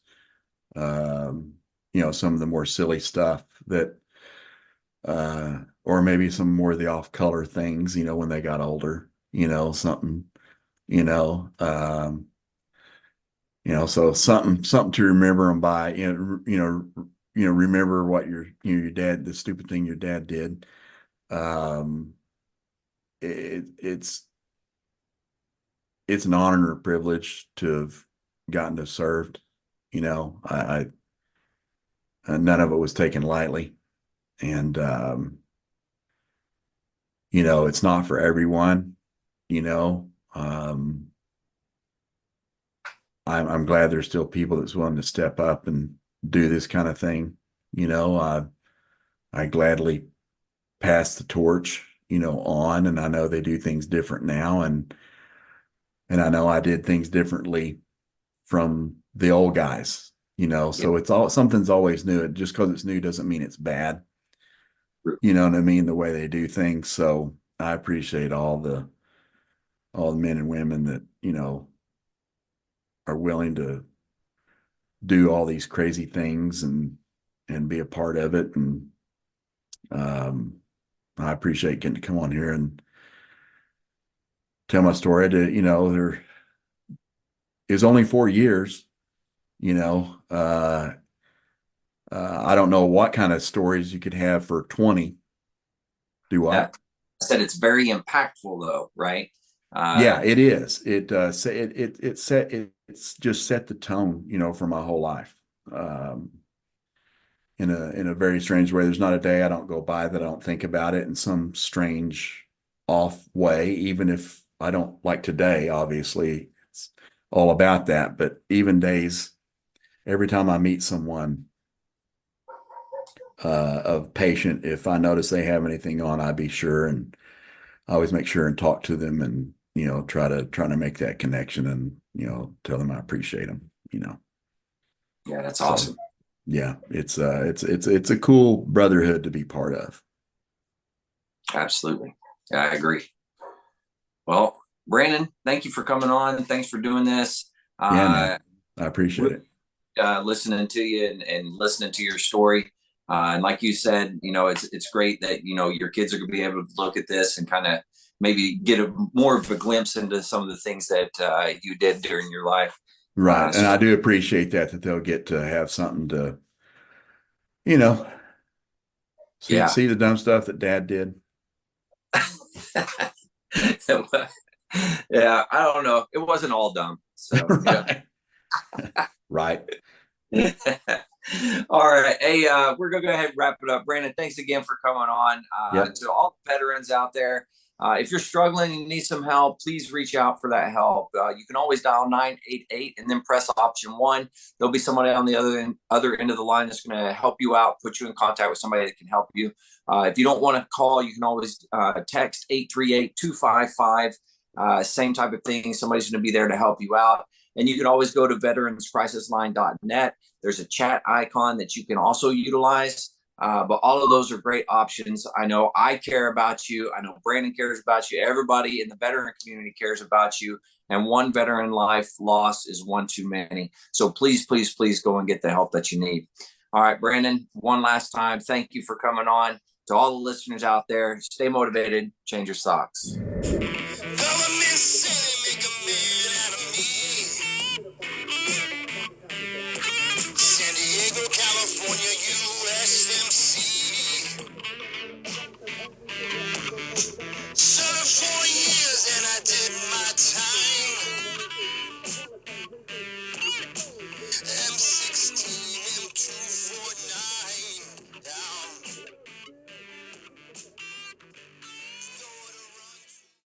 some of the more silly stuff that, or maybe some more of the off color things, when they got older, something, you know, um, so something to remember them by, remember what your dad, the stupid thing your dad did. Um, it's an honor and a privilege to have gotten to served. None of it was taken lightly, and it's not for everyone. You know, um, I'm glad there's still people that's willing to step up and do this kind of thing. I gladly pass the torch, on, and I know they do things different now, and I know I did things differently from the old guys. So it's all something's always new. Just because it's new doesn't mean it's bad. You know what I mean? The way they do things. So I appreciate all all the men and women that, are willing to do all these crazy things and be a part of it. And I appreciate getting to come on here and tell my story. There is only 4 years, I don't know what kind of stories you could have for 20. Do I? Yeah. I said it's very impactful though, right? Yeah, it is. It's just set the tone, for my whole life. In a very strange way. There's not a day I don't go by that I don't think about it in some strange off way, even if I don't like today, obviously it's all about that. But even days, every time I meet someone of patient, if I notice they have anything on, I be sure and I always make sure and talk to them and, try to make that connection and, tell them I appreciate them, Yeah, that's So, awesome. yeah, it's a cool brotherhood to be part of. Absolutely. Yeah, I agree. Well, Brandon, thank you for coming on. Thanks for doing this. Yeah, man, I appreciate it. Listening to you and listening to your story. And like you said, it's great that, your kids are going to be able to look at this and kind of maybe get more of a glimpse into some of the things that you did during your life. Right. And So I do appreciate that they'll get to have something to, you know, yeah. see the dumb stuff that dad did. Yeah, I don't know. It wasn't all dumb. So Right. Right. All right. Hey, we're gonna go ahead and wrap it up. Brandon, thanks again for coming on. Yep. To all the veterans out there, if you're struggling and you need some help, please reach out for that help. You can always dial 988 and then press option 1. There'll be somebody on the other end of the line that's going to help you out, put you in contact with somebody that can help you. If you don't want to call, you can always text 838-255. Same type of thing. Somebody's going to be there to help you out. And you can always go to veteranscrisisline.net. There's a chat icon that you can also utilize. But all of those are great options. I know I care about you. I know Brandon cares about you. Everybody in the veteran community cares about you. And one veteran life lost is one too many. So please, please, please go and get the help that you need. All right, Brandon, one last time, thank you for coming on. To all the listeners out there, stay motivated, change your socks.